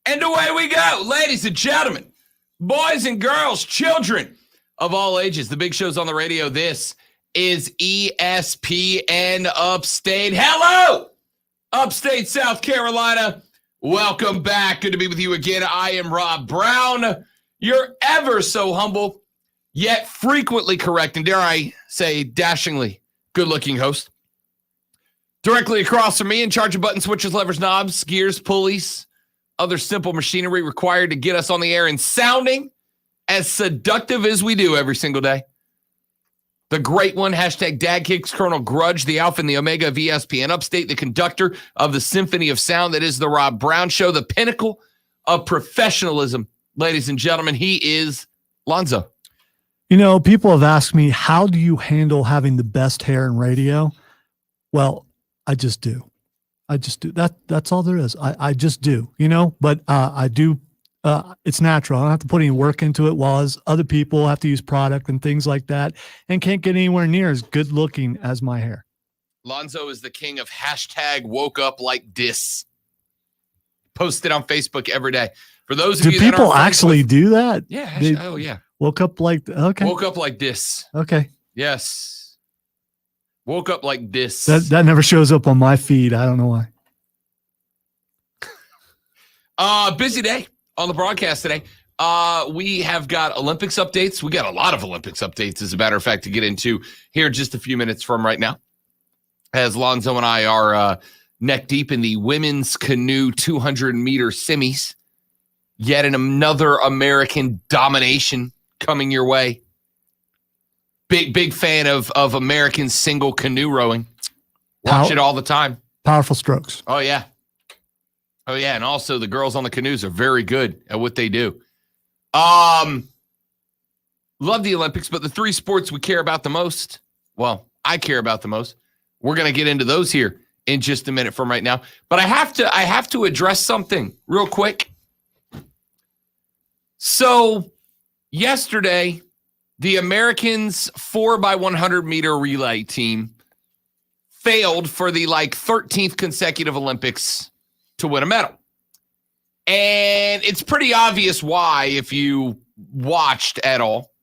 And away we go, ladies and gentlemen, boys and girls, children of all ages. The big show's on the radio. This is ESPN Upstate. Hello, Upstate South Carolina. Welcome back. Good to be with you again. I am Rob Brown, your ever so humble, yet frequently correct, and dare I say, dashingly good-looking host. Directly across from me, in charge of button switches, levers, knobs, gears, pulleys, other simple machinery required to get us on the air and sounding as seductive as we do every single day. The great one, hashtag Dad Kicks, Colonel Grudge, the Alpha and the Omega of ESPN Upstate, the conductor of the Symphony of Sound that is the Rob Brown Show, the pinnacle of professionalism. Ladies and gentlemen, he is Lonzo. You know, people have asked me, how do you handle having the best hair in radio? Well, I just do. That's all there is. I just do, but I do. It's natural. I don't have to put any work into it, while as other people have to use product and things like that and can't get anywhere near as good looking as my hair. Lonzo is the king of hashtag woke up like this. Posted on Facebook every day. For those of you that people actually do that? Yeah. Yeah. Woke up like, okay. Woke up like this. Okay. Yes. Woke up like this. That never shows up on my feed. I don't know why. Busy day on the broadcast today. We have got Olympics updates. We got a lot of Olympics updates, as a matter of fact, to get into here in just a few minutes from right now. As Lonzo and I are neck deep in the women's canoe 200-meter semis. Yet another American domination coming your way. Big fan of American single canoe rowing. Watch it all the time. Powerful strokes. Oh, yeah. And also the girls on the canoes are very good at what they do. Love the Olympics, but the three sports we care about the most, well, I care about the most. We're going to get into those here in just a minute from right now. But I have to address something real quick. So yesterday, the Americans 4x100 meter relay team failed for the 13th consecutive Olympics to win a medal. And it's pretty obvious why, if you watched at all.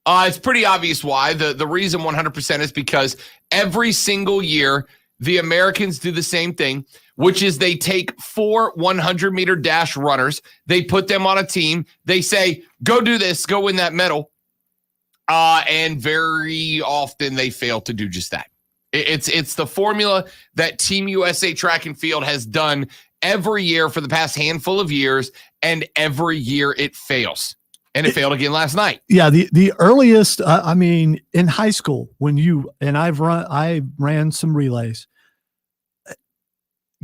It's pretty obvious why. The reason 100% is because every single year, the Americans do the same thing, which is they take 4 100-meter dash runners. They put them on a team. They say, go do this, go win that medal. And very often they fail to do just that. It's the formula that Team USA Track and Field has done every year for the past handful of years, and every year it fails. And it failed again last night. Yeah, the earliest, in high school, I ran some relays.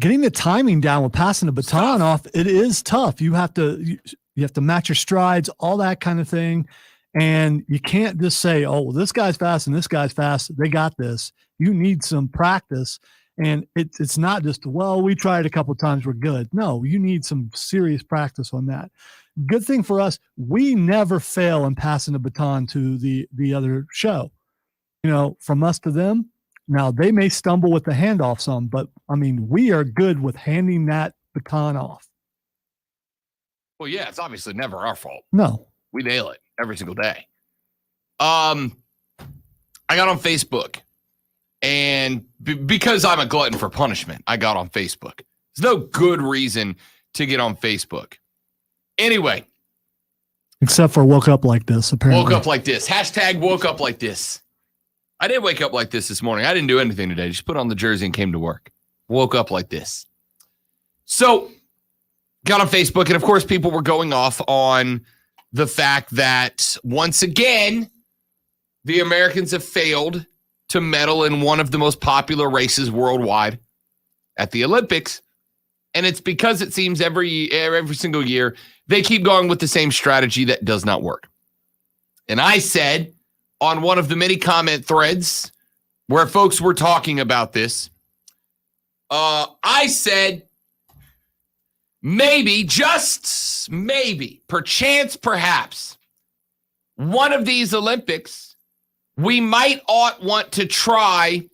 Getting the timing down with passing the baton off, it is tough. You have to match your strides, all that kind of thing. And you can't just say, oh, well, this guy's fast and this guy's fast. They got this. You need some practice. And it's not just, well, we tried a couple of times, we're good. No, you need some serious practice on that. Good thing for us, we never fail in passing the baton to the other show. From us to them, now they may stumble with the handoff some, but we are good with handing that baton off. Well, yeah, it's obviously never our fault. No. We nail it every single day. I got on Facebook, and because I'm a glutton for punishment, I got on Facebook. There's no good reason to get on Facebook. Anyway. Except for woke up like this, apparently. Woke up like this. Hashtag woke up like this. I did wake up like this morning. I didn't do anything today. Just put on the jersey and came to work. Woke up like this. So, got on Facebook, and of course, people were going off on the fact that, once again, the Americans have failed to medal in one of the most popular races worldwide at the Olympics. And it's because it seems every single year they keep going with the same strategy that does not work. And I said on one of the many comment threads where folks were talking about this, I said, maybe, just maybe, perchance, perhaps, one of these Olympics, we might want to try,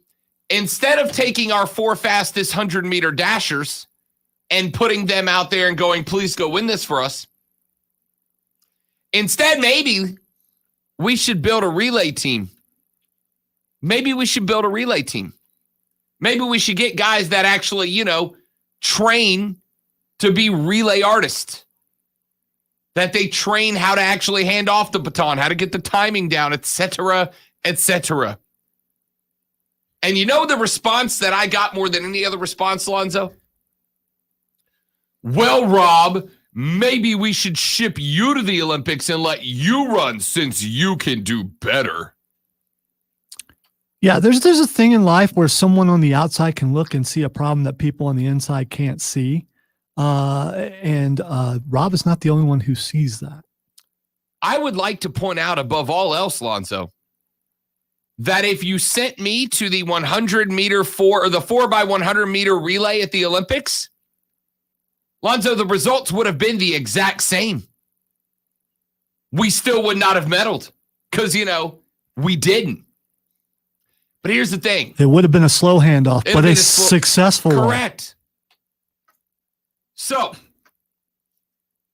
instead of taking our 4 fastest 100-meter dashers and putting them out there and going, please go win this for us. Instead, maybe we should build a relay team. Maybe we should build a relay team. Maybe we should get guys that actually, train to be relay artists. That they train how to actually hand off the baton, how to get the timing down, etc., etc. And you know the response that I got more than any other response, Lonzo? Well, Rob, maybe we should ship you to the Olympics and let you run since you can do better. Yeah, there's a thing in life where someone on the outside can look and see a problem that people on the inside can't see. And Rob is not the only one who sees that. I would like to point out above all else, Lonzo, that if you sent me to the 100-meter 4x100-meter relay at the Olympics, Lonzo, the results would have been the exact same. We still would not have medaled because, we didn't. But here's the thing. It would have been a slow handoff, but a successful one. Correct. So,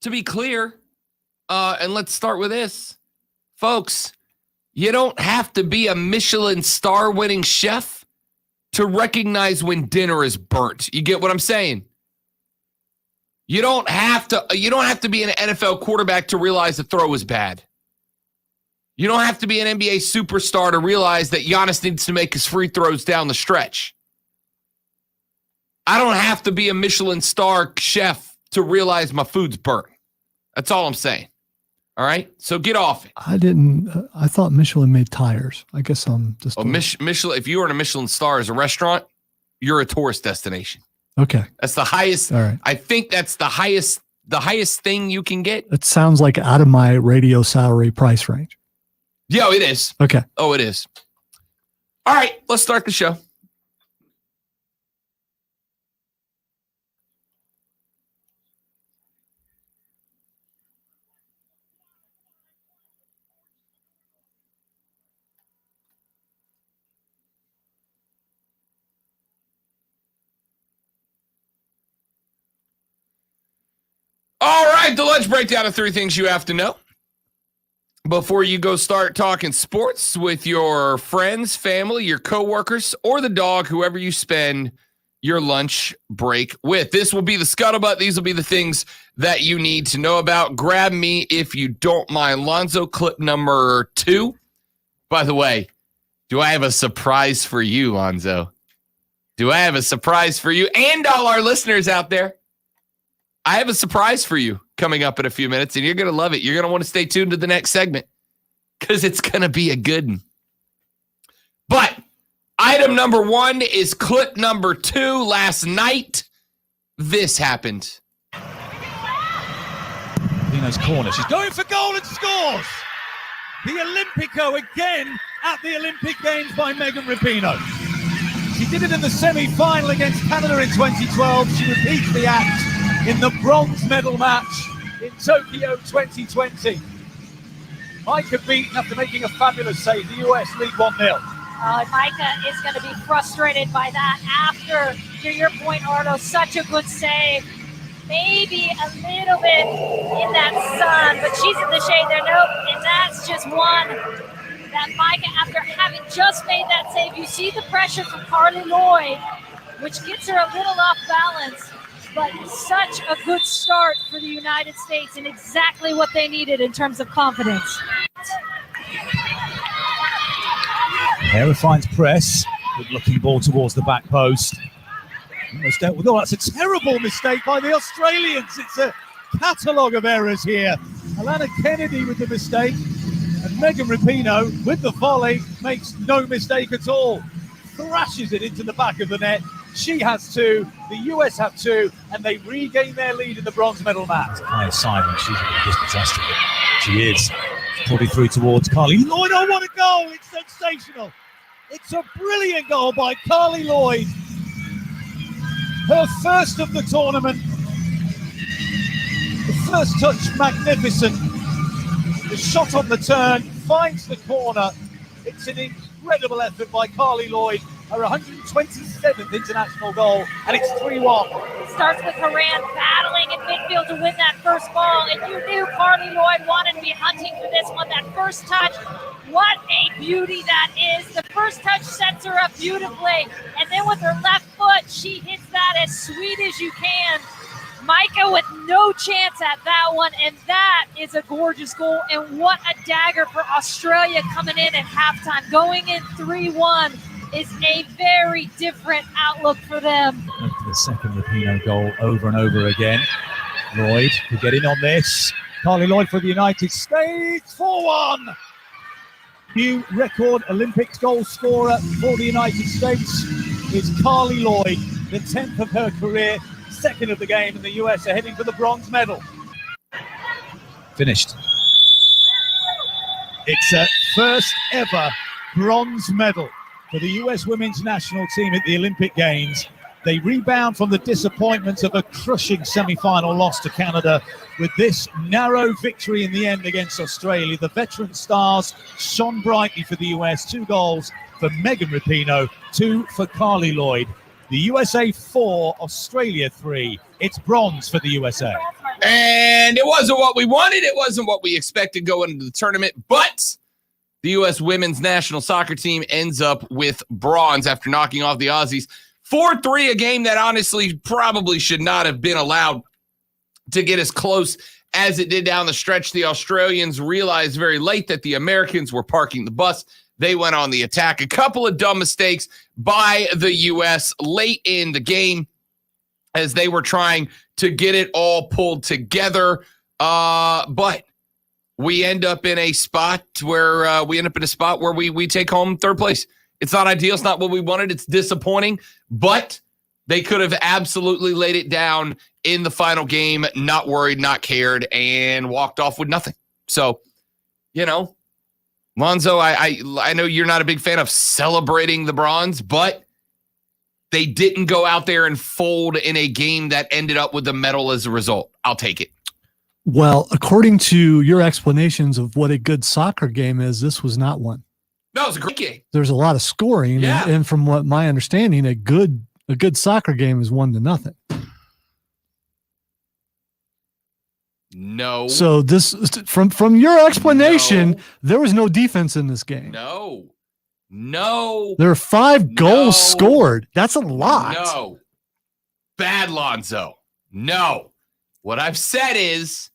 to be clear, and let's start with this. Folks, you don't have to be a Michelin star winning chef to recognize when dinner is burnt. You get what I'm saying? You don't have to be an NFL quarterback to realize the throw is bad. You don't have to be an NBA superstar to realize that Giannis needs to make his free throws down the stretch. I don't have to be a Michelin star chef to realize my food's burnt. That's all I'm saying. All right? So get off it. I thought Michelin made tires. I guess I'm just. Michelin, if you were in a Michelin star as a restaurant, you're a tourist destination. Okay. That's the highest. All right. I think that's the highest thing you can get. It sounds like out of my radio salary price range. Yeah, it is. Okay. Oh, it is. All right, let's start the show. All right, the lunch breakdown of 3 things you have to know before you go start talking sports with your friends, family, your coworkers, or the dog, whoever you spend your lunch break with. This will be the scuttlebutt. These will be the things that you need to know about. Grab me if you don't mind. Lonzo, clip number 2. By the way, do I have a surprise for you, Lonzo? Do I have a surprise for you and all our listeners out there? I have a surprise for you coming up in a few minutes, and you're going to love it. You're going to want to stay tuned to the next segment because it's going to be a good one. But item number 1 is clip number 2. Last night, this happened. Dino's corner. She's going for goal and scores. The Olympico again at the Olympic Games by Megan Rapinoe. She did it in the semi-final against Canada in 2012. She repeats the act in the bronze medal match in Tokyo 2020. Micah beaten after making a fabulous save. The US lead 1-0. Micah is going to be frustrated by that after, to your point, Ardo, such a good save. Maybe a little bit in that sun, but she's in the shade there. Nope, and that's just one that Micah, after having just made that save, you see the pressure from Carly Lloyd, which gets her a little off balance. But such a good start for the United States and exactly what they needed in terms of confidence. Hera finds press. Good looking ball towards the back post. Almost dealt with. Oh, that's a terrible mistake by the Australians. It's a catalogue of errors here. Alana Kennedy with the mistake. And Megan Rapinoe with the volley makes no mistake at all. Thrashes it into the back of the net. She has 2, the US have 2, and they regain their lead in the bronze medal match. High side, and she's really just fantastic. She is. Probably through towards Carly Lloyd. Oh, what a goal! It's sensational. It's a brilliant goal by Carly Lloyd. Her first of the tournament. The first touch, magnificent. The shot on the turn finds the corner. It's an incredible effort by Carly Lloyd. her 127th international goal, and it's 3-1. It starts with Haran battling in midfield to win that first ball, and you knew Carly Lloyd wanted to be hunting for this one. That first touch, what a beauty that is. The first touch sets her up beautifully, and then with her left foot, she hits that as sweet as you can. Micah with no chance at that one, and that is a gorgeous goal, and what a dagger for Australia coming in at halftime. Going in 3-1 is a very different outlook for them. Look for the second Rapinoe goal over and over again. Lloyd could get in on this. Carly Lloyd for the United States, 4-1. New record Olympics goal scorer for the United States is Carly Lloyd, the 10th of her career, second of the game, and the US are heading for the bronze medal. Finished. It's a first ever bronze medal for the US women's national team at the Olympic Games. They rebound from the disappointment of a crushing semi-final loss to Canada with this narrow victory in the end against Australia. The veteran stars shone brightly for the US. 2 goals for Megan Rapinoe, 2 for Carly Lloyd. The USA 4, Australia 3. It's bronze for the USA. And it wasn't what we wanted. It wasn't what we expected going into the tournament. But the U.S. women's national soccer team ends up with bronze after knocking off the Aussies 4-3, a game that honestly probably should not have been allowed to get as close as it did down the stretch. The Australians realized very late that the Americans were parking the bus. They went on the attack. A couple of dumb mistakes by the U.S. late in the game as they were trying to get it all pulled together. But we end up in a spot where we take home third place. It's not ideal. It's not what we wanted. It's disappointing, but they could have absolutely laid it down in the final game, not worried, not cared, and walked off with nothing. So, Lonzo, I know you're not a big fan of celebrating the bronze, but they didn't go out there and fold in a game that ended up with the medal as a result. I'll take it. Well, according to your explanations of what a good soccer game is, this was not one. No, it was a great game. There's a lot of scoring, yeah. and from what my understanding, a good soccer game is 1-0. No. So this, from your explanation, there was no defense in this game. No. There are 5 goals scored. That's a lot. No. Bad, Lonzo. No. What I've said is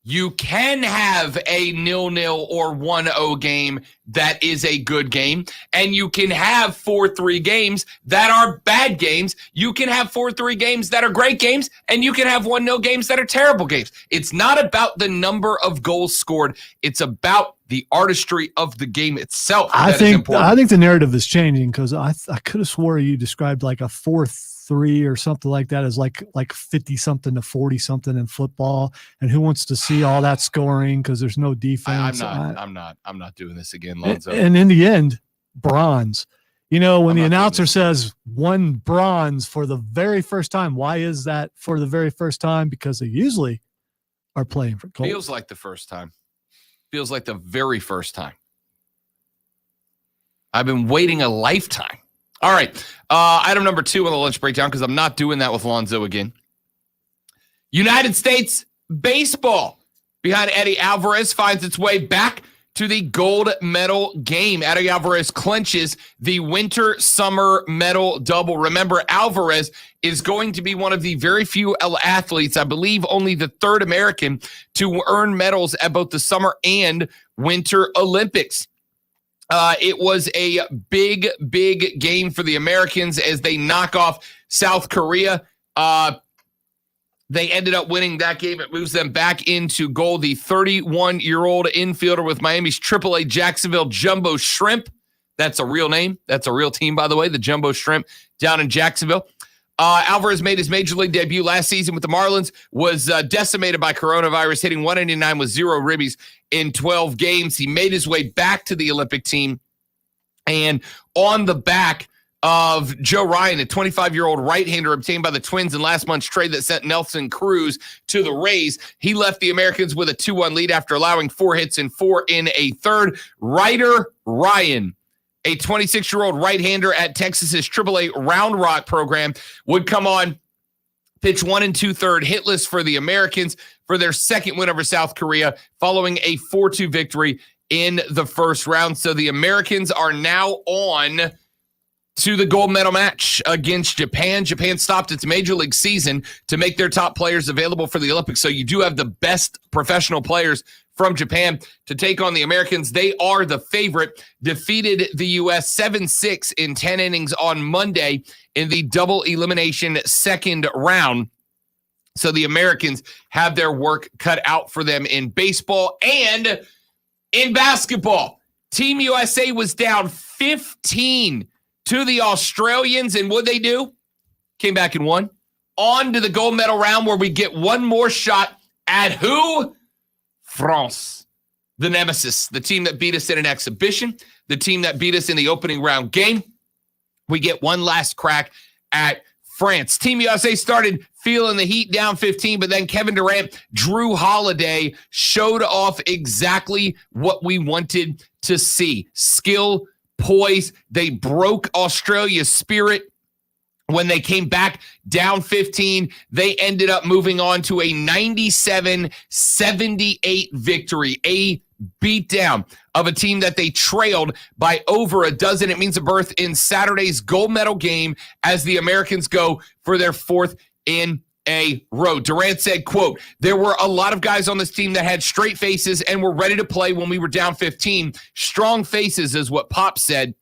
you can have a 0-0 or 1-0 game that is a good game, and you can have 4-3 games that are bad games. You can have 4-3 games that are great games, and you can have 1-0 games that are terrible games. It's not about the number of goals scored. It's about the artistry of the game itself. I think the narrative is changing, because I could have swore you described like a 4-3 or something like that as like 50-something to 40-something in football. And who wants to see all that scoring because there's no defense? I'm not doing this again, Lonzo. And in the end, bronze. When the announcer says 1 bronze for the very first time, why is that for the very first time? Because they usually are playing for gold. Feels like the first time. Feels like the very first time. I've been waiting a lifetime. All right. Item number 2 on the lunch breakdown, because I'm not doing that with Lonzo again. United States baseball behind Eddie Alvarez finds its way back to the gold medal game. Eddie Alvarez clinches the winter-summer medal double. Remember, Alvarez is going to be one of the very few athletes, I believe only the 3rd American, to earn medals at both the Summer and Winter Olympics. It was a big, big game for the Americans as they knock off South Korea. They ended up winning that game. It moves them back into gold. The 31-year-old infielder with Miami's AAA Jacksonville Jumbo Shrimp. That's a real name. That's a real team, by the way, the Jumbo Shrimp down in Jacksonville. Alvarez made his major league debut last season with the Marlins, was decimated by coronavirus, hitting 189 with 0 ribbies in 12 games. He made his way back to the Olympic team, and on the back of Joe Ryan, a 25-year-old right-hander obtained by the Twins in last month's trade that sent Nelson Cruz to the Rays. He left the Americans with a 2-1 lead after allowing 4 hits and 4 in a third. Ryder Ryan a 26-year-old right-hander at Texas's AAA Round Rock program, would come on, pitch 1 2/3 hitless for the Americans for their second win over South Korea following a 4-2 victory in the first round. So the Americans are now on to the gold medal match against Japan. Japan stopped its major league season to make their top players available for the Olympics. So you do have the best professional players from Japan to take on the Americans. They are the favorite, defeated the U.S. 7-6 in 10 innings on Monday in the double elimination second round. So the Americans have their work cut out for them in baseball and in basketball. Team USA was down 15 to the Australians, and what'd they do? Came back and won. On to the gold medal round where we get one more shot at who? France, the nemesis, the team that beat us in an exhibition, the team that beat us in the opening round game. We get one last crack at France. Team USA started feeling the heat down 15, but then Kevin Durant, Drew Holiday showed off exactly what we wanted to see. Skill, poise. They broke Australia's spirit. When they came back down 15, they ended up moving on to a 97-78 victory, a beatdown of a team that they trailed by over a dozen. It means a berth in Saturday's gold medal game as the Americans go for their fourth in a row. Durant said, quote, "There were a lot of guys on this team that had straight faces and were ready to play when we were down 15. Strong faces is what Pop said.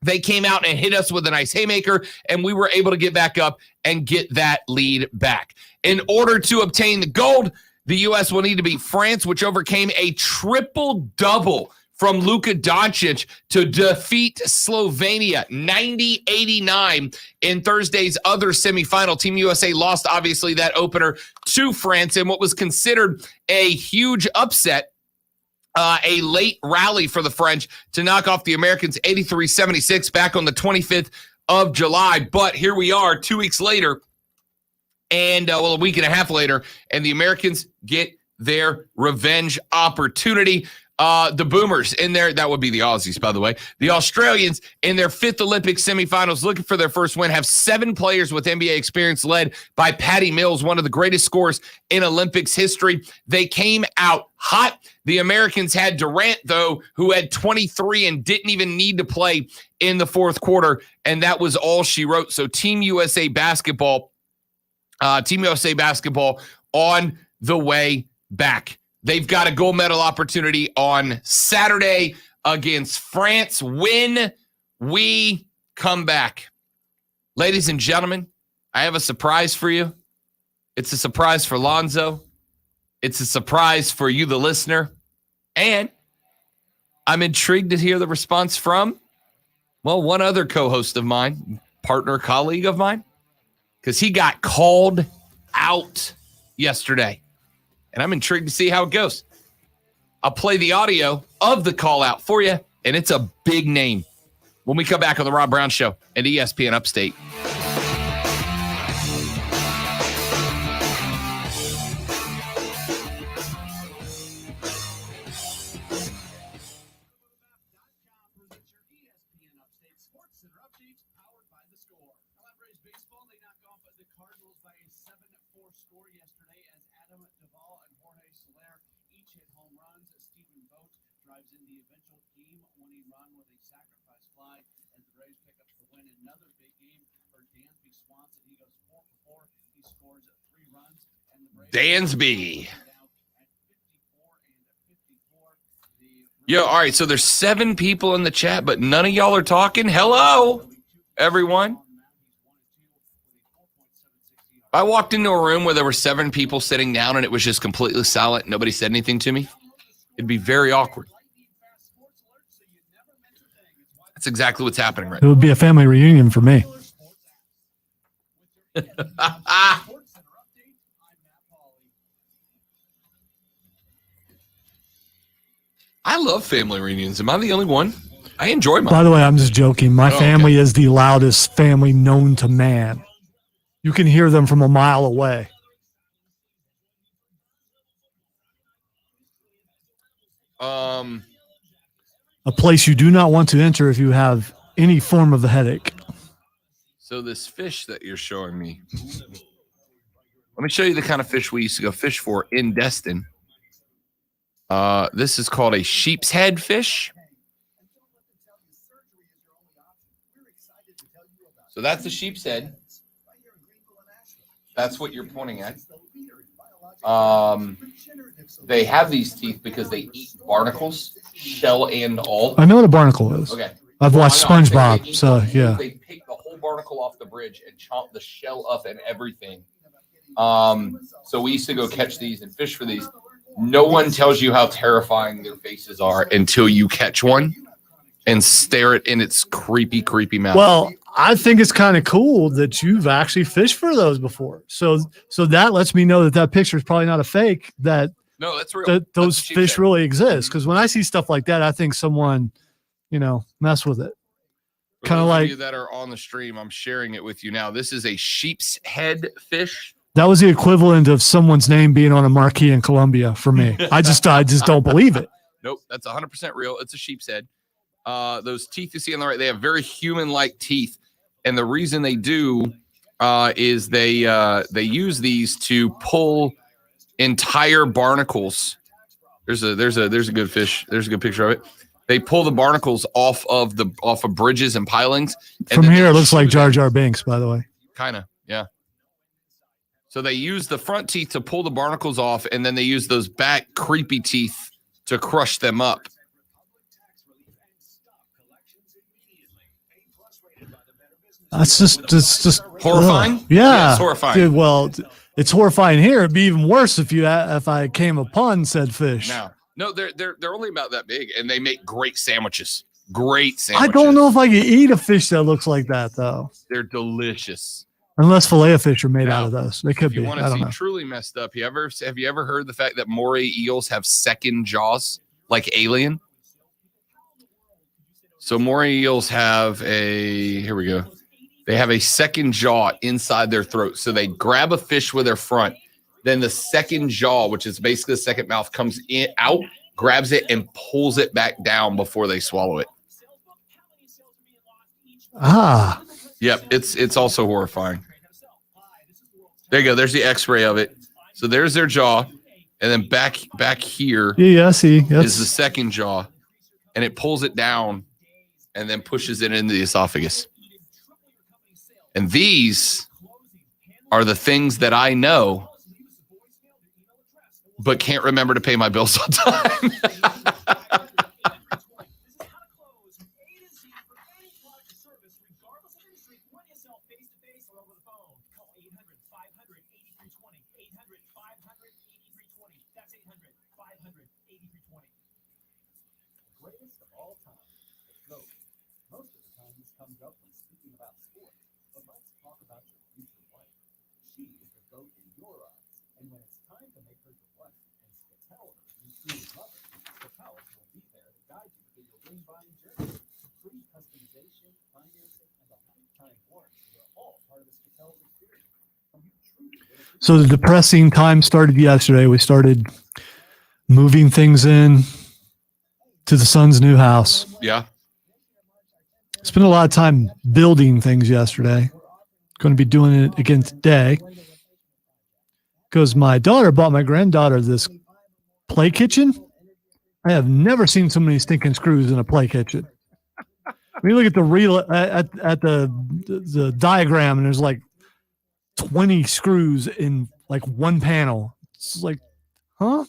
They came out and hit us with a nice haymaker, and we were able to get back up and get that lead back. In order to obtain the gold, the U.S. will need to beat France, which overcame a triple-double from Luka Doncic to defeat Slovenia 90-89 in Thursday's other semifinal. Team USA lost, obviously, that opener to France in what was considered a huge upset. A late rally for the French to knock off the Americans 83-76 back on the 25th of July. But here we are 2 weeks later, and a week and a half later, and the Americans get their revenge opportunity. The Boomers in there, that would be the Aussies, by the way. The Australians in their fifth Olympic semifinals looking for their first win have 7 players with NBA experience led by Patty Mills, one of the greatest scorers in Olympics history. They came out hot. The Americans had Durant, though, who had 23 and didn't even need to play in the fourth quarter, and that was all she wrote. So Team USA basketball on the way back. They've got a gold medal opportunity on Saturday against France. When we come back, ladies and gentlemen, I have a surprise for you. It's a surprise for Lonzo. It's a surprise for you, the listener. And I'm intrigued to hear the response from, well, one other co-host of mine, partner, colleague of mine, because he got called out yesterday. And I'm intrigued to see how it goes. I'll play the audio of the call out for you, and it's a big name. When we come back on the Rob Brown Show and ESPN Upstate. Dansby. Yo, all right, so there's 7 people in the chat, but none of y'all are talking. Hello, everyone. I walked into a room where there were 7 people sitting down and it was just completely silent. Nobody said anything to me. It'd be very awkward. That's exactly what's happening right now. It would be a family reunion for me. I love family reunions. Am I the only one? I enjoy mine. By the way, I'm just joking. My family is the loudest family known to man. You can hear them from a mile away. a place you do not want to enter if you have any form of a headache. So this fish that you're showing me, let me show you the kind of fish we used to go fish for in Destin. This is called a sheep's head fish. So that's the sheep's head. That's what you're pointing at. They have these teeth because they eat barnacles, shell and all. I know what a barnacle is. Okay. I've watched SpongeBob, so yeah. They pick the whole barnacle off the bridge and chomp the shell up and everything. So we used to go catch these and fish for these. No one tells you how terrifying their faces are until you catch one and stare it in its creepy, creepy mouth. Well, I think it's kind of cool that you've actually fished for those before. So that lets me know that picture is probably not a fake, that no, that's real. That those fish really exist. Because when I see stuff like that, I think someone, mess with it. Kind of like you that are on the stream, I'm sharing it with you now. This is a sheep's head fish. That was the equivalent of someone's name being on a marquee in Colombia for me. I just don't believe it. Nope, that's 100% real. It's a sheep's head. Those teeth you see on the right, they have very human-like teeth, and the reason they do is they use these to pull entire barnacles. There's a good fish. There's a good picture of it. They pull the barnacles off of bridges and pilings. From here, it looks like Jar Jar Binks, by the way. Kind of, yeah. So they use the front teeth to pull the barnacles off, and then they use those back creepy teeth to crush them up. It's just horrifying. Yeah, it's horrifying. Dude, well, it's horrifying here. It'd be even worse if I came upon said fish. No, they're only about that big, and they make great sandwiches. Great sandwiches. I don't know if I could eat a fish that looks like that though. They're delicious. Unless fillet of fish are made out of those, they could be. If you want to see truly messed up, have you ever heard the fact that moray eels have second jaws like alien? So moray eels have here we go. They have a second jaw inside their throat. So they grab a fish with their front, then the second jaw, which is basically the second mouth, comes out, grabs it, and pulls it back down before they swallow it. Ah. Yep, it's also horrifying. There you go. There's the X-ray of it. So there's their jaw, and then back here I see. Is the second jaw, and it pulls it down and then pushes it into the esophagus. And these are the things that I know, but can't remember to pay my bills on time. So the depressing time started yesterday. We started moving things in to the son's new house. Yeah. Spent a lot of time building things yesterday. Going to be doing it again today. Because my daughter bought my granddaughter this play kitchen. I have never seen so many stinking screws in a play kitchen. When you look at the diagram, and there's like 20 screws in like one panel. It's like, huh?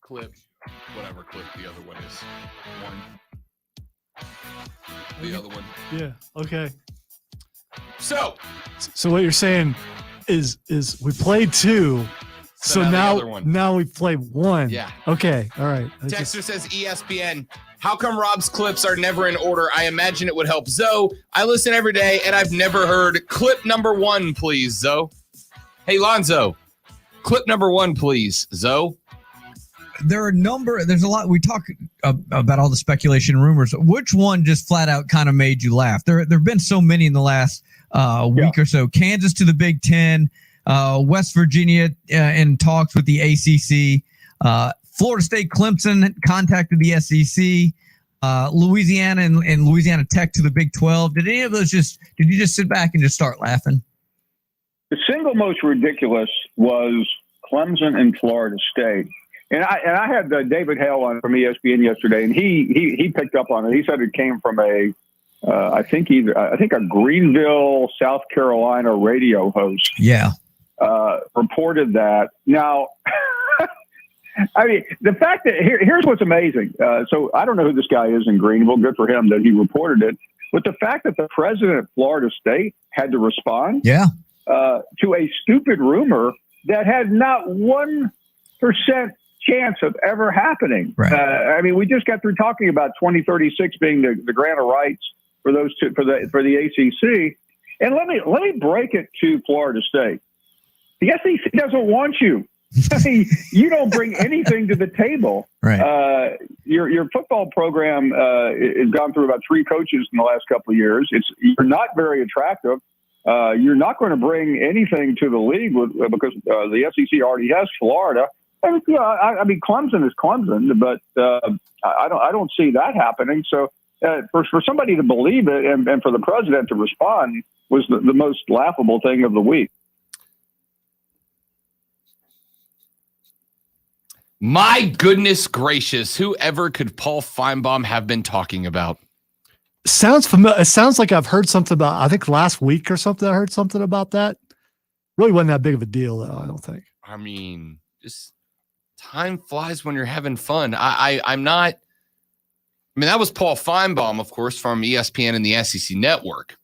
Clip, whatever clip the other one is. The other one. Yeah. Okay. So what you're saying is we played two. So now we play one. Yeah. Okay. All right. Texter says ESPN. How come Rob's clips are never in order? I imagine it would help. Zoe, I listen every day, and I've never heard clip number 1, please, Zoe. Hey, Lonzo, clip number 1, please, Zoe. There's a lot. We talk about all the speculation and rumors. Which one just flat out kind of made you laugh? There have been so many in the last week or so. Kansas to the Big Ten, West Virginia in talks with the ACC, Florida State, Clemson contacted the SEC, Louisiana and Louisiana Tech to the Big 12. Did any of those did you just sit back and just start laughing? The single most ridiculous was Clemson and Florida State. And I had David Hale on from ESPN yesterday, and he picked up on it. He said it came from I think a Greenville, South Carolina radio host. Yeah, reported that. Now, I mean, the fact that here's what's amazing. So I don't know who this guy is in Greenville. Good for him that he reported it. But the fact that the president of Florida State had to respond, to a stupid rumor that had not 1% chance of ever happening. Right. I mean, we just got through talking about 2036 being the grant of rights for those two for the ACC. And let me break it to Florida State. The SEC doesn't want you. I mean, you don't bring anything to the table. Right. Your football program has gone through about 3 coaches in the last couple of years. You're not very attractive. You're not going to bring anything to the league because the SEC already has Florida. And, I mean, Clemson is Clemson, but I don't see that happening. So for somebody to believe it and for the president to respond was the most laughable thing of the week. My goodness gracious, whoever could Paul Feinbaum have been talking about? Sounds familiar. It sounds like I've heard something about, I think last week or something, I heard something about that. Really wasn't that big of a deal, though, I don't think. I mean, just time flies when you're having fun. I'm not. I mean, that was Paul Feinbaum, of course, from ESPN and the SEC Network.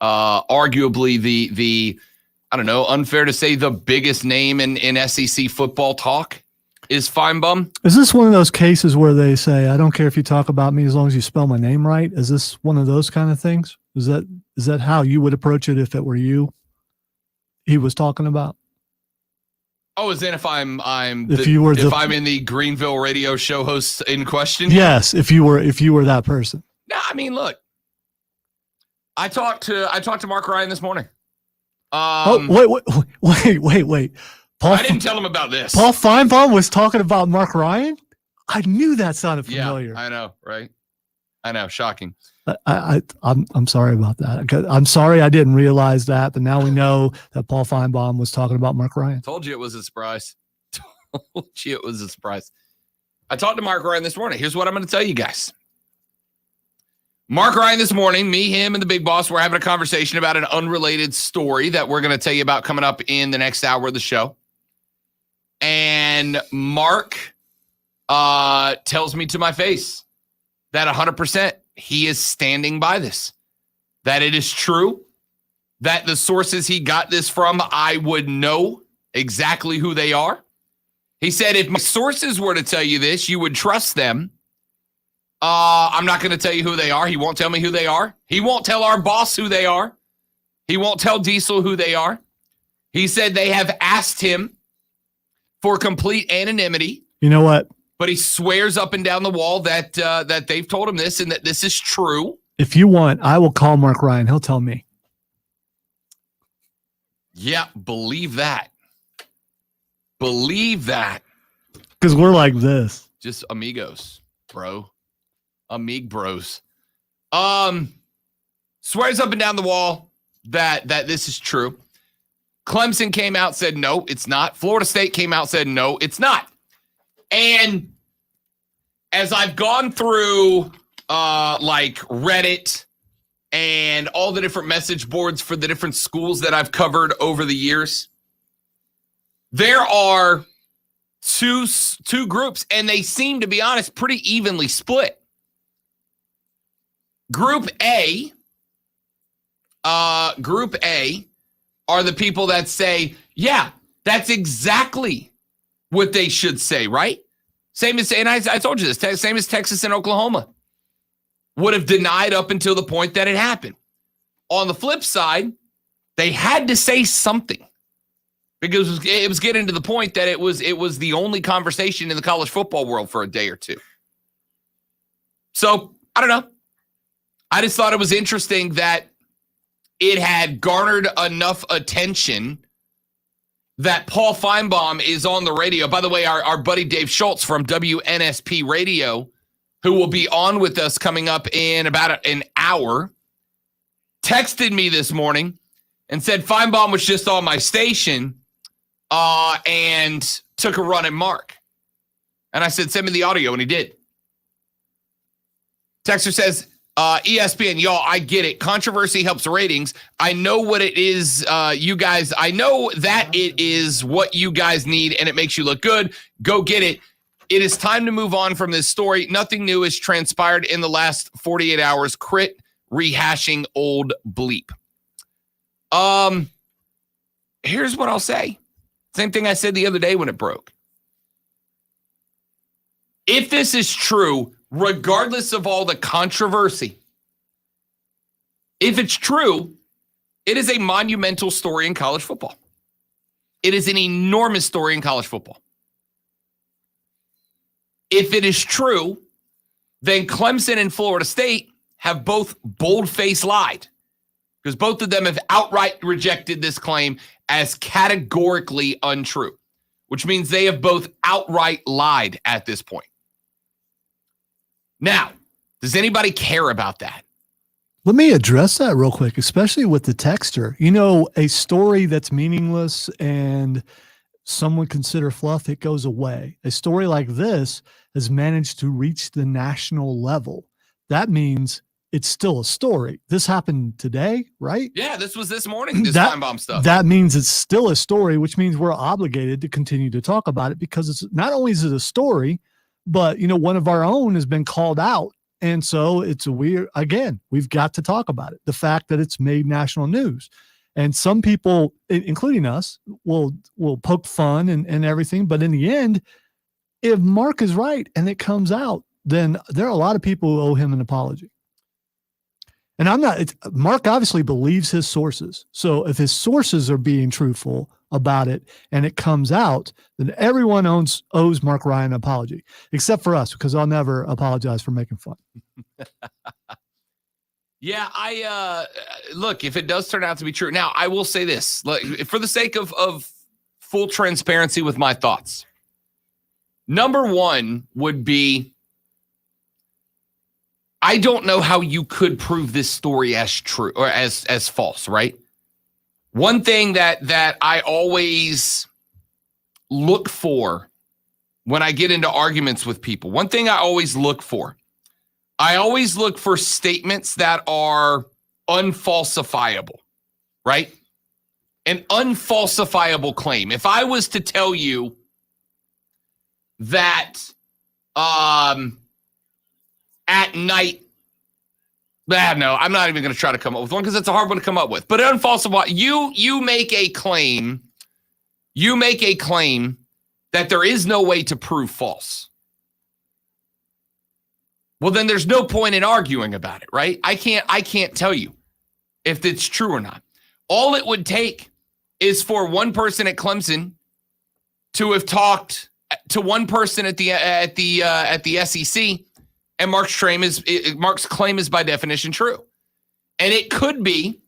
Arguably the I don't know, unfair to say the biggest name in SEC football talk is Feinbaum. Is this one of those cases where they say, I don't care if you talk about me as long as you spell my name right? Is this one of those kind of things? Is that how you would approach it if it were you he was talking about? Oh, as in if I'm in the Greenville radio show host in question? Yes, if you were that person. No, I mean, look. I talked to Mark Ryan this morning. Wait. I didn't tell him about this. Paul Feinbaum was talking about Mark Ryan? I knew that sounded familiar. Yeah, I know, right? I know, shocking. I'm sorry about that. I'm sorry I didn't realize that, but now we know that Paul Feinbaum was talking about Mark Ryan. Told you it was a surprise. I talked to Mark Ryan this morning. Here's what I'm going to tell you guys. Mark Ryan this morning, me, him, and the big boss were having a conversation about an unrelated story that we're going to tell you about coming up in the next hour of the show. And Mark tells me to my face that 100% he is standing by this, that it is true, that the sources he got this from, I would know exactly who they are. He said, if my sources were to tell you this, you would trust them. I'm not going to tell you who they are. He won't tell me who they are. He won't tell our boss who they are. He won't tell Diesel who they are. He said they have asked him for complete anonymity. You know what? But he swears up and down the wall that they've told him this and that this is true. If you want, I will call Mark Ryan. He'll tell me. Yeah, believe that. Believe that. Because we're like this. Just amigos, bro. Amig bros. Swears up and down the wall that this is true. Clemson came out, said no, it's not. Florida State came out, said no, it's not. And as I've gone through like Reddit and all the different message boards for the different schools that I've covered over the years, there are two groups, and they seem, to be honest, pretty evenly split. Group A are the people that say, yeah, that's exactly what they should say, right? Same as, and I told you this, same as Texas and Oklahoma would have denied up until the point that it happened. On the flip side, they had to say something because it was getting to the point that it was the only conversation in the college football world for a day or two. So, I don't know. I just thought it was interesting that it had garnered enough attention that Paul Feinbaum is on the radio. By the way, our buddy Dave Schultz from WNSP Radio, who will be on with us coming up in about an hour, texted me this morning and said Feinbaum was just on my station and took a run at Mark. And I said, send me the audio, and he did. Texter says, ESPN, y'all, I get it. Controversy helps ratings. I know what it is, you guys. I know that it is what you guys need, and it makes you look good. Go get it. It is time to move on from this story. Nothing new has transpired in the last 48 hours. Crit rehashing old bleep. Here's what I'll say. Same thing I said the other day when it broke. If this is true, regardless of all the controversy, if it's true, it is a monumental story in college football. It is an enormous story in college football. If it is true, then Clemson and Florida State have both bold-faced lied, because both of them have outright rejected this claim as categorically untrue, which means they have both outright lied at this point. Now, does anybody care about that? Let me address that real quick, especially with the texter. You know, a story that's meaningless and some would consider fluff, it goes away. A story like this has managed to reach the national level. That means it's still a story. This happened today, right? Yeah, this was this morning, this Feinbaum stuff. That means it's still a story, which means we're obligated to continue to talk about it, because it's not only is it a story, but, you know, one of our own has been called out. And so it's again, we've got to talk about it. The fact that it's made national news. And some people, including us, will poke fun and everything. But in the end, if Mark is right and it comes out, then there are a lot of people who owe him an apology. And Mark obviously believes his sources. So if his sources are being truthful about it and it comes out, then everyone owes Mark Ryan an apology, except for us, because I'll never apologize for making fun. Yeah, look, if it does turn out to be true. Now, I will say this, for the sake of full transparency with my thoughts. Number one would be, I don't know how you could prove this story as true or as false, right? One thing that I always look for when I get into arguments with people, one thing I always look for statements that are unfalsifiable, right? An unfalsifiable claim. If I was to tell you that at night, no, I'm not even going to try to come up with one because it's a hard one to come up with. But unfalsifiable, you make a claim that there is no way to prove false. Well, then there's no point in arguing about it, right? I can't tell you if it's true or not. All it would take is for one person at Clemson to have talked to one person at the SEC, and Mark's claim is by definition true. And it could be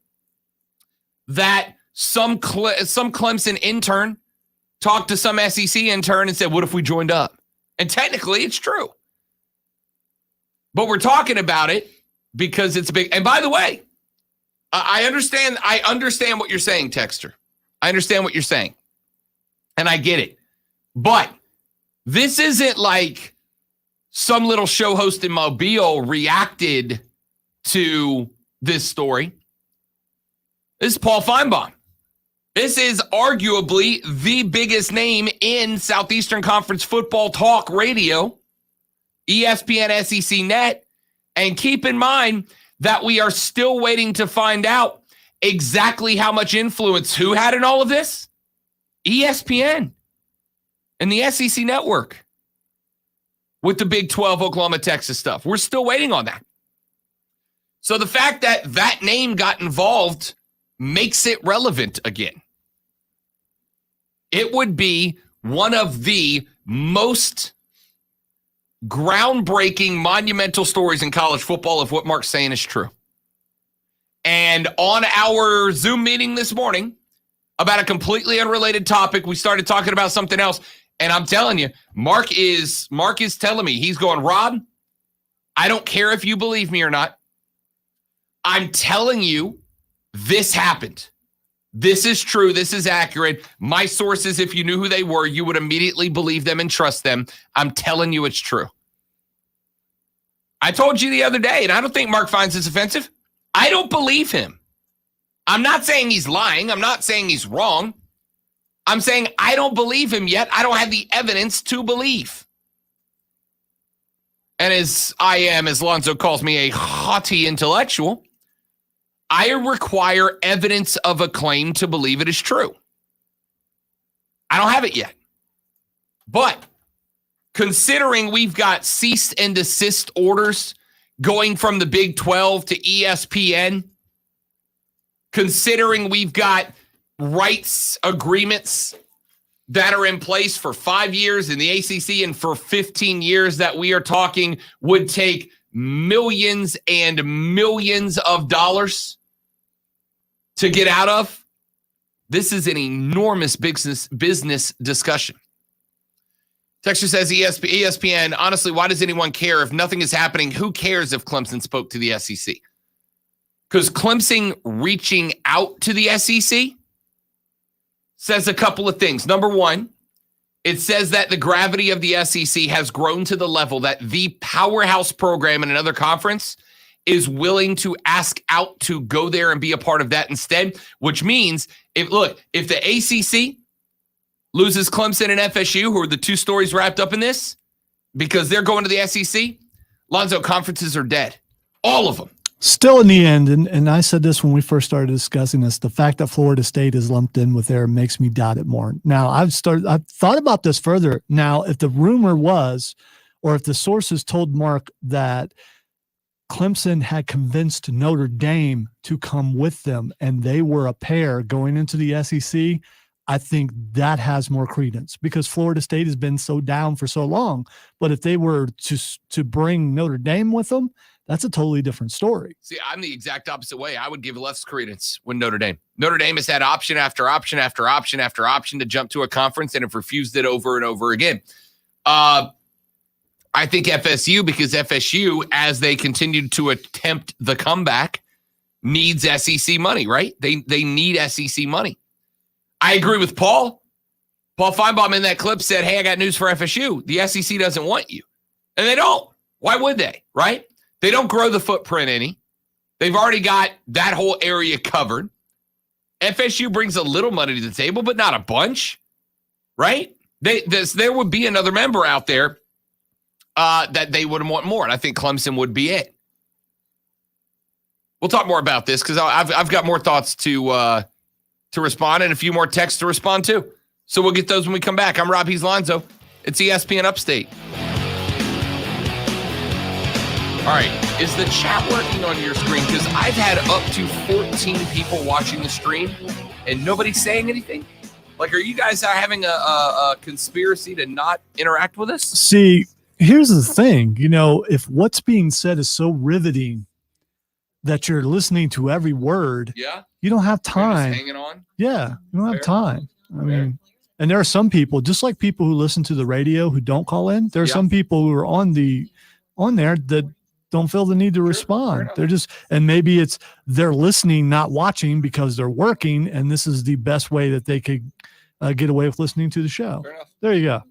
that some Clemson intern talked to some SEC intern and said, "What if we joined up?" And technically, it's true. But we're talking about it because it's big. And by the way, I understand what you're saying, Texter. I understand what you're saying. And I get it. But this isn't like some little show host in Mobile reacted to this story. This is Paul Feinbaum. This is arguably the biggest name in Southeastern Conference football talk radio, ESPN SEC Net. And keep in mind that we are still waiting to find out exactly how much influence who had in all of this? ESPN and the SEC Network. with the Big 12 Oklahoma, Texas stuff. We're still waiting on that. So the fact that that name got involved makes it relevant again. It would be one of the most groundbreaking, monumental stories in college football if what Mark's saying is true. And on our Zoom meeting this morning about a completely unrelated topic, we started talking about something else. And I'm telling you, Mark is telling me, he's going, Rob, I don't care if you believe me or not. I'm telling you, this happened. This is true. This is accurate. My sources, if you knew who they were, you would immediately believe them and trust them. I'm telling you it's true. I told you the other day, and I don't think Mark finds this offensive. I don't believe him. I'm not saying he's lying. I'm not saying he's wrong. I'm saying I don't believe him yet. I don't have the evidence to believe. And as Lonzo calls me, a haughty intellectual, I require evidence of a claim to believe it is true. I don't have it yet. But considering we've got cease and desist orders going from the Big 12 to ESPN, considering we've got rights agreements that are in place for 5 years in the ACC and for 15 years that we are talking would take millions and millions of dollars to get out of, this is an enormous business discussion. Texture says ESPN, honestly, why does anyone care if nothing is happening? Who cares if Clemson spoke to the SEC? Because Clemson reaching out to the SEC says a couple of things. Number one, it says that the gravity of the SEC has grown to the level that the powerhouse program in another conference is willing to ask out to go there and be a part of that instead, which means if the ACC loses Clemson and FSU, who are the two stories wrapped up in this, because they're going to the SEC, Lonzo, conferences are dead. All of them. Still in the end, and I said this when we first started discussing this, the fact that Florida State is lumped in with there makes me doubt it more. Now, I've thought about this further. Now, if the rumor was, or if the sources told Mark that Clemson had convinced Notre Dame to come with them and they were a pair going into the SEC, I think that has more credence because Florida State has been so down for so long. But if they were to bring Notre Dame with them, that's a totally different story. See, I'm the exact opposite way. I would give less credence when Notre Dame has had option after option after option after option to jump to a conference and have refused it over and over again. I think FSU, because FSU, as they continued to attempt the comeback, needs SEC money, right? They need SEC money. I agree with Paul. Paul Feinbaum in that clip said, hey, I got news for FSU. The SEC doesn't want you. And they don't. Why would they, right? They don't grow the footprint any. They've already got that whole area covered. FSU brings a little money to the table, but not a bunch, right? There would be another member out there that they would want more, and I think Clemson would be it. We'll talk more about this because I've got more thoughts to respond and a few more texts to respond to. So we'll get those when we come back. I'm Rob Lonzo. It's ESPN Upstate. All right, is the chat working on your screen? Because I've had up to 14 people watching the stream and nobody's saying anything. Like, are you guys having a conspiracy to not interact with us? See, here's the thing. You know, if what's being said is so riveting that you're listening to every word, you don't have time. Hanging on? Yeah, you don't have time. I mean, and there are some people, just like people who listen to the radio who don't call in, there are some people who are on there that don't feel the need to respond. They're just, and maybe they're listening, not watching because they're working, and this is the best way that they could get away with listening to the show. There you go.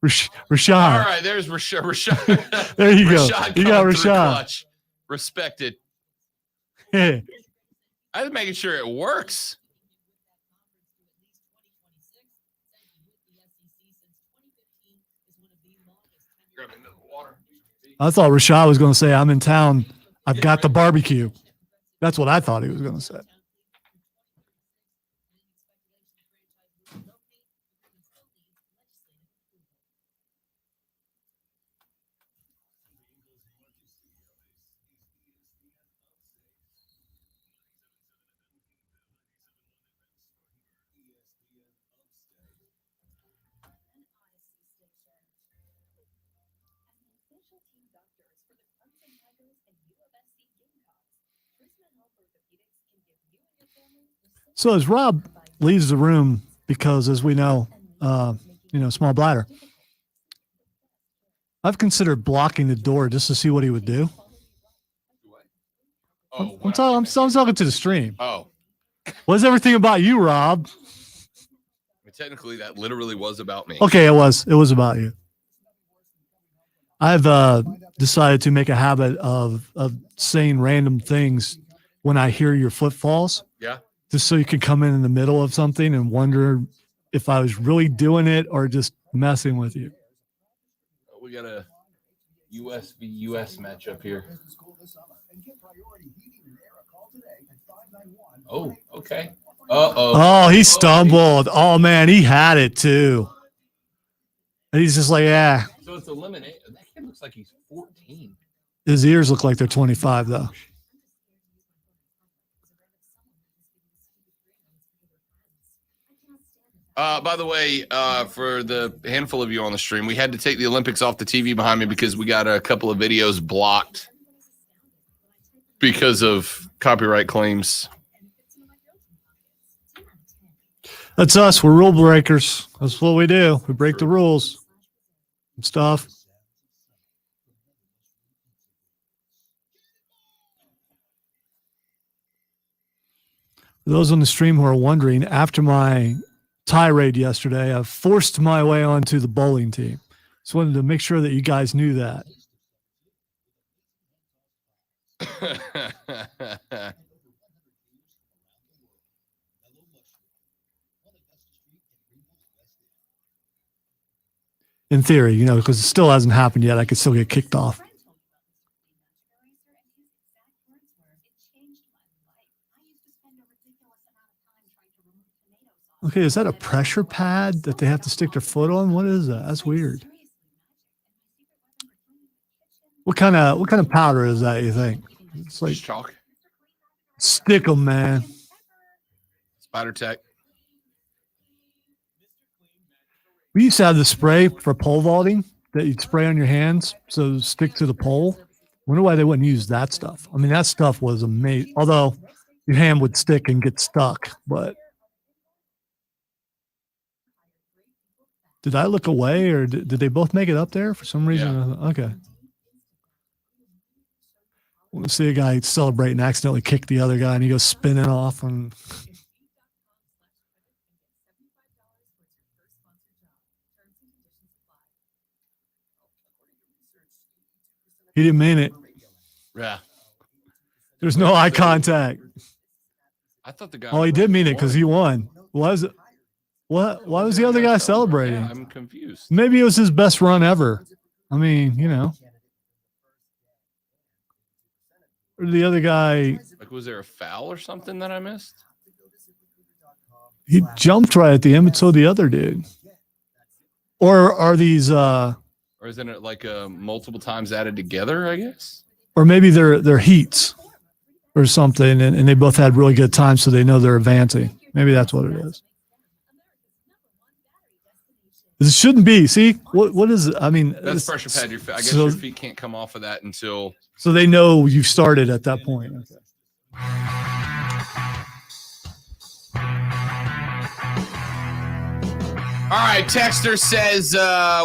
Rashad. All right, there's Rashad. There you go. Rashad, you got Rashad. Respected. Hey. I was making sure it works. I thought Rashad was going to say, I'm in town. I've got the barbecue. That's what I thought he was going to say. So as Rob leaves the room, because as we know, small bladder, I've considered blocking the door just to see what he would do. Oh, I'm talking to the stream. Oh, What's everything about you, Rob? technically, that literally was about me. Okay, it was about you. I've decided to make a habit of saying random things when I hear your footfalls. Yeah. Just so you can come in the middle of something and wonder if I was really doing it or just messing with you. We got a US v US matchup here. Oh, okay. Oh, he stumbled. Oh, man, he had it too. And he's just like, yeah. So it's eliminated. That kid looks like he's 14. His ears look like they're 25, though. By the way, for the handful of you on the stream, we had to take the Olympics off the TV behind me because we got a couple of videos blocked because of copyright claims. That's us. We're rule breakers. That's what we do. We break the rules and stuff. For those on the stream who are wondering, after my tirade yesterday, I've forced my way onto the bowling team. Just wanted to make sure that you guys knew that. In theory, because it still hasn't happened yet, I could still get kicked off. Okay, is that a pressure pad that they have to stick their foot on? What is that? That's weird. What kind of powder is that, you think? It's like chalk. Stick 'em, man. Spider Tech. We used to have the spray for pole vaulting that you'd spray on your hands so stick to the pole. Wonder why they wouldn't use that stuff. I mean, that stuff was amazing. Although your hand would stick and get stuck, but did I look away or did they both make it up there for some reason? Yeah. Okay. I want to see a guy celebrate and accidentally kick the other guy and he goes spinning off. And he didn't mean it. Yeah. There's no eye contact. I thought the guy. Oh, he did mean it because he won. Was it? What? Why was the other guy celebrating? Yeah, I'm confused. Maybe it was his best run ever. I mean, Or the other guy. Like, was there a foul or something that I missed? He jumped right at the end, but so the other dude. Or are these? Or isn't it like multiple times added together? I guess. Or maybe they're heats or something, and they both had really good times, so they know they're advancing. Maybe that's what it is. It shouldn't be. See what is it? I mean, that's pressure pad. I guess your feet can't come off of that until. So they know you've started at that point. Okay. All right, Texter says,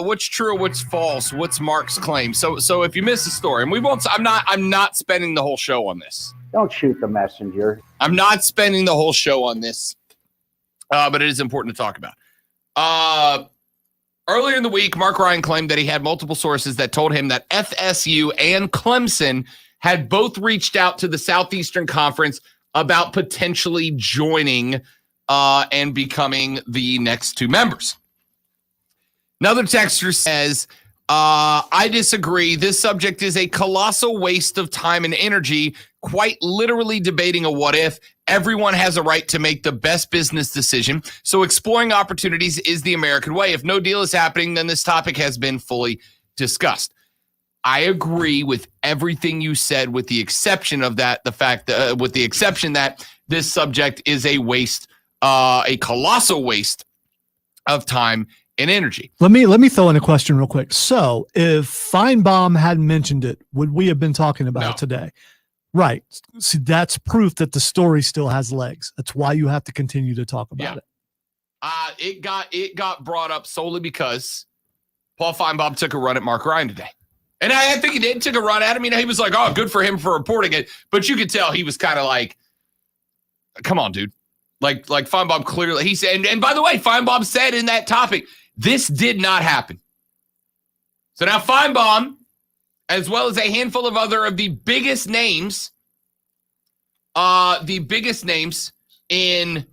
"What's true? What's false? What's Mark's claim?" So if you miss the story, and we won't, I'm not spending the whole show on this. Don't shoot the messenger. I'm not spending the whole show on this, but it is important to talk about. Earlier in the week, Mark Ryan claimed that he had multiple sources that told him that FSU and Clemson had both reached out to the Southeastern Conference about potentially joining and becoming the next two members. Another texter says, I disagree. This subject is a colossal waste of time and energy, quite literally debating a what if. Everyone has a right to make the best business decision, so exploring opportunities is the American way. If no deal is happening, then this topic has been fully discussed. I agree with everything you said, with the exception of that, with the exception that this subject is a waste, a colossal waste of time and energy. Let me throw in a question real quick. So if Feinbaum hadn't mentioned it, would we have been talking about it today? Right. See, that's proof that the story still has legs. That's why you have to continue to talk about it. It got brought up solely because Paul Feinbaum took a run at Mark Ryan today. And I think he did, took a run at him. He was like, oh, good for him for reporting it. But you could tell he was kind of like, come on, dude. Like Feinbaum clearly, he said, and by the way, Feinbaum said in that topic, this did not happen. So now Feinbaum, as well as a handful of other of the biggest names in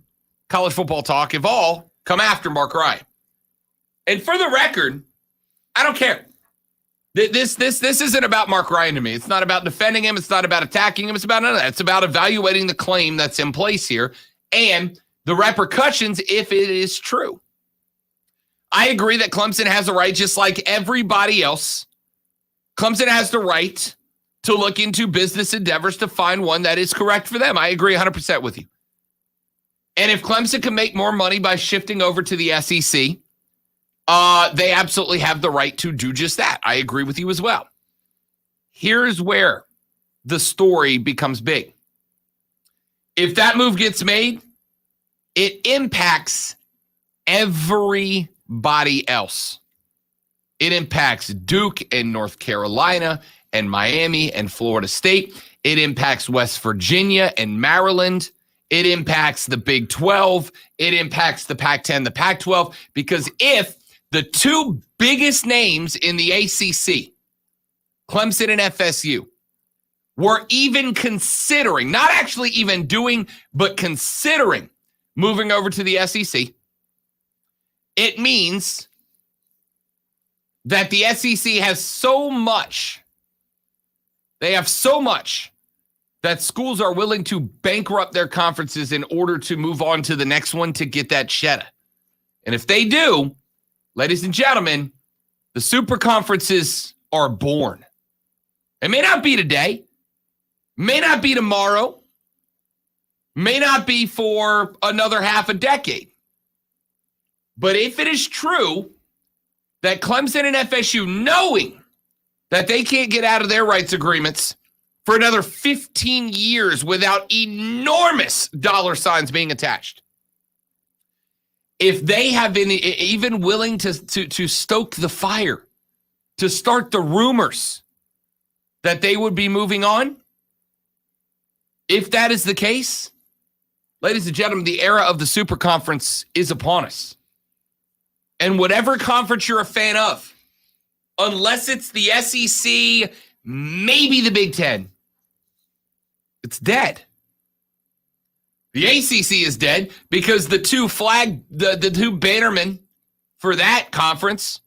college football talk have all come after Mark Ryan. And for the record, I don't care. This isn't about Mark Ryan to me. It's not about defending him. It's not about attacking him. It's about none of that. It's about evaluating the claim that's in place here and the repercussions if it is true. I agree that Clemson has a right, just like everybody else. Clemson has the right to look into business endeavors to find one that is correct for them. I agree 100% with you. And if Clemson can make more money by shifting over to the SEC, they absolutely have the right to do just that. I agree with you as well. Here's where the story becomes big. If that move gets made, it impacts everybody else. It impacts Duke and North Carolina and Miami and Florida State. It impacts West Virginia and Maryland. It impacts the Big 12. It impacts the Pac-10, the Pac-12, because if the two biggest names in the ACC, Clemson and FSU, were even considering, not actually even doing, but considering moving over to the SEC, it means that the SEC has so much, they have so much that schools are willing to bankrupt their conferences in order to move on to the next one to get that cheddar. And if they do, ladies and gentlemen, the super conferences are born. It may not be today, may not be tomorrow, may not be for another half a decade. But if it is true that Clemson and FSU, knowing that they can't get out of their rights agreements for another 15 years without enormous dollar signs being attached, if they have been even willing to stoke the fire, to start the rumors that they would be moving on, if that is the case, ladies and gentlemen, the era of the super conference is upon us. And whatever conference you're a fan of, unless it's the SEC, maybe the Big Ten, it's dead. The ACC is dead because the two bannermen for that conference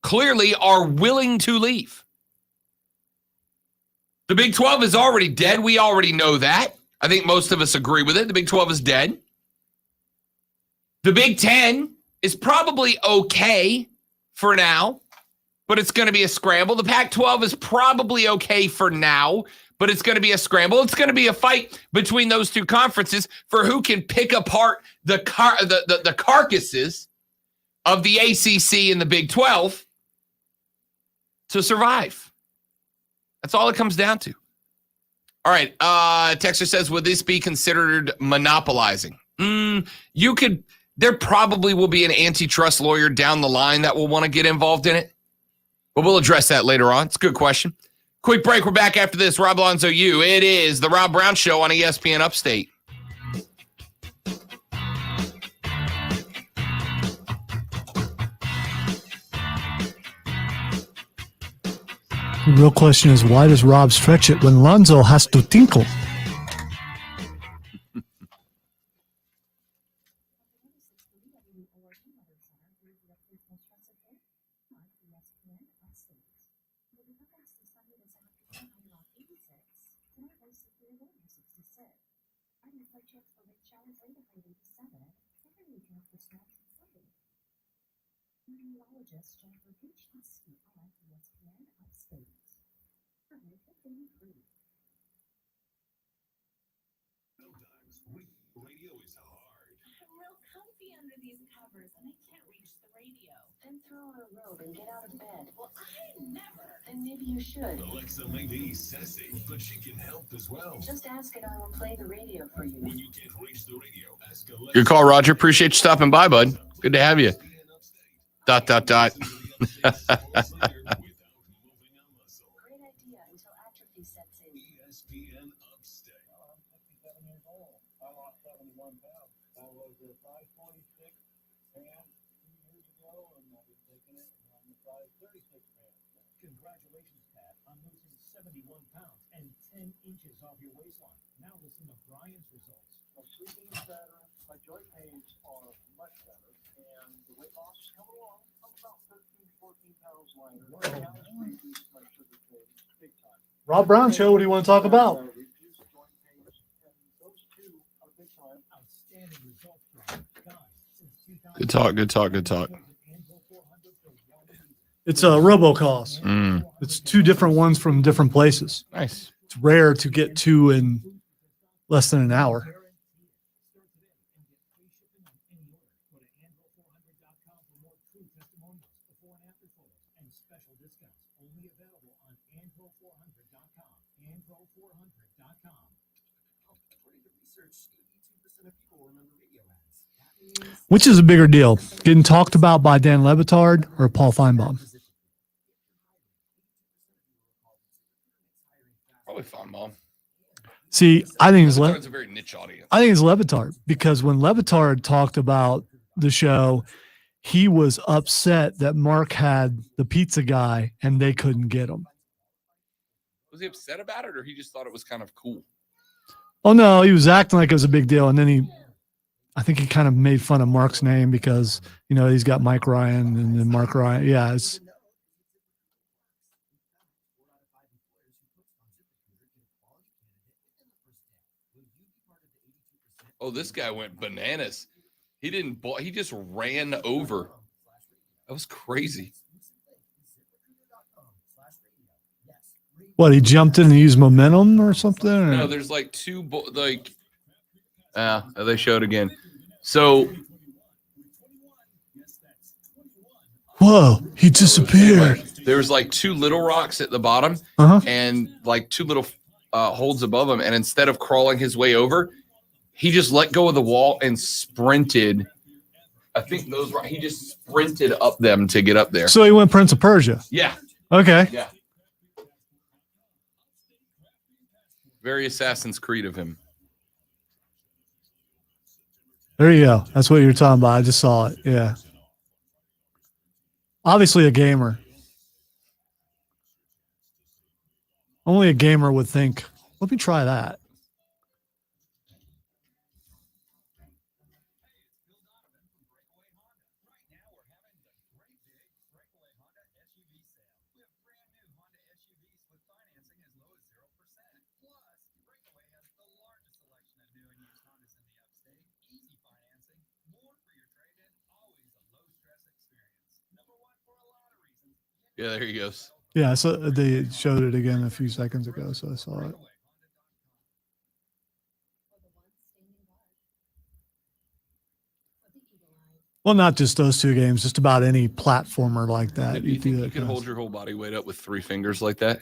clearly are willing to leave. The Big 12 is already dead. We already know that. I think most of us agree with it. The Big 12 is dead. The Big 10 is probably okay for now, but it's going to be a scramble. The Pac-12 is probably okay for now, but it's going to be a scramble. It's going to be a fight between those two conferences for who can pick apart the carcasses of the ACC and the Big 12 to survive. That's all it comes down to. All right. Texter says, would this be considered monopolizing? There probably will be an antitrust lawyer down the line that will want to get involved in it, but we'll address that later on. It's a good question. Quick break. We're back after this. Rob Alonzo, It is the Rob Brown Show on ESPN Upstate. The real question is, why does Rob stretch it when Lonzo has to tinkle? real comfy under these covers, and I can't reach the radio. Then throw on a robe and get out of bed. Well, I never. Then maybe you should. Alexa may be sassy, but she can help as well. Just ask and I will play the radio for you. When you can't reach the radio, ask Alexa. Good call, Roger. Appreciate you stopping by, bud. Good to have you. ... Great idea until atrophy sets in. ESPN Upstate. I'm 57 years old. I lost 71 pounds. I was a size 26 man 2 years ago, and I've been taking it, and I'm a size 36 man. Congratulations, Pat, on losing 71 pounds and 10 inches off your waistline. Now listen to Brian's results. My sleeping is better, my joint pains are much better, and the weight loss is coming along. I'm about 13, 14 pounds lighter. Now it's reduced my sugar cravings big time. Rob Brown Show. What do you want to talk about? Reduced joint pains, and those two are big time. Outstanding results from guys since 2000. Good talk. Good talk. Good talk. It's a robocalls. Mm. It's two different ones from different places. Nice. It's rare to get two in less than an hour. Which is a bigger deal, getting talked about by Dan Levitard or Paul Feinbaum? Probably fun, Mom. See, I think it's It's a very niche audience. I think it's Levitard, because when Levitard talked about the show, he was upset that Mark had the pizza guy and they couldn't get him. Was he upset about it, or he just thought it was kind of cool? Oh no, he was acting like it was a big deal, and then I think he kind of made fun of Mark's name because, you know, he's got Mike Ryan and then Mark Ryan. Yeah, it's Oh, this guy went bananas. He didn't. He just ran over. That was crazy. what, he jumped in and used momentum or something? Or? No, there's like they showed again. So Whoa, he disappeared. there was like two little rocks at the bottom and like two little holds above him. And instead of crawling his way over, he just let go of the wall and sprinted. I think he just sprinted up them to get up there. So he went Prince of Persia. Yeah. Okay. Yeah. Very Assassin's Creed of him. There you go. That's what you're talking about. I just saw it. Yeah. Obviously a gamer. Only a gamer would think, let me try that. Yeah, there he goes. Yeah, so they showed it again a few seconds ago, so I saw it. Well, not just those two games, just about any platformer like that. Do you think you could hold your whole body weight up with 3 fingers like that?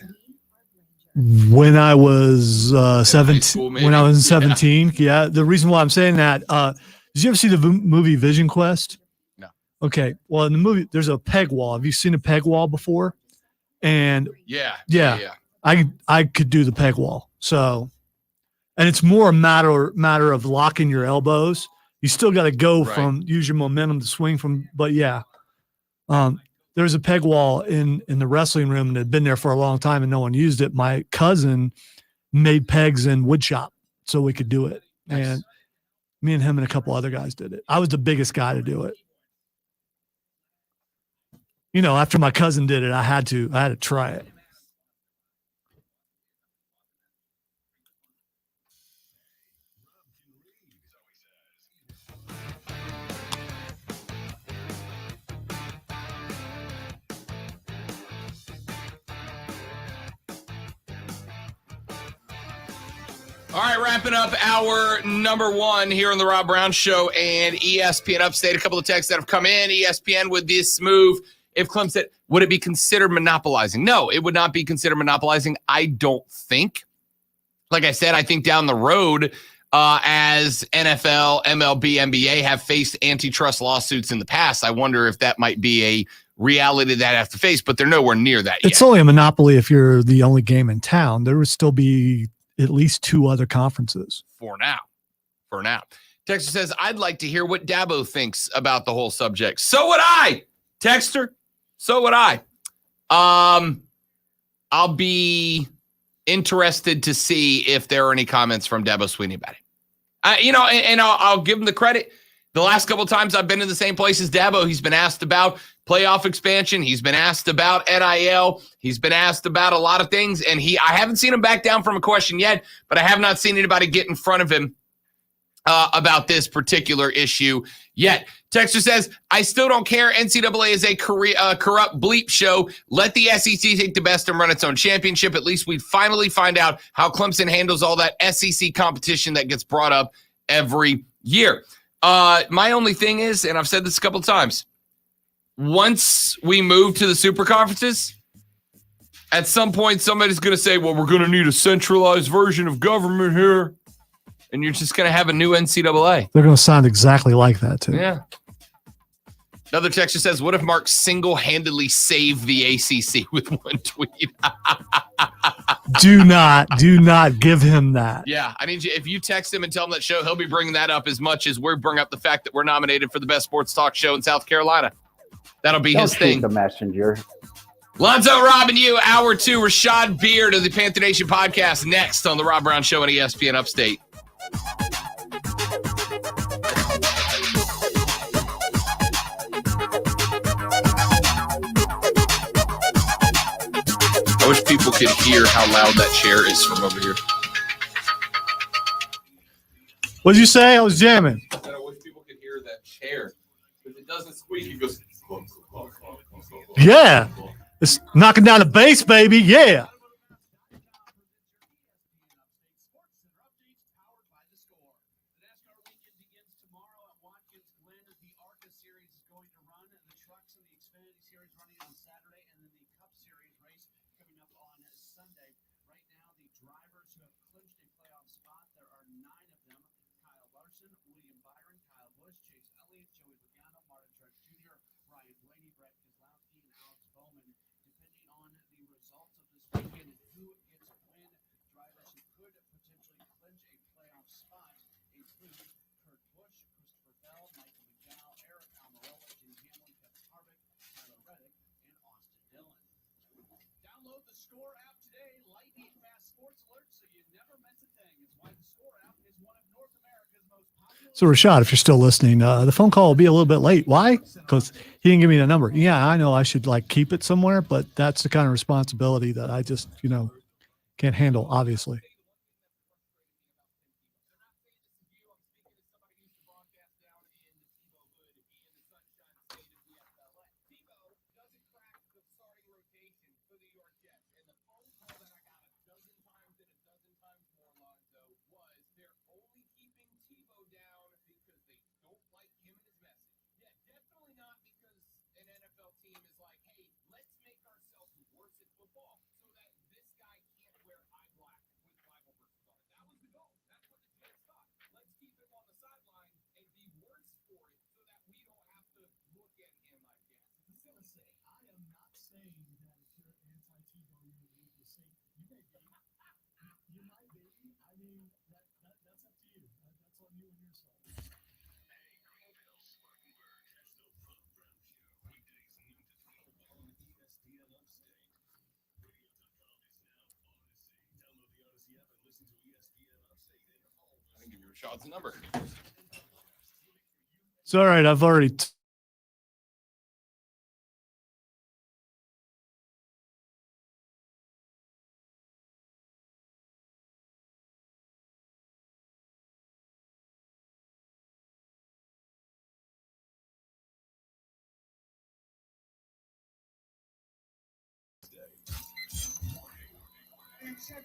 When I was 17, school, when I was 17, yeah. The reason why I'm saying that, did you ever see the movie Vision Quest? No. Okay. Well, in the movie, there's a peg wall. Have you seen a peg wall before? And Yeah. I could do the peg wall. So, and it's more a matter of locking your elbows. You still got to go use your momentum to swing from, but yeah. There's a peg wall in the wrestling room and it had been there for a long time and no one used it. My cousin made pegs in wood shop so we could do it. Nice. And me and him and a couple other guys did it. I was the biggest guy to do it. You know, after my cousin did it, I had to try it. All right, wrapping up our number one here on the Rob Brown Show and ESPN Upstate. A couple of texts that have come in. ESPN, with this move, if Clemson, would it be considered monopolizing? No, it would not be considered monopolizing, I don't think. Like I said, I think down the road, as NFL, MLB, NBA have faced antitrust lawsuits in the past, I wonder if that might be a reality that I have to face, but they're nowhere near that yet. It's only a monopoly if you're the only game in town. There would still be at least two other conferences. For now. Texter says, I'd like to hear what Dabo thinks about the whole subject. So would I. Texter, so would I. I'll be interested to see if there are any comments from Dabo Sweeney about it. I'll give him the credit. The last couple of times I've been in the same place as Dabo, he's been asked about playoff expansion. He's been asked about NIL. He's been asked about a lot of things, and I haven't seen him back down from a question yet, but I have not seen anybody get in front of him about this particular issue yet. Texter says, I still don't care. NCAA is a corrupt bleep show. Let the SEC take the best and run its own championship. At least we'd finally find out how Clemson handles all that SEC competition that gets brought up every year. My only thing is, and I've said this a couple of times, once we move to the super conferences, at some point somebody's going to say, well, we're going to need a centralized version of government here. And you're just going to have a new NCAA. They're going to sound exactly like that, too. Yeah. Another texter says, what if Mark single-handedly saved the ACC with one tweet? Do not give him that. Yeah, I need you. If you text him and tell him that show, he'll be bringing that up as much as we bring up the fact that we're nominated for the best sports talk show in South Carolina. That'll be his thing. The messenger. Lonzo, Rob, and you, Hour 2, Rashad Beard of the Panther Nation podcast, next on the Rob Brown Show on ESPN Upstate. I wish people could hear how loud that chair is from over here. What'd you say? I was jamming. I wish people could hear that chair. If it doesn't squeak, it goes. Yeah. It's knocking down the bass, baby. Yeah. So, Rashad, if you're still listening, the phone call will be a little bit late. Why? Because he didn't give me the number. Yeah, I know I should keep it somewhere, but that's the kind of responsibility that I just, can't handle, obviously. I can give you Rashad's number. It's all right. I've already. an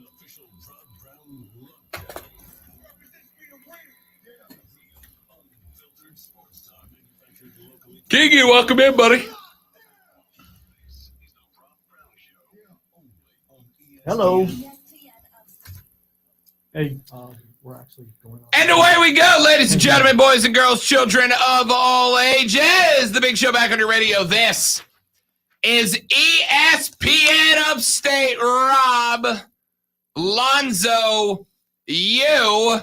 official Rod Brown look. Unfiltered sports talk manufactured locally. Kiki, welcome in, buddy. This is the Rod Brown Show. Only on ESPN. Hello. Hey, we're actually going on. And away we go, ladies and gentlemen, boys and girls, children of all ages. The big show back on your radio. This is ESPN Upstate. Rob, Lonzo, you.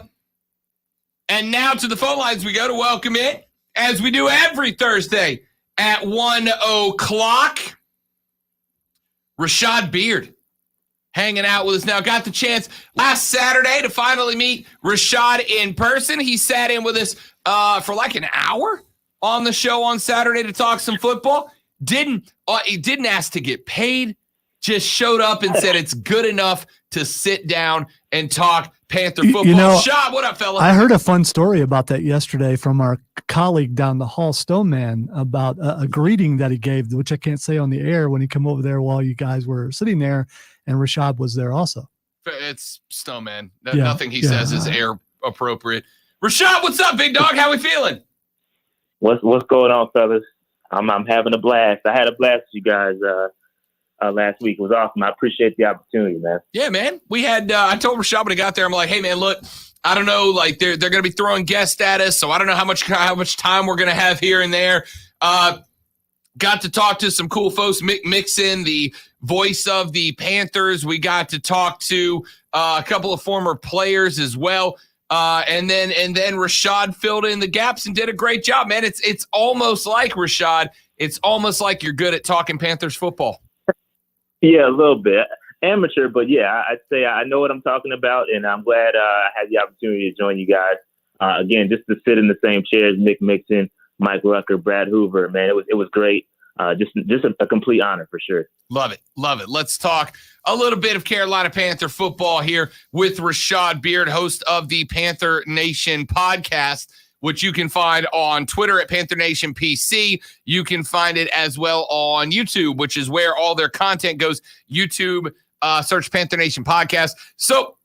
And now to the phone lines we go to welcome in, as we do every Thursday at 1 o'clock. Rashad Beard hanging out with us now. Got the chance last Saturday to finally meet Rashad in person. He sat in with us for like an hour on the show on Saturday to talk some football. He didn't ask to get paid, just showed up and said it's good enough to sit down and talk Panther football. You know, Rashad, what up, fella? I heard a fun story about that yesterday from our colleague down the hall, Stoneman, about a greeting that he gave, which I can't say on the air, when he came over there while you guys were sitting there, and Rashad was there also. It's Snowman. Yeah, Nothing he says is air appropriate. Rashad, what's up, big dog? How we feeling? What's going on, fellas? I'm having a blast. I had a blast with you guys last week. It was awesome. I appreciate the opportunity, man. Yeah, man. We had I told Rashad when he got there, I'm like, hey man, look, I don't know, like they're gonna be throwing guests at us, so I don't know how much time we're gonna have here and there. Got to talk to some cool folks. Mick Mixon, the voice of the Panthers. We got to talk to a couple of former players as well. And then Rashad filled in the gaps and did a great job, man. It's almost like, Rashad, it's almost like you're good at talking Panthers football. Yeah, a little bit. Amateur, but yeah, I'd say I know what I'm talking about, and I'm glad I had the opportunity to join you guys. Again, just to sit in the same chairs, Mick Mixon, Mike Rucker, Brad Hoover, man, it was great. Just a complete honor for sure. Love it. Let's talk a little bit of Carolina Panther football here with Rashad Beard, host of the Panther Nation podcast, which you can find on Twitter at Panther Nation PC. You can find it as well on YouTube, which is where all their content goes. YouTube, search Panther Nation podcast. So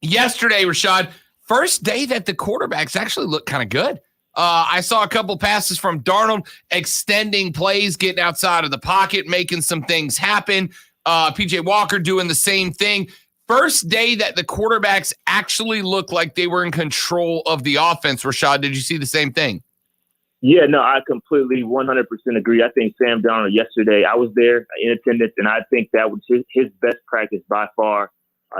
yesterday, Rashad, first day that the quarterbacks actually looked kind of good. I saw a couple passes from Darnold, extending plays, getting outside of the pocket, making some things happen. PJ Walker doing the same thing. First day that the quarterbacks actually looked like they were in control of the offense. Rashad, did you see the same thing? Yeah, no, I completely 100% agree. I think Sam Darnold yesterday, I was there in attendance, and I think that was his best practice by far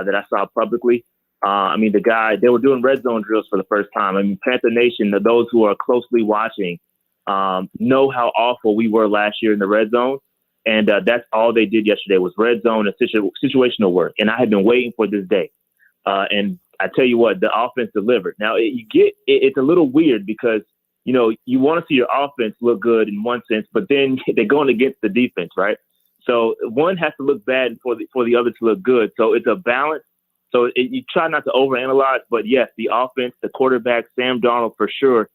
that I saw publicly. I mean, the guy, they were doing red zone drills for the first time. I mean, Panther Nation, those who are closely watching, know how awful we were last year in the red zone. And that's all they did yesterday was red zone and situational work. And I had been waiting for this day. And I tell you what, the offense delivered. Now, it's a little weird because, you know, you want to see your offense look good in one sense, but then they're going against the defense, right? So one has to look bad for the other to look good. So it's a balance. So you try not to overanalyze, but yes, the offense, the quarterback, Sam Darnold for sure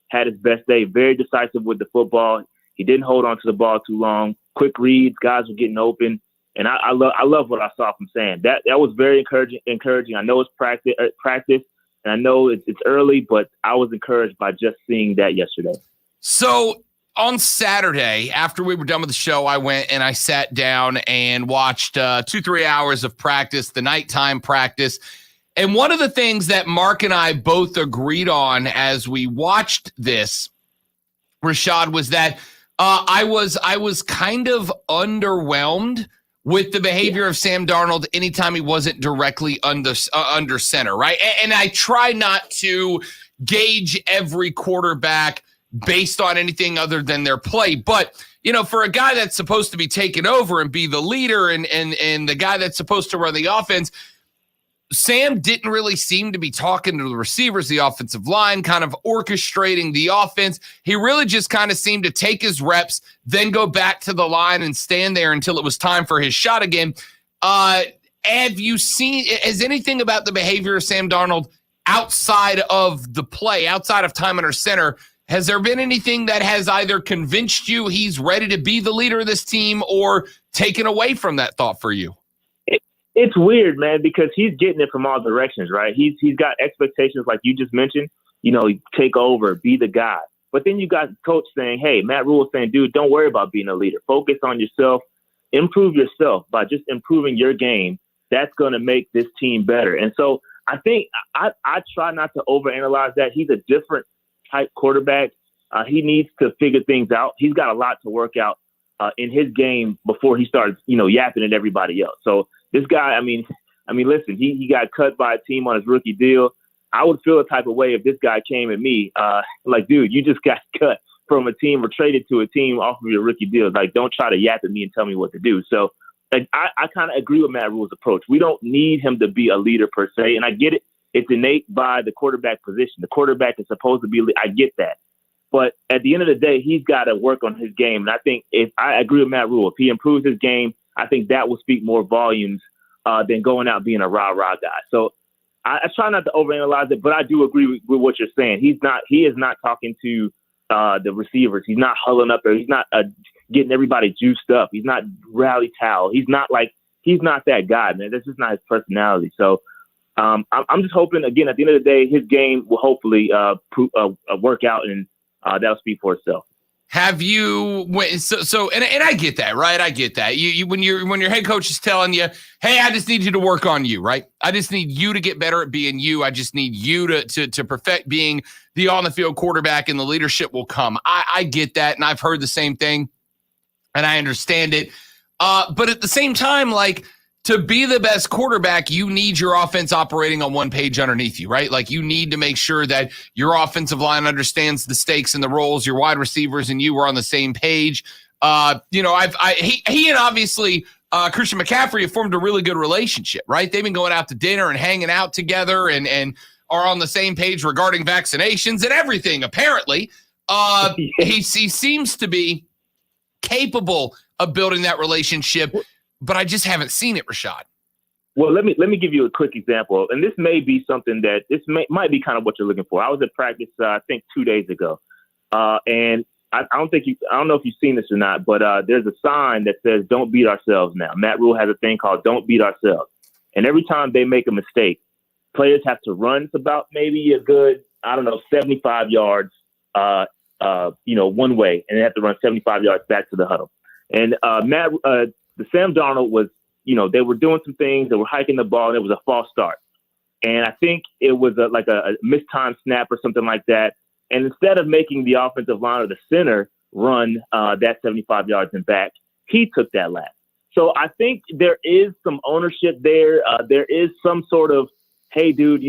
had his best day. Very decisive with the football. He didn't hold on to the ball too long. Quick reads, guys were getting open, and I love what I saw from Sam. That was very encouraging. I know it's practice, and I know it's early, but I was encouraged by just seeing that yesterday. So on Saturday, after we were done with the show, I went and I sat down and watched 2-3 hours of practice, the nighttime practice. And one of the things that Mark and I both agreed on as we watched this, Rashad, was that I was kind of underwhelmed with the behavior of Sam Darnold anytime he wasn't directly under center, right? And I try not to gauge every quarterback based on anything other than their play. But, you know, for a guy that's supposed to be taking over and be the leader and the guy that's supposed to run the offense, Sam didn't really seem to be talking to the receivers, the offensive line, kind of orchestrating the offense. He really just kind of seemed to take his reps, then go back to the line and stand there until it was time for his shot again. Have you seen, has anything about the behavior of Sam Darnold outside of the play, outside of time under center, has there been anything that has either convinced you he's ready to be the leader of this team or taken away from that thought for you? It's weird, man, because he's getting it from all directions, right? He's got expectations like you just mentioned, take over, be the guy. But then you got coach saying, hey, Matt Rule saying, dude, don't worry about being a leader. Focus on yourself. Improve yourself by just improving your game. That's going to make this team better. And so I think I try not to overanalyze that. He's a different type quarterback. He needs to figure things out. He's got a lot to work out in his game before he starts, yapping at everybody else. So this guy, I mean, listen, he got cut by a team on his rookie deal. I would feel a type of way if this guy came at me, like, dude, you just got cut from a team or traded to a team off of your rookie deal. Like, don't try to yap at me and tell me what to do. So like, I kind of agree with Matt Rule's approach. We don't need him to be a leader per se. And I get it. It's innate by the quarterback position. The quarterback is supposed to be, I get that. But at the end of the day, he's got to work on his game. And I think I agree with Matt Rule. If he improves his game, I think that will speak more volumes than going out being a rah-rah guy. So I try not to overanalyze it, but I do agree with what you're saying. He is not talking to the receivers. He's not hulling up there. He's not getting everybody juiced up. He's not rally towel. He's not that guy, man. That's just not his personality. So I'm just hoping, again, at the end of the day, his game will hopefully work out and that'll speak for itself. Have you and I get that, right? I get that. You when your head coach is telling you, hey, I just need you to work on you, right? I just need you to get better at being you. I just need you to perfect being the on the field quarterback, and the leadership will come. I get that, and I've heard the same thing, and I understand it. But at the same time, like, to be the best quarterback, you need your offense operating on one page underneath you, right? Like, you need to make sure that your offensive line understands the stakes and the roles, your wide receivers and you are on the same page. He and obviously Christian McCaffrey have formed a really good relationship, right? They've been going out to dinner and hanging out together and are on the same page regarding vaccinations and everything, apparently. He seems to be capable of building that relationship, but I just haven't seen it, Rashad. Well, let me give you a quick example, and this may be something that might be kind of what you're looking for. I was at practice, I think 2 days ago, and I don't know if you've seen this or not, but there's a sign that says "Don't beat ourselves." Now, Matt Rule has a thing called "Don't beat ourselves," and every time they make a mistake, players have to run about maybe a good 75 yards, one way, and they have to run 75 yards back to the huddle. And the Sam Darnold was, they were doing some things, they were hiking the ball, and it was a false start. And I think it was a mistimed snap or something like that. And instead of making the offensive line or the center run that 75 yards and back, he took that lap. So I think there is some ownership there. There is some sort of, hey, dude,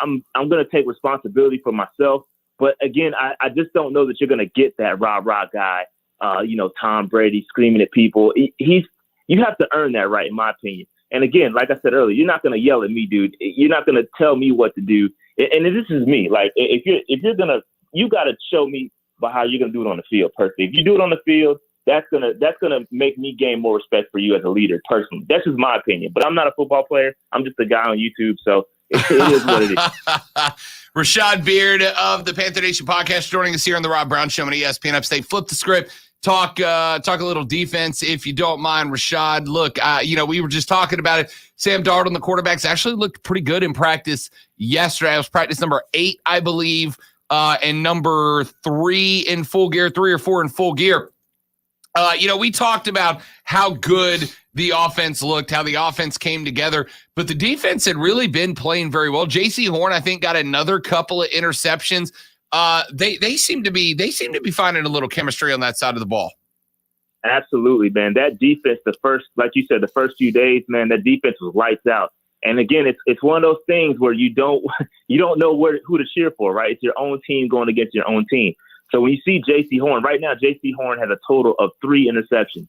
I'm going to take responsibility for myself. But again, I just don't know that you're going to get that rah-rah guy, Tom Brady screaming at people. You have to earn that right, in my opinion. And again, like I said earlier, you're not going to yell at me, dude. You're not going to tell me what to do. And this is me. Like, if you're going to, you got to show me by how you're going to do it on the field personally. If you do it on the field, that's going to make me gain more respect for you as a leader personally. That's just my opinion. But I'm not a football player. I'm just a guy on YouTube. So it is what it is. Rashad Beard of the Panther Nation podcast joining us here on the Rob Brown Show on ESPN Upstate. Flip the script. Talk a little defense, if you don't mind, Rashad. Look, we were just talking about it. Sam Darnold, the quarterbacks, actually looked pretty good in practice yesterday. It was practice number 8, I believe, and number 3 in full gear, 3 or 4 in full gear. We talked about how good the offense looked, how the offense came together, but the defense had really been playing very well. J.C. Horn, I think, got another couple of interceptions. They seem to be finding a little chemistry on that side of the ball. Absolutely, man. That defense, like you said, the first few days, man, that defense was lights out. And again, it's one of those things where you don't know who to cheer for, right? It's your own team going against your own team. So when you see J.C. Horn, right now, J.C. Horn has a total of 3 interceptions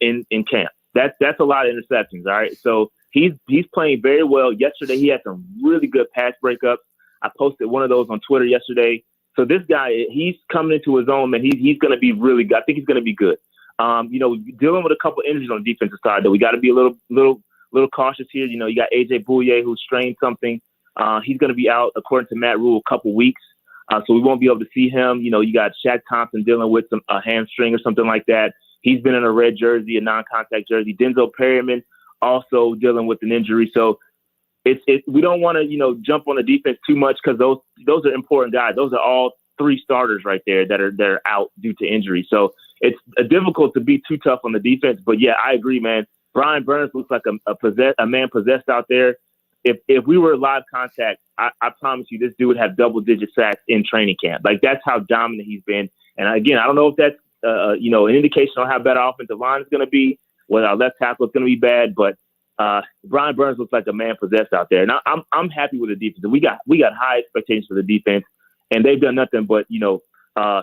in camp. That's a lot of interceptions, all right? So he's playing very well. Yesterday, he had some really good pass breakups. I posted one of those on Twitter yesterday. So this guy, he's coming into his own, man. He's going to be really good. I think he's going to be good. Dealing with a couple injuries on the defensive side, though, we got to be a little cautious here. You got AJ Bouye, who strained something. He's going to be out, according to Matt Rule, a couple weeks. So we won't be able to see him. You got Shaq Thompson dealing with a hamstring or something like that. He's been in a red jersey, a non-contact jersey. Denzel Perryman also dealing with an injury. So we don't want to, jump on the defense too much because those are important guys. Those are all 3 starters right there that are out due to injury. So it's difficult to be too tough on the defense. But yeah, I agree, man. Brian Burns looks like a man possessed out there. If we were live contact, I promise you this dude would have double-digit sacks in training camp. Like, that's how dominant he's been. And again, I don't know if that's an indication on how bad our offensive line is going to be, whether our left tackle is going to be bad. But Brian Burns looks like a man possessed out there, and I'm happy with the defense. We got high expectations for the defense, and they've done nothing but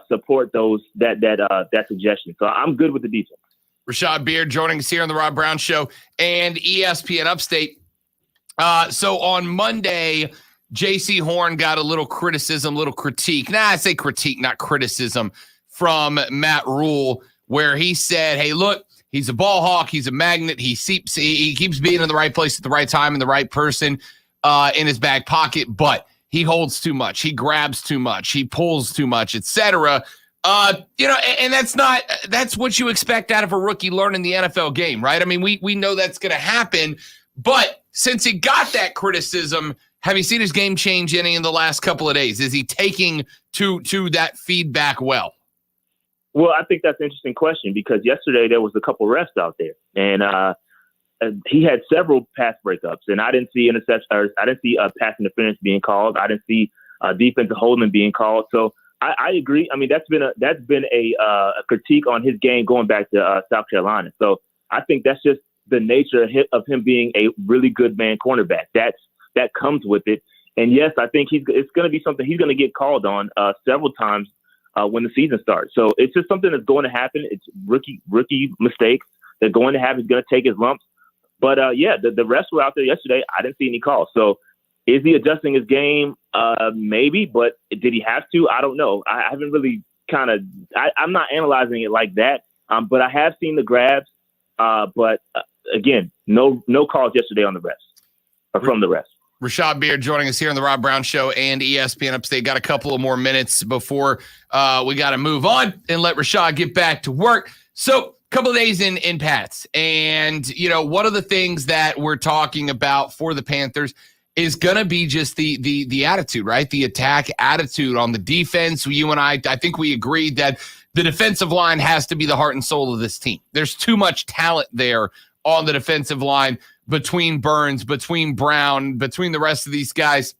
support that suggestion. So I'm good with the defense. Rashad Beard joining us here on the Rob Brown Show and ESPN Upstate. So on Monday, J.C. Horn got a little criticism, little critique. I say critique, not criticism, from Matt Rule, where he said, hey, look, he's a ball hawk. He's a magnet. He keeps being in the right place at the right time and the right person in his back pocket, but he holds too much. He grabs too much. He pulls too much, etc. And that's what you expect out of a rookie learning the NFL game, right? I mean, we know that's going to happen, but since he got that criticism, have you seen his game change any in the last couple of days? Is he taking to that feedback well? Well, I think that's an interesting question because yesterday there was a couple refs out there, and he had several pass breakups, and I didn't see interceptions. I didn't see pass interference being called. I didn't see defensive holding being called. So I agree. I mean, that's been a critique on his game going back to South Carolina. So I think that's just the nature of him being a really good man cornerback. That comes with it. And yes, I think it's going to be something he's going to get called on several times when the season starts. So it's just something that's going to happen. It's rookie mistakes. They're going to have. He's going to take his lumps. But the refs were out there yesterday. I didn't see any calls. So is he adjusting his game? Maybe, but did he have to? I don't know. I haven't really I'm not analyzing it like that. But I have seen the grabs. But again, no calls yesterday on the refs or from the refs. Rashad Beard joining us here on the Rob Brown Show and ESPN Upstate. Got a couple of more minutes before we got to move on and let Rashad get back to work. So a couple of days in Pats. And, one of the things that we're talking about for the Panthers is going to be just the attitude, right? The attack attitude on the defense. You and I think we agreed that the defensive line has to be the heart and soul of this team. There's too much talent there on the defensive line between Burns, between Brown, between the rest of these guys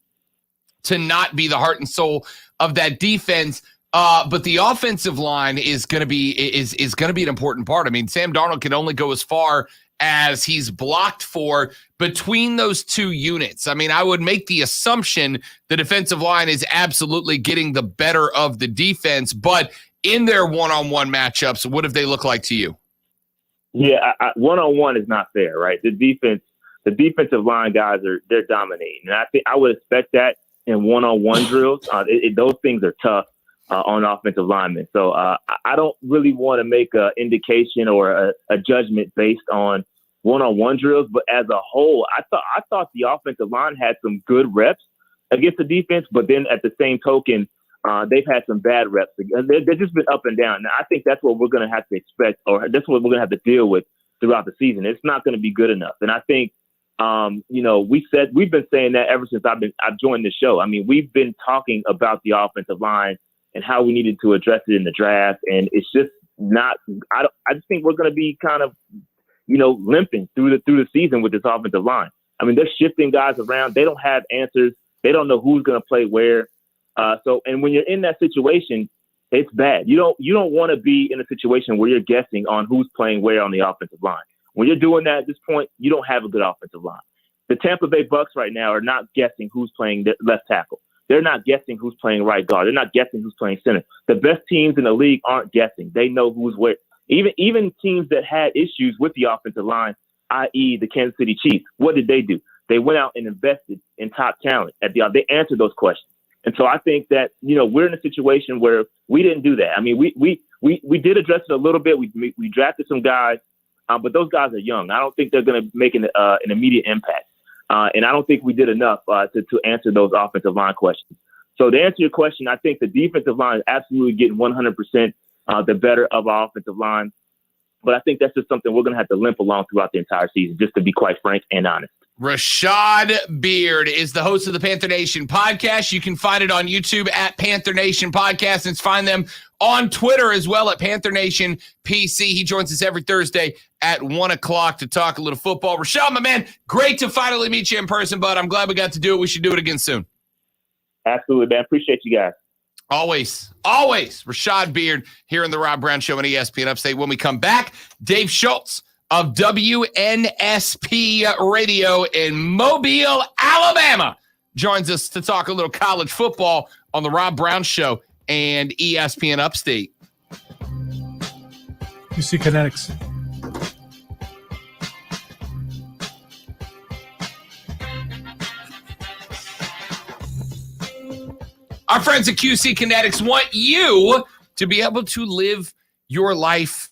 to not be the heart and soul of that defense. But the offensive line is going to be an important part. I mean, Sam Darnold can only go as far as he's blocked for between those two units. I mean, I would make the assumption the defensive line is absolutely getting the better of the defense, but in their one-on-one matchups, what do they look like to you? Yeah, one-on-one is not fair, right? The defensive line guys they're dominating, and I think I would expect that in one-on-one drills. Those things are tough on offensive linemen. So I don't really want to make an indication or a judgment based on one-on-one drills, but as a whole, I thought the offensive line had some good reps against the defense, but then at the same token, they've had some bad reps. They've just been up and down. Now, I think that's what we're going to have to expect, or that's what we're going to have to deal with throughout the season. It's not going to be good enough. And I think, we've been saying that ever since I've joined the show. I mean, we've been talking about the offensive line and how we needed to address it in the draft. And it's just not, I just think we're going to be kind of, limping through the season with this offensive line. I mean, they're shifting guys around. They don't have answers. They don't know who's going to play where. And when you're in that situation, it's bad. You don't want to be in a situation where you're guessing on who's playing where on the offensive line. When you're doing that at this point, you don't have a good offensive line. The Tampa Bay Bucks right now are not guessing who's playing left tackle. They're not guessing who's playing right guard. They're not guessing who's playing center. The best teams in the league aren't guessing. They know who's where. Even teams that had issues with the offensive line, i.e. the Kansas City Chiefs, what did they do? They went out and invested in top talent. They answered those questions. And so I think that, we're in a situation where we didn't do that. I mean, we did address it a little bit. We drafted some guys, but those guys are young. I don't think they're going to make an immediate impact. And I don't think we did enough to answer those offensive line questions. So to answer your question, I think the defensive line is absolutely getting 100% the better of our offensive line. But I think that's just something we're going to have to limp along throughout the entire season, just to be quite frank and honest. Rashad Beard is the host of the Panther Nation podcast. You can find it on YouTube at Panther Nation Podcast, and find them on Twitter as well at Panther Nation PC. He joins us every Thursday at 1 o'clock to talk a little football. Rashad, my man, great to finally meet you in person, bud. I'm glad we got to do it. We should do it again soon. Absolutely, man. Appreciate you guys. Always. Rashad Beard here in the Rob Brown Show on ESPN Upstate. When we come back, Dave Schultz of WNSP Radio in Mobile, Alabama, joins us to talk a little college football on the Rob Brown Show and ESPN Upstate. QC Kinetics. Our friends at QC Kinetics want you to be able to live your life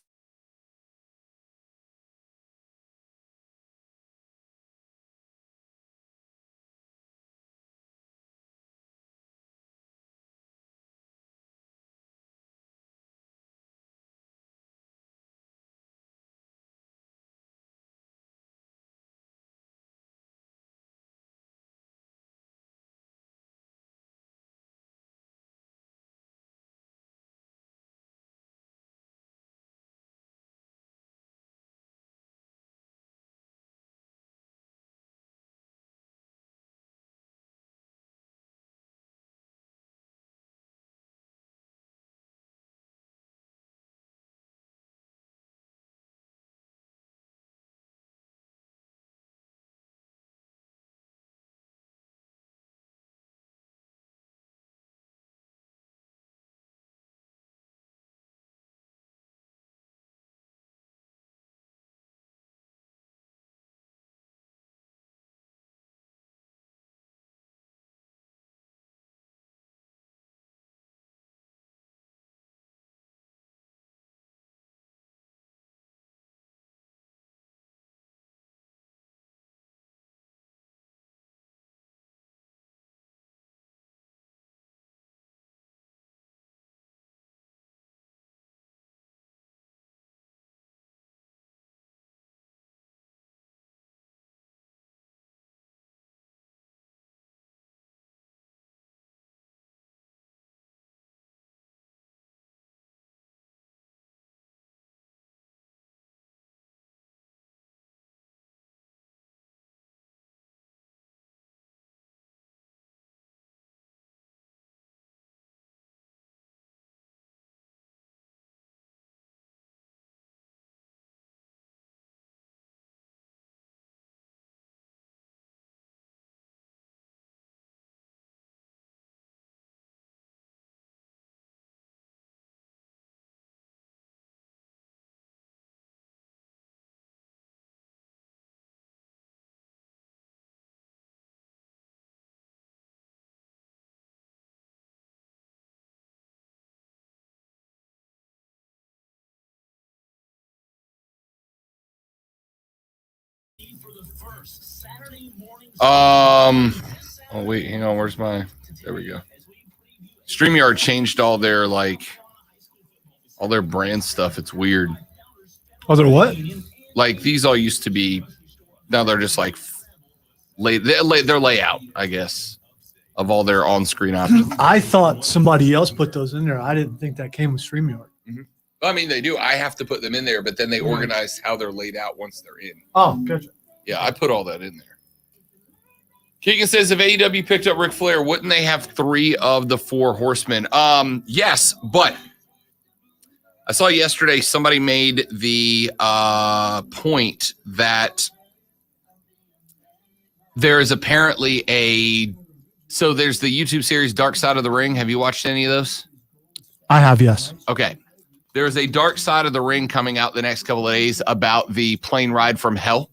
Oh wait, hang on. Where's my? There we go. StreamYard changed all their brand stuff. It's weird. Oh, they're what? Like these all used to be. Now they're just like their layout, I guess, of all their on-screen options. I thought somebody else put those in there. I didn't think that came with StreamYard. Mm-hmm. I mean, they do. I have to put them in there, but then they organize how they're laid out once they're in. Oh, gotcha. Yeah, I put all that in there. Keegan says, if AEW picked up Ric Flair, wouldn't they have 3 of the 4 horsemen? Yes, but I saw yesterday somebody made the point that there is apparently so there's the YouTube series Dark Side of the Ring. Have you watched any of those? I have, yes. Okay. There's a Dark Side of the Ring coming out the next couple of days about the plane ride from hell,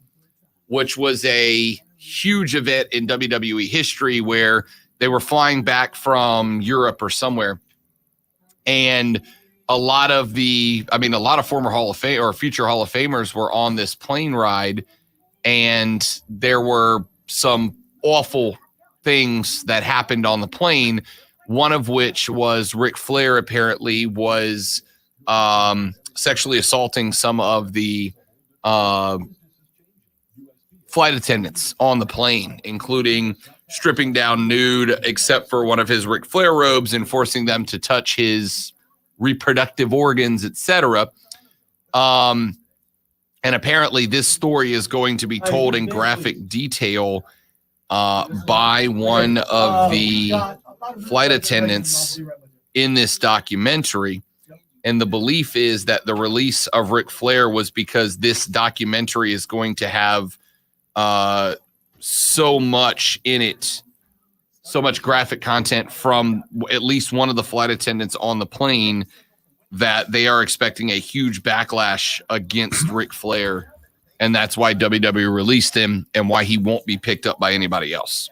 which was a huge event in WWE history where they were flying back from Europe or somewhere. And a lot of former Hall of Fame or future Hall of Famers were on this plane ride. And there were some awful things that happened on the plane. One of which was Ric Flair apparently was sexually assaulting some of the flight attendants on the plane, including stripping down nude except for one of his Ric Flair robes and forcing them to touch his reproductive organs, etc. And apparently this story is going to be told in graphic detail by one of the flight attendants in this documentary. And the belief is that the release of Ric Flair was because this documentary is going to have so much in it, so much graphic content from at least one of the flight attendants on the plane, that they are expecting a huge backlash against Ric Flair. And that's why WWE released him and why he won't be picked up by anybody else.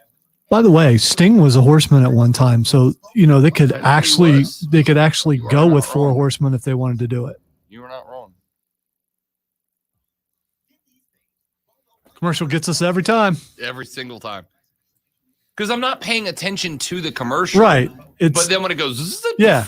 By the way, Sting was a horseman at one time, so they could actually go with 4 horsemen if they wanted to do it. You were not wrong. Commercial gets us every time. Every single time. Because I'm not paying attention to the commercial. Right. But then when it goes, yeah.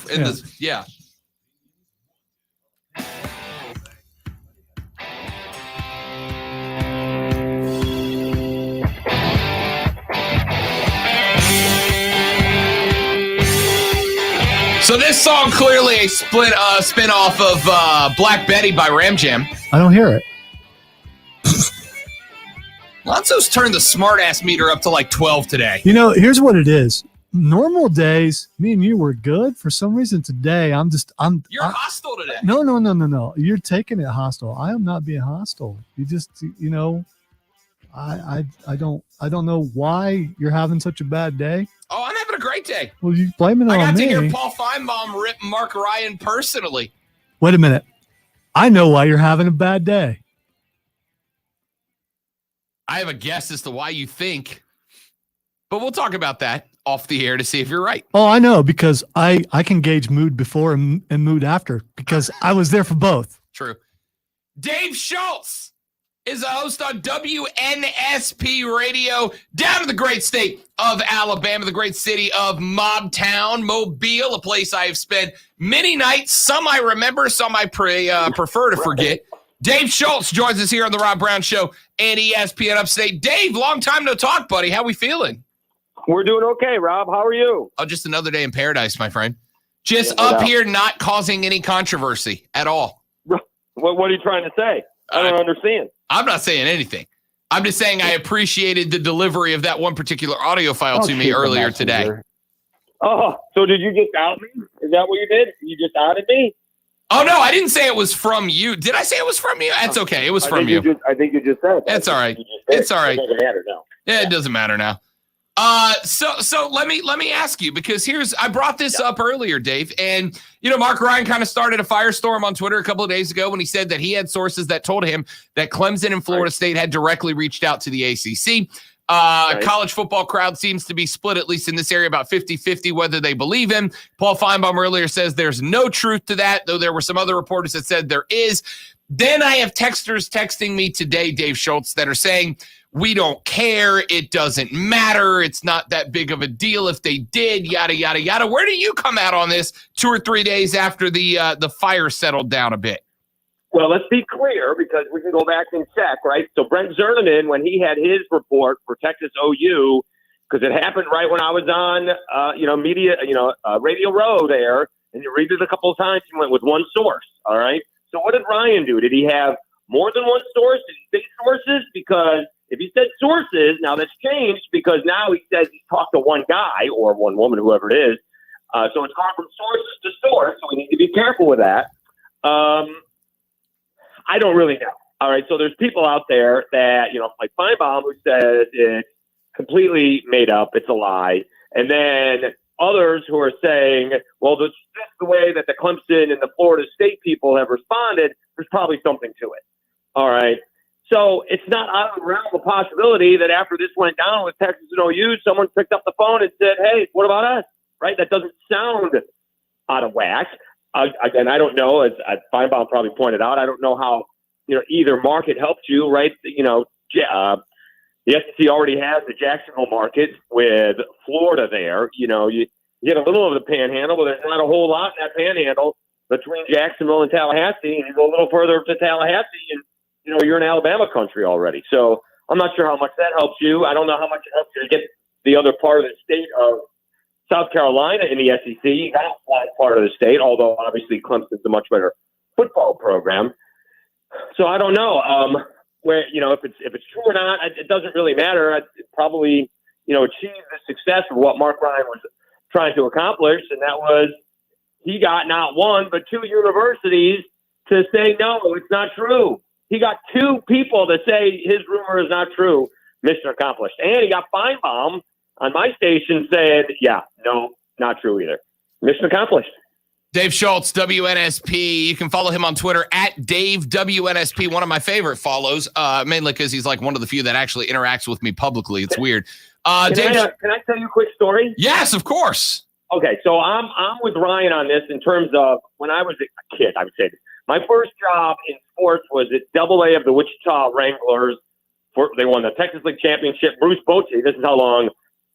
So this song clearly a spin-off of Black Betty by Ram Jam. I don't hear it. Lonzo's turned the smart-ass meter up to like 12 today. Here's what it is. Normal days, me and you were good. For some reason today, You're hostile today. No. You're taking it hostile. I am not being hostile. You just, I don't know why you're having such a bad day. Oh, I'm having a great day. Well, you blaming it on me. I got to hear Paul Feinbaum rip Mark Ryan personally. Wait a minute. I know why you're having a bad day. I have a guess as to why you think, but we'll talk about that off the air to see if you're right. Oh, I know, because I can gauge mood before and mood after, because I was there for both. True. Dave Schultz is a host on WNSP Radio down in the great state of Alabama, the great city of Mobtown, Mobile, a place I have spent many nights. Some I remember, some I prefer to forget. Dave Schultz joins us here on the Rob Brown Show and ESPN Upstate. Dave, long time no talk, buddy. How we feeling? We're doing okay, Rob. How are you? Oh, just another day in paradise, my friend. Just up here, not causing any controversy at all. What are you trying to say? I don't understand. I'm not saying anything. I'm just saying I appreciated the delivery of that one particular audio file to me earlier today. Oh, so did you just out me? Is that what you did? You just outed me? Oh, no, I didn't say it was from you. Did I say it was from you? That's okay. It was from you. I think you just said that. It's all right. It's all right. It doesn't matter now. Yeah, it doesn't matter now. So let me ask you, because I brought this up earlier, Dave, and Mark Ryan kind of started a firestorm on Twitter a couple of days ago when he said that he had sources that told him that Clemson and Florida State had directly reached out to the ACC. College football crowd seems to be split, at least in this area, about 50-50 whether they believe him. Paul Feinbaum earlier says there's no truth to that, though there were some other reporters that said there is. Then I have texters texting me today, Dave Schultz, that are saying, we don't care, it doesn't matter, it's not that big of a deal if they did, yada, yada, yada. Where do you come out on this 2 or 3 days after the fire settled down a bit? Well, let's be clear, because we can go back and check, right? So Brent Zerneman, when he had his report for Texas OU, because it happened right when I was on, Radio Row there, and you read it a couple of times, he went with one source, all right? So what did Ryan do? Did he have more than one source? Did he say sources? Because if he said sources, now that's changed, because now he says he talked to one guy or one woman, whoever it is. So it's gone from sources to source, so we need to be careful with that. I don't really know. All right, so there's people out there that, like Feinbaum, who says it's completely made up, it's a lie. And then others who are saying, well, that's just the way that the Clemson and the Florida State people have responded, there's probably something to it. All right. So it's not out of the realm of possibility that after this went down with Texas and OU, someone picked up the phone and said, hey, what about us? Right? That doesn't sound out of whack. Again, I don't know, as Feinbaum probably pointed out, I don't know how, either market helped you, right? The SEC already has the Jacksonville market with Florida there. You get a little of the panhandle, but there's not a whole lot in that panhandle. between Jacksonville and Tallahassee, and you go a little further to Tallahassee, and you're in Alabama country already. So I'm not sure how much that helps you. I don't know how much it helps you to get the other part of the state of South Carolina in the SEC. That's part of the state, although obviously Clemson's a much better football program. So I don't know where if it's true or not. It doesn't really matter. It probably achieved the success of what Mark Ryan was trying to accomplish, and that was he got not one but two universities to say no, it's not true. He got two people to say his rumor is not true. Mission accomplished. And he got Feinbaum on my station saying, yeah, no, not true either. Mission accomplished. Dave Schultz, WNSP. You can follow him on Twitter at Dave WNSP. One of my favorite follows, mainly because he's like one of the few that actually interacts with me publicly. It's weird. Can I tell you a quick story? Yes, of course. Okay, so I'm with Ryan on this in terms of when I was a kid, I would say this. My first job in sports was at AA of the Wichita Wranglers. They won the Texas League Championship. Bruce Bochy, this is how long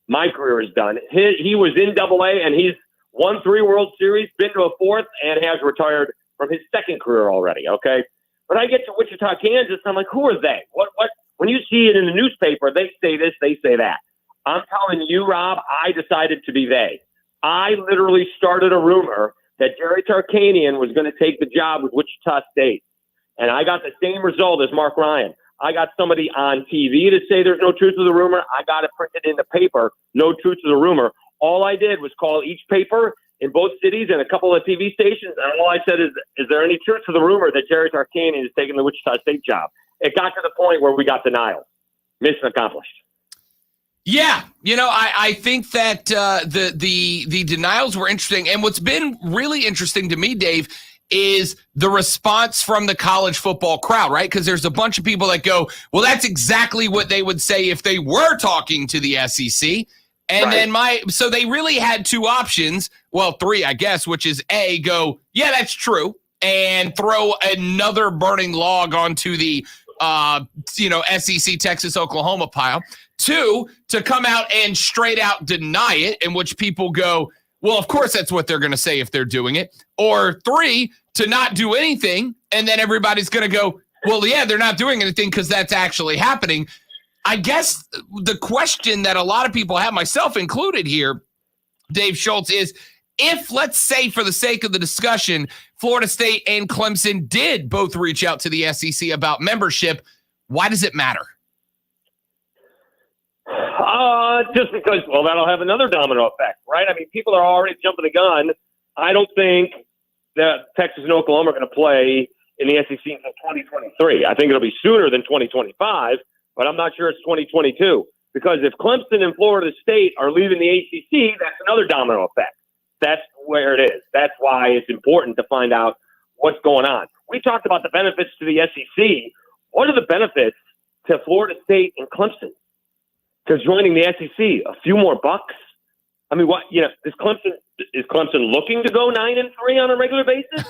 my career is done. He was in AA, and he's won 3 World Series, been to a 4th, and has retired from his 2nd career already, okay? When I get to Wichita, Kansas, I'm like, who are they? What? When you see it in the newspaper, they say this, they say that. I'm telling you, Rob, I decided to be they. I literally started a rumor that Jerry Tarkanian was going to take the job with Wichita State. And I got the same result as Mark Ryan. I got somebody on TV to say there's no truth to the rumor. I got it printed in the paper, no truth to the rumor. All I did was call each paper in both cities and a couple of TV stations, and all I said is there any truth to the rumor that Jerry Tarkanian is taking the Wichita State job? It got to the point where we got denial. Mission accomplished. Yeah, I think that the denials were interesting, and what's been really interesting to me, Dave, is the response from the college football crowd, right? Because there's a bunch of people that go, well, that's exactly what they would say if they were talking to the SEC. And right. then so they really had 2 options, well, 3, I guess, which is A, go, yeah, that's true, and throw another burning log onto the SEC, Texas, Oklahoma pile. 2, to come out and straight out deny it, in which people go, well, of course that's what they're going to say if they're doing it. Or 3, to not do anything, and then everybody's going to go, well, yeah, they're not doing anything because that's actually happening. I guess the question that a lot of people have, myself included here, Dave Schultz, is if, let's say, for the sake of the discussion, Florida State and Clemson did both reach out to the SEC about membership, why does it matter? Just because, well, that'll have another domino effect, right? I mean, people are already jumping the gun. I don't think that Texas and Oklahoma are going to play in the SEC until 2023. I think it'll be sooner than 2025, but I'm not sure it's 2022. Because if Clemson and Florida State are leaving the ACC, that's another domino effect. That's where it is. That's why it's important to find out what's going on. We talked about the benefits to the SEC. What are the benefits to Florida State and Clemson? Because joining the SEC, a few more bucks. I mean, is Clemson looking to go 9-3 on a regular basis?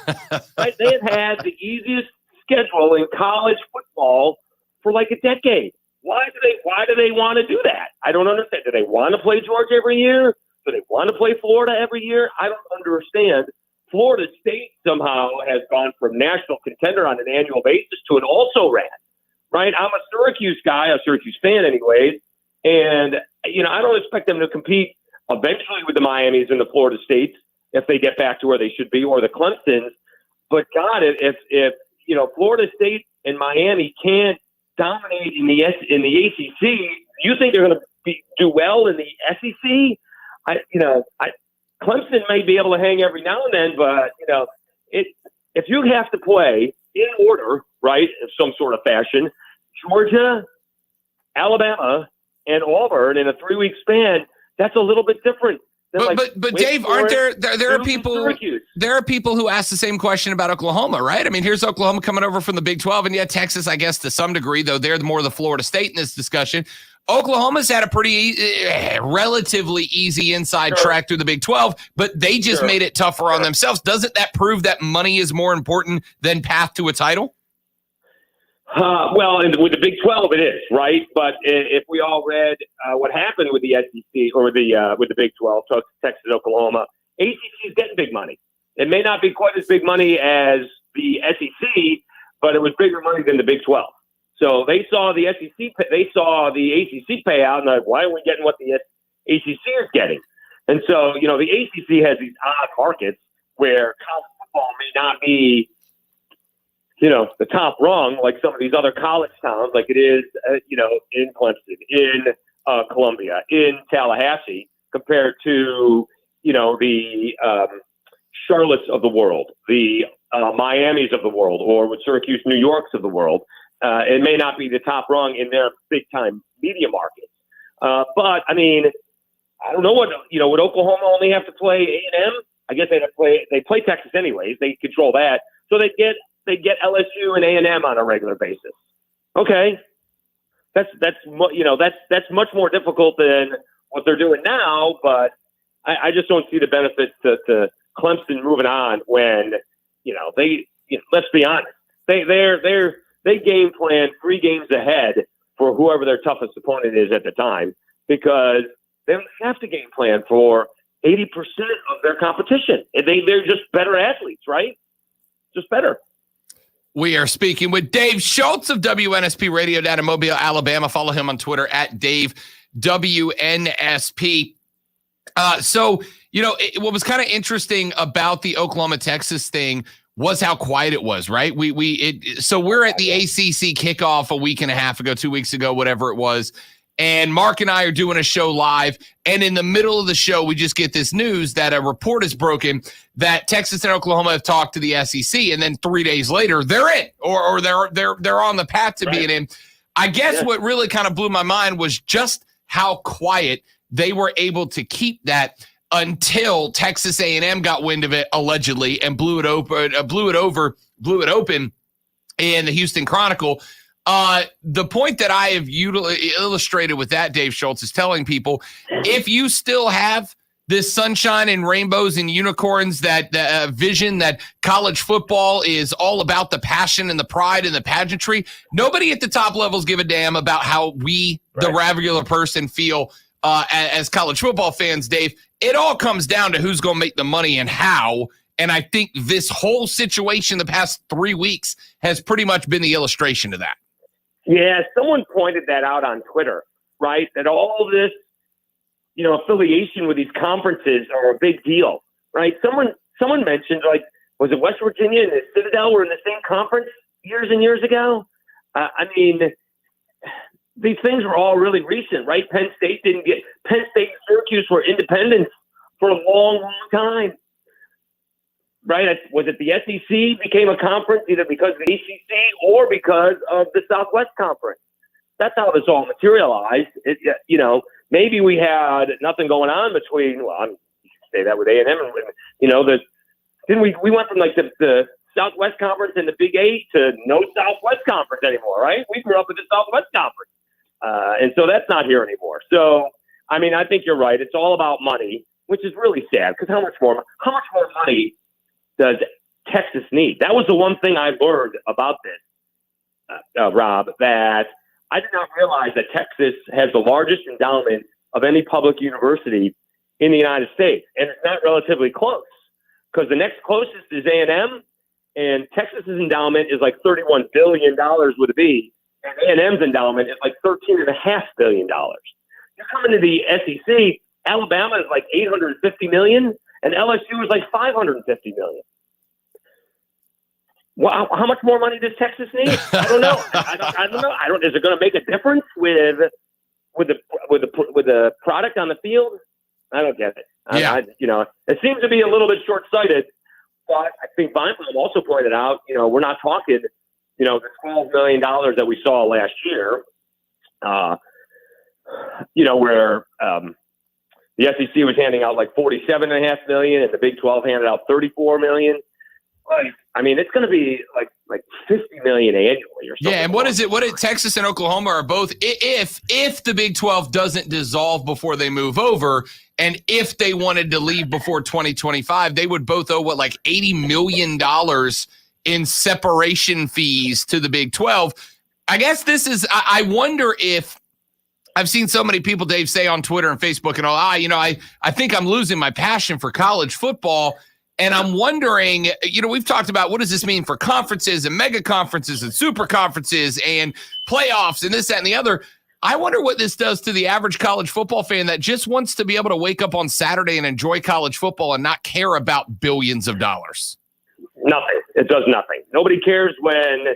Right? They have had the easiest schedule in college football for like a decade. Why do they want to do that? I don't understand. Do they want to play Georgia every year? Do they want to play Florida every year? I don't understand. Florida State somehow has gone from national contender on an annual basis to an also-ran. Right? I'm a Syracuse guy, a Syracuse fan anyways. And, I don't expect them to compete eventually with the Miamis and the Florida States if they get back to where they should be, or the Clemsons. But, God, if Florida State and Miami can't dominate in the ACC, you think they're going to do well in the SEC? Clemson may be able to hang every now and then, but, if you have to play in order, right, in some sort of fashion, Georgia, Alabama, and Auburn in a 3-week span, that's a little bit different. But Dave, aren't there are people who ask the same question about Oklahoma, right? I mean, here's Oklahoma coming over from the Big 12, and yet Texas, I guess, to some degree, though they're more the Florida State in this discussion. Oklahoma's had a pretty relatively easy inside track through the Big 12, but they just made it tougher on themselves. Doesn't that prove that money is more important than path to a title? Well, with the Big 12, it is, right? But if we all read what happened with the SEC or with the Big 12, Texas, Oklahoma, ACC is getting big money. It may not be quite as big money as the SEC, but it was bigger money than the Big 12. So they saw the SEC, they saw the ACC payout, and like, why are we getting what the ACC is getting? And so, the ACC has these odd markets where college football may not be, the top rung like some of these other college towns, like it is, in Clemson, in Columbia, in Tallahassee, compared to, the Charlottes of the world, the Miamis of the world, or with Syracuse, New Yorks of the world. It may not be the top rung in their big-time media markets. But, I mean, I don't know would Oklahoma only have to play A&M? I guess they play Texas anyways. They control that. So they get LSU and A&M on a regular basis. Okay. That's much more difficult than what they're doing now, but I just don't see the benefits to Clemson moving on when, let's be honest. They game plan 3 games ahead for whoever their toughest opponent is at the time, because they don't have to game plan for 80% of their competition. They're just better athletes, right? Just better. We are speaking with Dave Schultz of WNSP Radio down in Mobile, Alabama. Follow him on Twitter at Dave WNSP. What was kind of interesting about the Oklahoma-Texas thing was how quiet it was, right? So we're at the ACC kickoff a week and a half ago, 2 weeks ago, whatever it was. And Mark and I are doing a show live. And in the middle of the show, we just get this news that a report is broken that Texas and Oklahoma have talked to the SEC. And then 3 days later, they're in, or they're on the path to being in. I guess what really kind of blew my mind was just how quiet they were able to keep that until Texas A&M got wind of it, allegedly, and blew it open in the Houston Chronicle. The point that I have illustrated with that, Dave Schultz, is telling people, if you still have this sunshine and rainbows and unicorns, that vision that college football is all about the passion and the pride and the pageantry, nobody at the top levels give a damn about how we, the regular person, feel as college football fans, Dave. It all comes down to who's going to make the money and how. And I think this whole situation the past 3 weeks has pretty much been the illustration of that. Yeah, someone pointed that out on Twitter, right? That all this, affiliation with these conferences are a big deal, right? Someone mentioned, like, was it West Virginia and the Citadel were in the same conference years and years ago? These things were all really recent, right? Penn State and Syracuse were independents for a long, long time. Right? Was it the SEC became a conference either because of the ACC or because of the Southwest Conference? That's how this all materialized. Maybe we had nothing going on between. Well, you can say that with A&M, and we went from like the Southwest Conference and the Big 8 to no Southwest Conference anymore, right? We grew up with the Southwest Conference, and so that's not here anymore. So, I mean, I think you're right. It's all about money, which is really sad because how much more money does Texas need? That was the one thing I learned about this, Rob, that I did not realize that Texas has the largest endowment of any public university in the United States. And it's not relatively close because the next closest is A&M, and Texas's endowment is like $31 billion with a B, and A&M's endowment is like $13.5 billion. You're coming to the SEC, Alabama is like $850 million. And LSU is like $550 million. Well, how much more money does Texas need? I don't know. I don't know. Is it going to make a difference with the product on the field? I don't get it. It seems to be a little bit short-sighted. But I think Feinbaum also pointed out, we're not talking, the $12 million that we saw last year. Where. The SEC was handing out like $47.5 million, and the Big 12 handed out $34 million. I mean, it's going to be like $50 million annually or something. Yeah, and what is it? Texas and Oklahoma are both, if the Big 12 doesn't dissolve before they move over, and if they wanted to leave before 2025, they would both owe like $80 million in separation fees to the Big 12. I guess this is. I wonder if. I've seen so many people, Dave, say on Twitter and Facebook and all, I think I'm losing my passion for college football. And I'm wondering, we've talked about what does this mean for conferences and mega conferences and super conferences and playoffs and this, that, and the other. I wonder what this does to the average college football fan that just wants to be able to wake up on Saturday and enjoy college football and not care about billions of dollars. Nothing. It does nothing. Nobody cares when,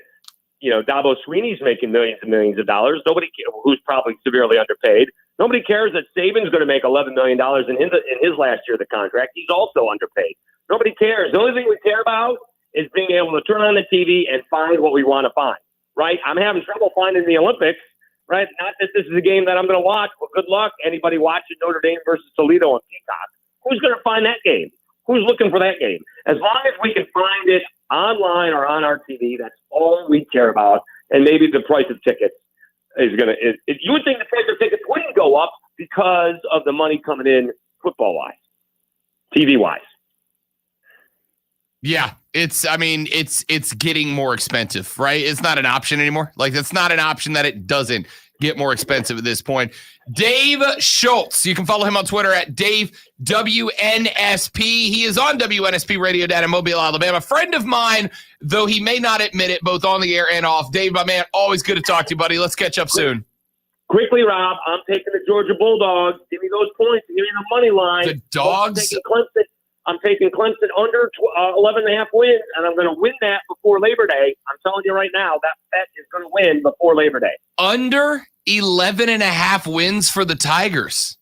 Dabo Sweeney's making millions and millions of dollars. Nobody cares, who's probably severely underpaid. Nobody cares that Saban's going to make $11 million in his last year of the contract. He's also underpaid. Nobody cares. The only thing we care about is being able to turn on the TV and find what we want to find, right? I'm having trouble finding the Olympics, right? Not that this is a game that I'm going to watch, but good luck. Anybody watching Notre Dame versus Toledo on Peacock? Who's going to find that game? Who's looking for that game? As long as we can find it online or on our TV, that's all we care about. And maybe the price of tickets is going to – you would think the price of tickets wouldn't go up because of the money coming in football-wise, TV-wise. Yeah, it's getting more expensive, right? It's not an option anymore. Like, it's not an option that it doesn't get more expensive at this point. Dave Schultz, you can follow him on Twitter at Dave WNSP. He is on WNSP Radio down in Mobile, Alabama. Friend of mine, though he may not admit it, both on the air and off. Dave, my man, always good to talk to you, buddy. Let's catch up soon. Quickly, Rob, I'm taking the Georgia Bulldogs. Give me those points. Give me the money line. The Dogs? I'm taking Clemson under 11.5 wins, and I'm going to win that before Labor Day. I'm telling you right now, that bet is going to win before Labor Day. Under 11.5 wins for the Tigers.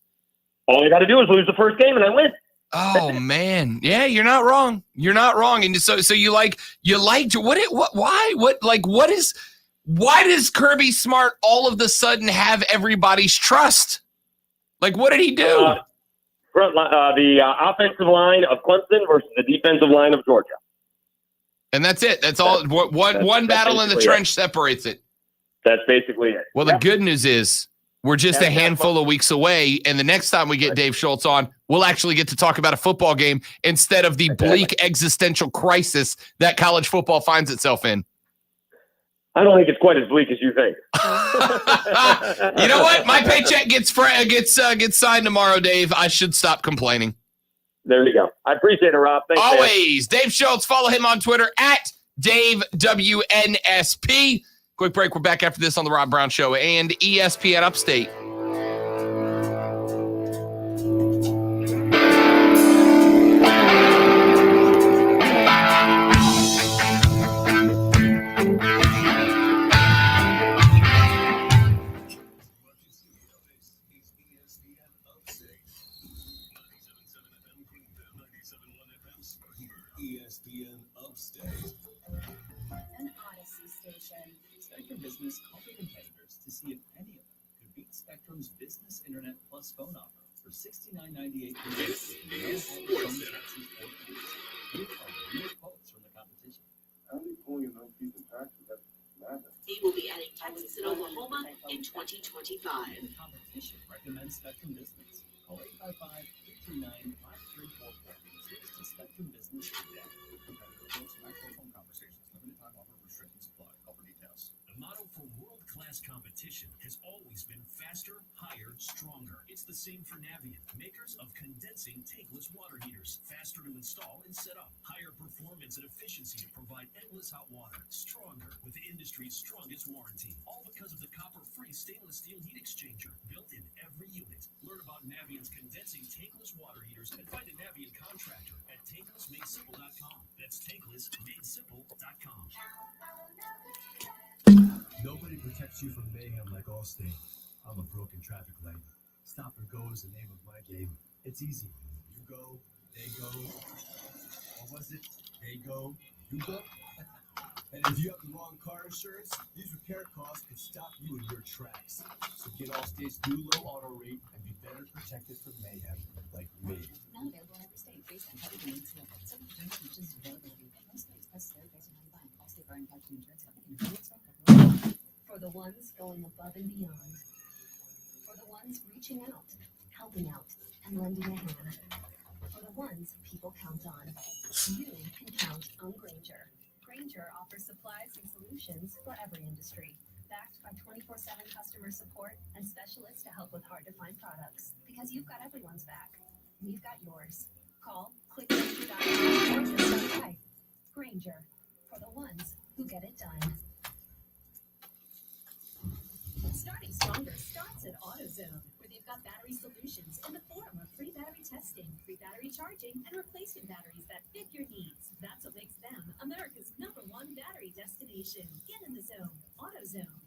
All you got to do is lose the first game, and I win. Oh man, yeah, you're not wrong. You're not wrong. And so why does Kirby Smart all of the sudden have everybody's trust? Like, what did he do? The offensive line of Clemson versus the defensive line of Georgia. And that's it. That's all. One battle in the trench separates it. That's basically it. Well, the good news is we're just a handful of weeks away, and the next time we get Dave Schultz on, we'll actually get to talk about a football game instead of the bleak existential crisis that college football finds itself in. I don't think it's quite as bleak as you think. You know what? My paycheck gets signed tomorrow, Dave. I should stop complaining. There you go. I appreciate it, Rob. Thanks, always. Man. Dave Schultz. Follow him on Twitter at Dave WNSP. Quick break. We're back after this on the Rob Brown Show and ESPN Upstate. ESPN Upstate. An Odyssey station. Spectrum Business called their competitors to see if any of them could beat Spectrum's Business Internet Plus phone offer for $69.98 per month with no phone taxes or fees. Here are the real quotes from the competition. How are you pulling those people taxes? That's madness. He will be adding Texas and Oklahoma in 2025. The competition recommends Spectrum Business. Call 855-839-5344. Switch to Spectrum Business today. Competitive quotes and actual phone conversations. Limited time offer, restrictions apply. Call for details. The motto for world-class competition has always been faster, higher, stronger. It's the same for Navient, makers of condensing tankless water heaters. Faster to install and set up. Higher performance and efficiency to provide endless hot water. Stronger with the industry's strongest warranty. All because of the copper-free stainless steel heat exchanger built in every unit. Learn about Navient's condensing tankless water heaters and find a Navient contractor at tanklessmadesimple.com. That's tanklessmadesimple.com. Nobody protects you from mayhem like Allstate. I'm a broken traffic light. Stop and go is the name of my game. It's easy. You go, they go. Or was it they go, you go? And if you have the wrong car insurance, these repair costs could stop you in your tracks. So get Allstate's new low auto rate and be better protected from mayhem like me. Not available in every state based on heavy needs. Certain terms and conditions availability. Most states necessary based on how you buy. Allstate Bar and Casualty Insurance Company can be expected. For the ones going above and beyond. For the ones reaching out, helping out, and lending a hand. For the ones people count on. You can count on Grainger. Grainger offers supplies and solutions for every industry. Backed by 24/7 customer support and specialists to help with hard-to-find products. Because you've got everyone's back. We've got yours. Call, click Grainger.com, AutoZone, where they've got battery solutions in the form of free battery testing, free battery charging, and replacement batteries that fit your needs. That's what makes them America's #1 battery destination. Get in the zone. AutoZone.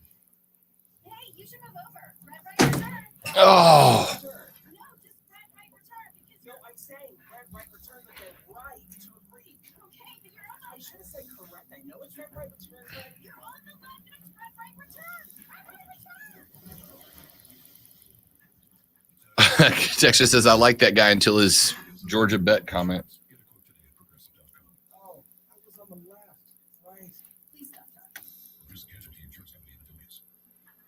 Hey, you should move over. Red right return. Oh. No, just red right return because No, I'm saying red right return, but they're right to agree. okay, but you're on I should have said correct. I know it's red right return, but you're on the left and it's red right return. Red right return. Texas says, I like that guy until his Georgia bet comment. oh, I was on the left. Right. Please stop talking.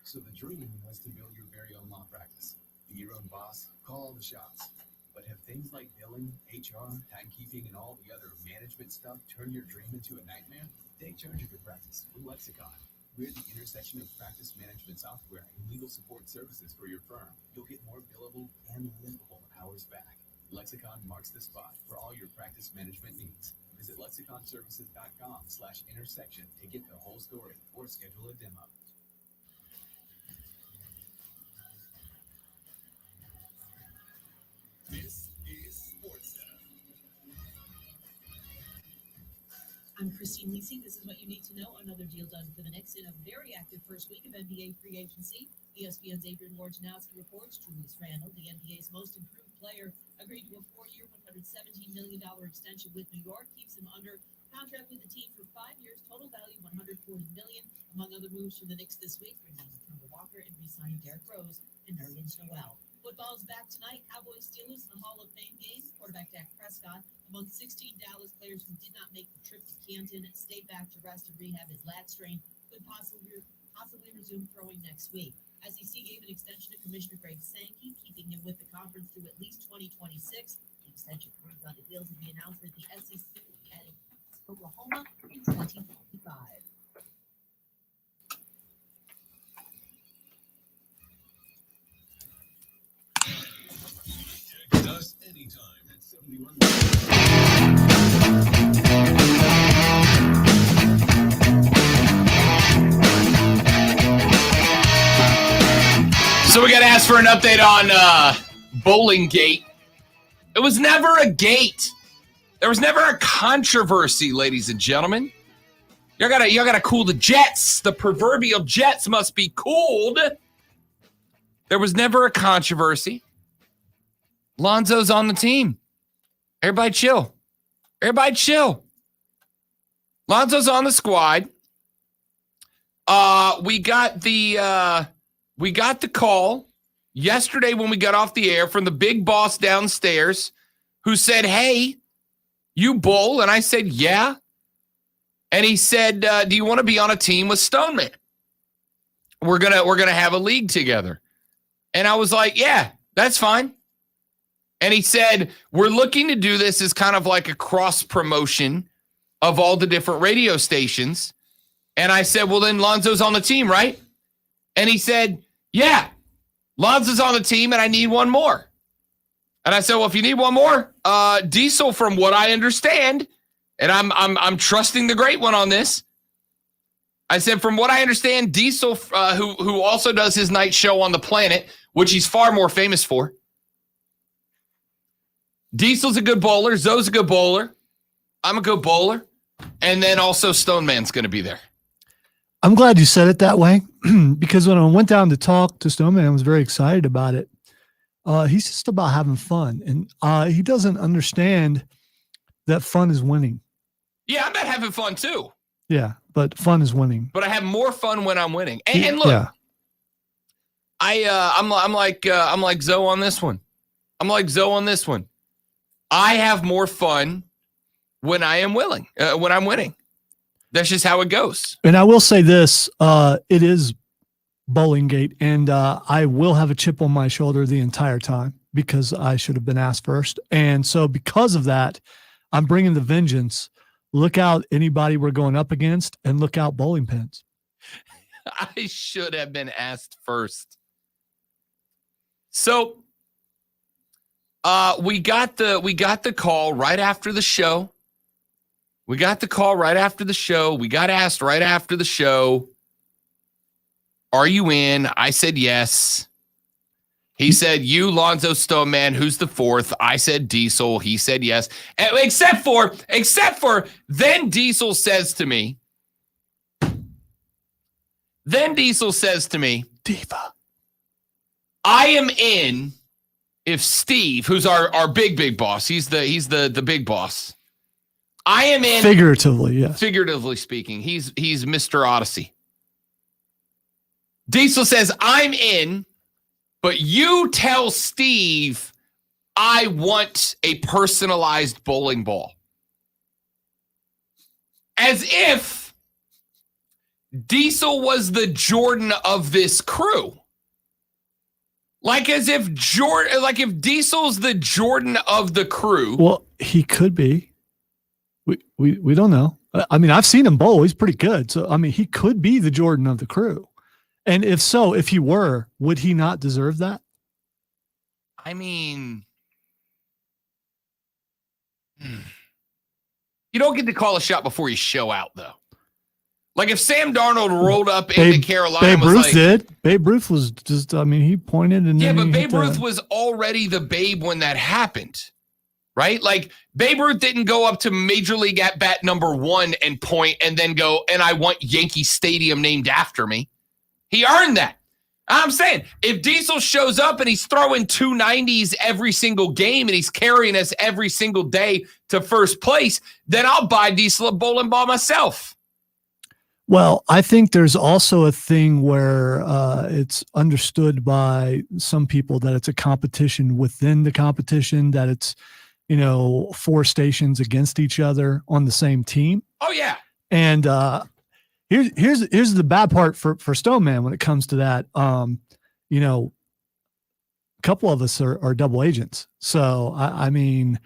So the dream was to build your very own law practice. Be your own boss, call all the shots. But have things like billing, HR, timekeeping, and all the other management stuff turned your dream into a nightmare? Take charge of your practice with Lexicon. We're the intersection of practice management software and legal support services for your firm. You'll get more billable and livable hours back. Lexicon marks the spot for all your practice management needs. Visit lexiconservices.com/intersection to get the whole story or schedule a demo. This is Sports Center. I'm Christine Lisi. This is what you need to know. Another deal done for the Knicks in a very active first week of NBA free agency. ESPN's Adrian Wojnarowski reports Julius Randle, the NBA's most improved player, agreed to a 4-year, $117 million extension with New York, keeps him under contract with the team for 5 years, total value $140 million. Among other moves from the Knicks this week, bringing Kemba Walker and re-signing Derrick Rose and Nerlens Noel. Football is back tonight. Cowboys Steelers in the Hall of Fame game. Quarterback Dak Prescott, among 16 Dallas players who did not make the trip to Canton, stayed back to rest and rehab his lat strain, could possibly resume throwing next week. SEC gave an extension to Commissioner Greg Sankey, keeping him with the conference through at least 2026. The extension comes on the heels of the announcement the SEC will be adding Oklahoma in 2025. Text us anytime at 71. So we got to ask for an update on Bowling Gate. It was never a gate. There was never a controversy, ladies and gentlemen. Y'all gotta cool the jets. The proverbial jets must be cooled. There was never a controversy. Lonzo's on the team. Everybody chill. Everybody chill. Lonzo's on the squad. We got the call yesterday when we got off the air from the big boss downstairs who said, hey, you bowl? And I said, yeah. And he said, do you want to be on a team with Stoneman? We're gonna have a league together. And I was like, yeah, that's fine. And he said, we're looking to do this as kind of like a cross promotion of all the different radio stations. And I said, well, then Lonzo's on the team, right? And he said, yeah, Lonzo's on the team and I need one more. And I said, well, if you need one more, Diesel, from what I understand, and I'm trusting the great one on this. I said, from what I understand, Diesel, who also does his night show on the Planet, which he's far more famous for. Diesel's a good bowler. Zoe's a good bowler. I'm a good bowler. And then also Stoneman's going to be there. I'm glad you said it that way because when I went down to talk to Stoneman, I was very excited about it. He's just about having fun. And he doesn't understand that fun is winning. Yeah, I'm about having fun too. Yeah, but fun is winning. But I have more fun when I'm winning. And look, yeah. I'm like Zoe on this one. I'm like Zoe on this one. I have more fun when I am willing, when I'm winning. That's just how it goes. And I will say this, it is Bowling Gate, and I will have a chip on my shoulder the entire time because I should have been asked first. And so because of that, I'm bringing the vengeance. Look out anybody we're going up against, and look out bowling pins. I should have been asked first. So we got the call right after the show. We got asked right after the show. Are you in? I said yes. He said, you, Lonzo Stone, man, who's the fourth? I said Diesel. He said yes. Except for, then Diesel says to me, Diva, I am in if Steve, who's our big boss, he's the big boss. I am in figuratively, yes. Figuratively speaking, he's Mr. Odyssey. Diesel says, I'm in, but you tell Steve I want a personalized bowling ball. As if Diesel was the Jordan of this crew. Like as if Diesel's the Jordan of the crew. Well, he could be. We don't know. I mean, I've seen him bowl. He's pretty good. So, I mean, he could be the Jordan of the crew. And if so, if he were, would he not deserve that? I mean, you don't get to call a shot before you show out, though. Like if Sam Darnold rolled up into Carolina, Babe Ruth did. Babe Ruth was just, I mean, he pointed and then but Babe Ruth was already the Babe when that happened, right? Like Babe Ruth didn't go up to Major League at bat number 1 and point and then go, and I want Yankee Stadium named after me. He earned that. I'm saying if Diesel shows up and he's throwing 290s every single game and he's carrying us every single day to first place, then I'll buy Diesel a bowling ball myself. Well, I think there's also a thing where it's understood by some people that it's a competition within the competition, that it's, 4 stations against each other on the same team. Oh, yeah. And here's the bad part for Stoneman when it comes to that. A couple of us are double agents. So, I mean,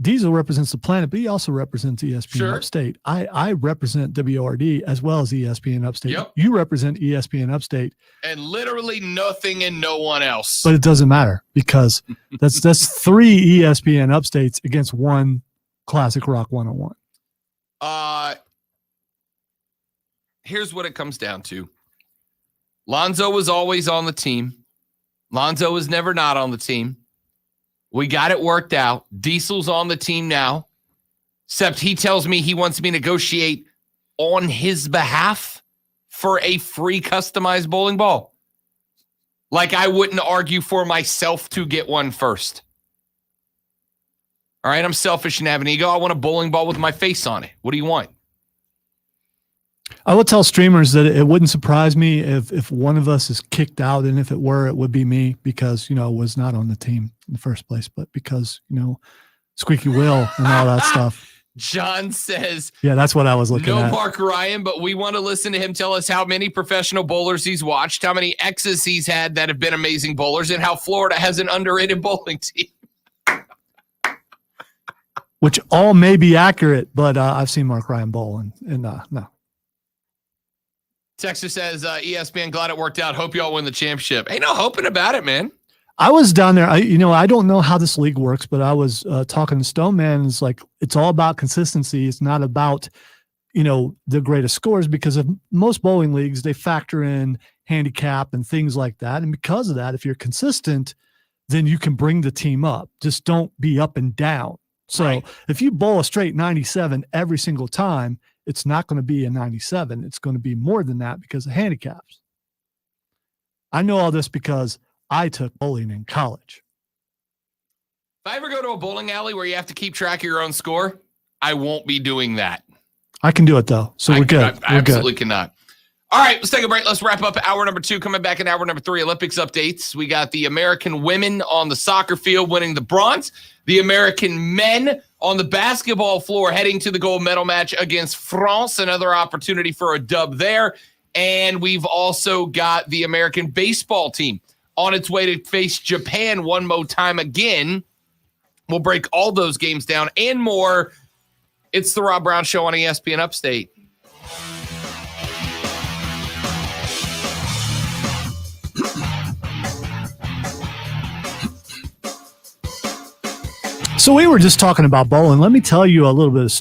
Diesel represents the planet, but he also represents ESPN Upstate. I represent WRD as well as ESPN Upstate. Yep. You represent ESPN Upstate. And literally nothing and no one else. But it doesn't matter because that's 3 ESPN Upstates against 1 Classic Rock 101. Here's what it comes down to. Lonzo was always on the team. Lonzo was never not on the team. We got it worked out. Diesel's on the team now, except he tells me he wants me to negotiate on his behalf for a free customized bowling ball. Like I wouldn't argue for myself to get one first. All right, I'm selfish and have an ego. I want a bowling ball with my face on it. What do you want? I will tell streamers that it wouldn't surprise me if one of us is kicked out, and if it were, it would be me because, was not on the team in the first place, but because, squeaky wheel and all that stuff. John says, yeah, that's what I was looking at. No Mark Ryan, but we want to listen to him tell us how many professional bowlers he's watched, how many exes he's had that have been amazing bowlers, and how Florida has an underrated bowling team. Which all may be accurate, but I've seen Mark Ryan bowl, and no. Texter says, ESPN, glad it worked out. Hope y'all win the championship. Ain't no hoping about it, man. I was down there. I don't know how this league works, but I was talking to Stoneman. It's like, it's all about consistency. It's not about, the greatest scores, because of most bowling leagues, they factor in handicap and things like that. And because of that, if you're consistent, then you can bring the team up. Just don't be up and down. So if you bowl a straight 97 every single time, it's not going to be a 97. It's going to be more than that because of handicaps. I know all this because I took bowling in college. If I ever go to a bowling alley where you have to keep track of your own score, I won't be doing that. I can do it, though. So we're good. I absolutely cannot. All right, let's take a break. Let's wrap up hour number 2. Coming back in hour number 3, Olympics updates. We got the American women on the soccer field winning the bronze. The American men on the basketball floor heading to the gold medal match against France. Another opportunity for a dub there. And we've also got the American baseball team on its way to face Japan one more time again. We'll break all those games down and more. It's the Rob Brown Show on ESPN Upstate. So we were just talking about bowling. Let me tell you a little bit of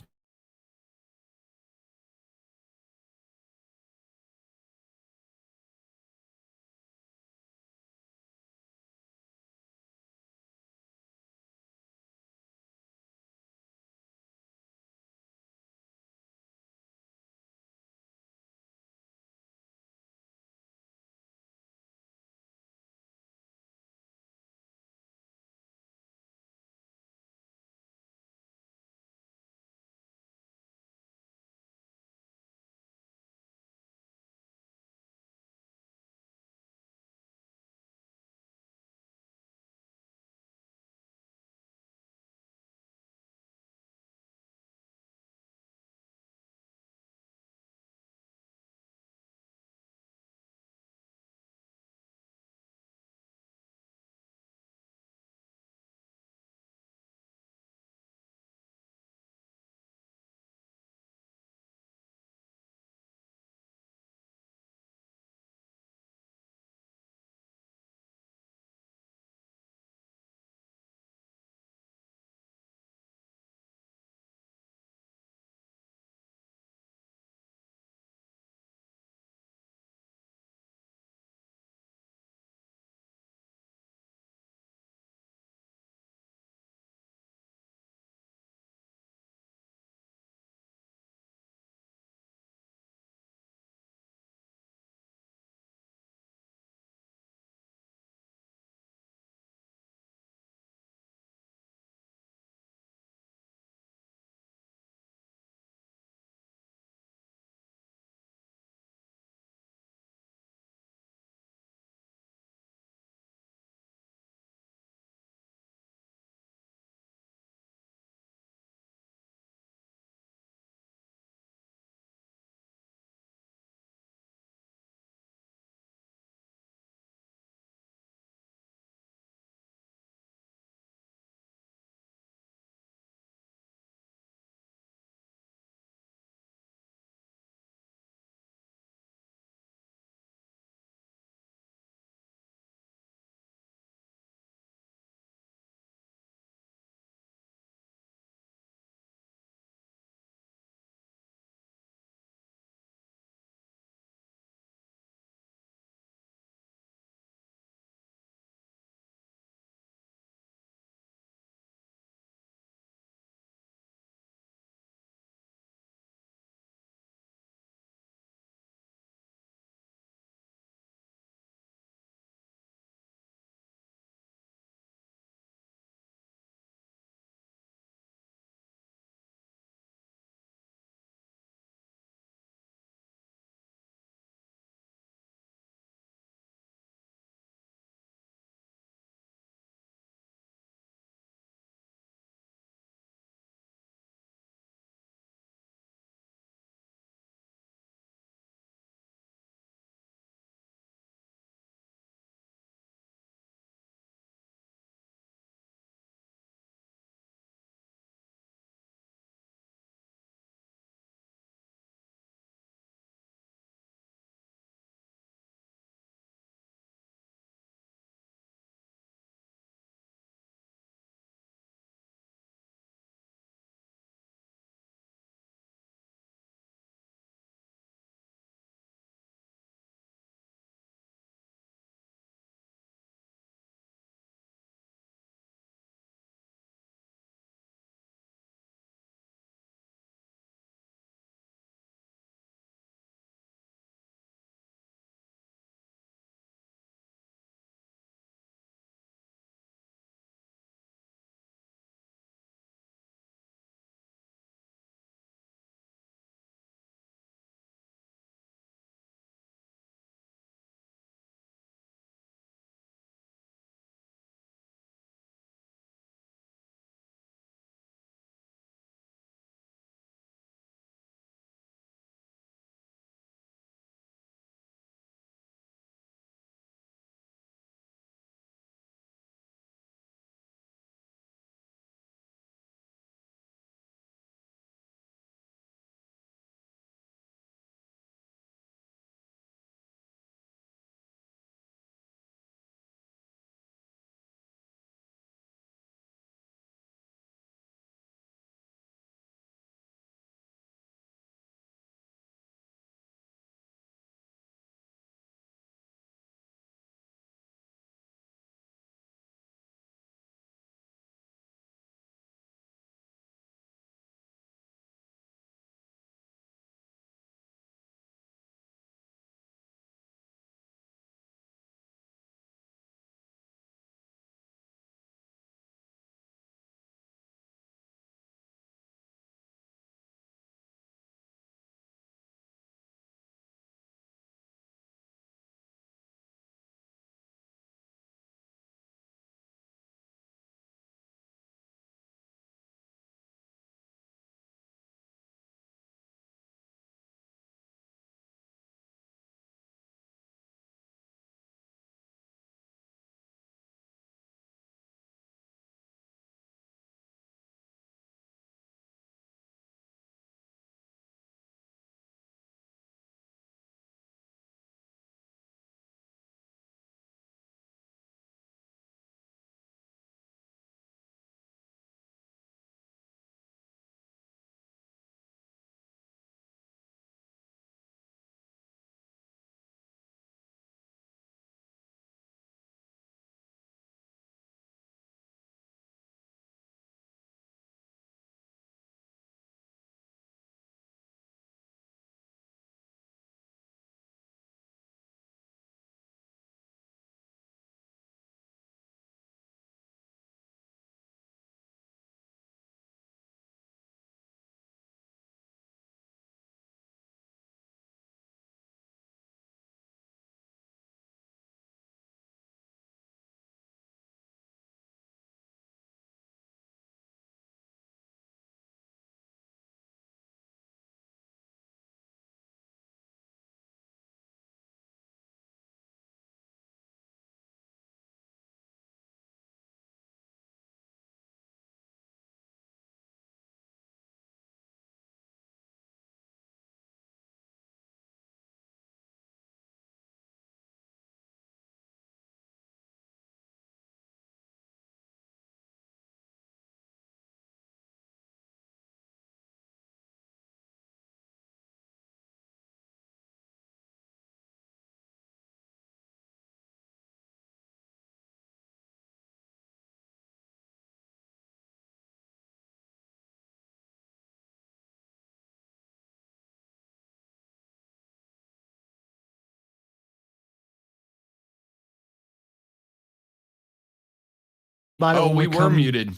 Oh, we were muted.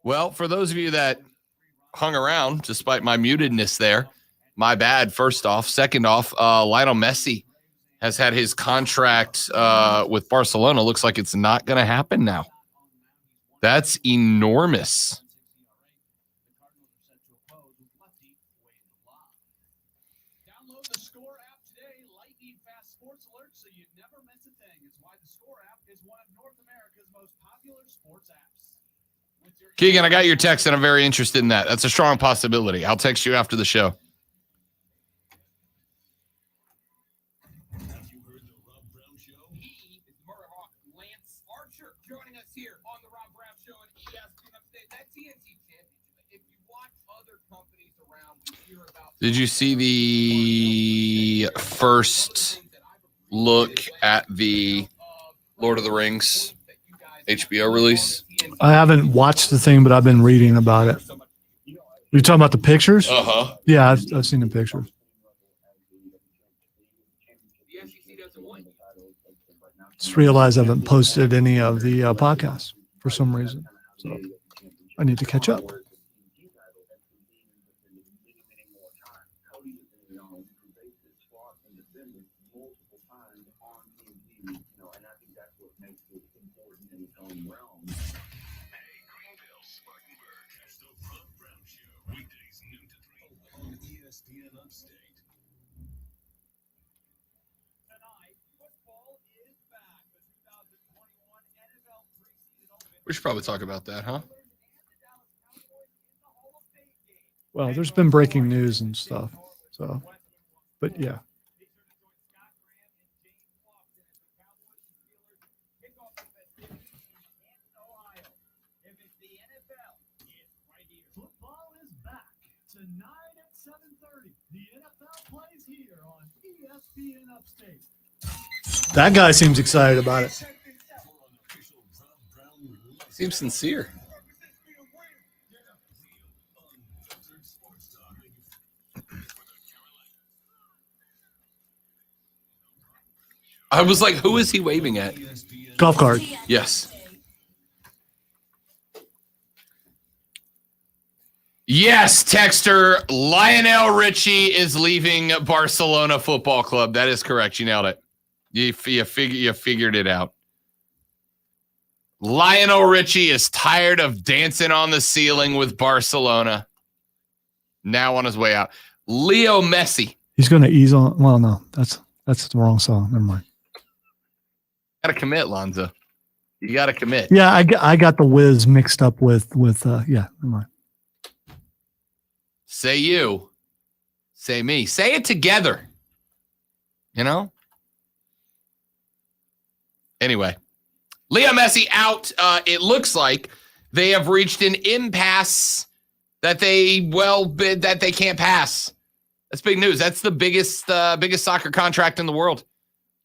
Well, for those of you that hung around, despite my mutedness there, my bad, first off. Second off, Lionel Messi has had his contract with Barcelona. Looks like it's not going to happen now. That's enormous. Download the Score app today. Lightning fast sports alerts so you never miss a thing. It's why the Score app is one of North America's most popular sports apps. Keegan, I got your text and I'm very interested in that. That's a strong possibility. I'll text you after the show. Joining us here on the Rob Brown Show and ESPN Upstate. That TNT Championship. If you watch other companies around, we hear about. Did you see the first look at the Lord of the Rings HBO release? I haven't watched the thing, but I've been reading about it. You talking about the pictures? Uh-huh. Yeah, I've seen the pictures. Just realized I haven't posted any of the podcasts for some reason. So I need to catch up. We should probably talk about that, huh? Well, there's been breaking news and stuff. So, but yeah. Football is back tonight at 7:30. The NFL plays here on ESPN Upstate. That guy seems excited about it. Seems sincere. I was like, who is he waving at? Golf cart. Yes. Yes, Texter. Lionel Richie is leaving Barcelona Football Club. That is correct. You nailed it. You figured it out. Lionel Richie is tired of dancing on the ceiling with Barcelona. Now on his way out. Leo Messi. He's going to ease on. Well, no, that's the wrong song. Never mind. Got to commit, Lonzo. You got to commit. Yeah, I got the Wiz mixed up with yeah. Never mind. Say you. Say me. Say it together. You know? Anyway. Leo Messi out. It looks like they have reached an impasse that they can't pass. That's big news. That's the biggest soccer contract in the world.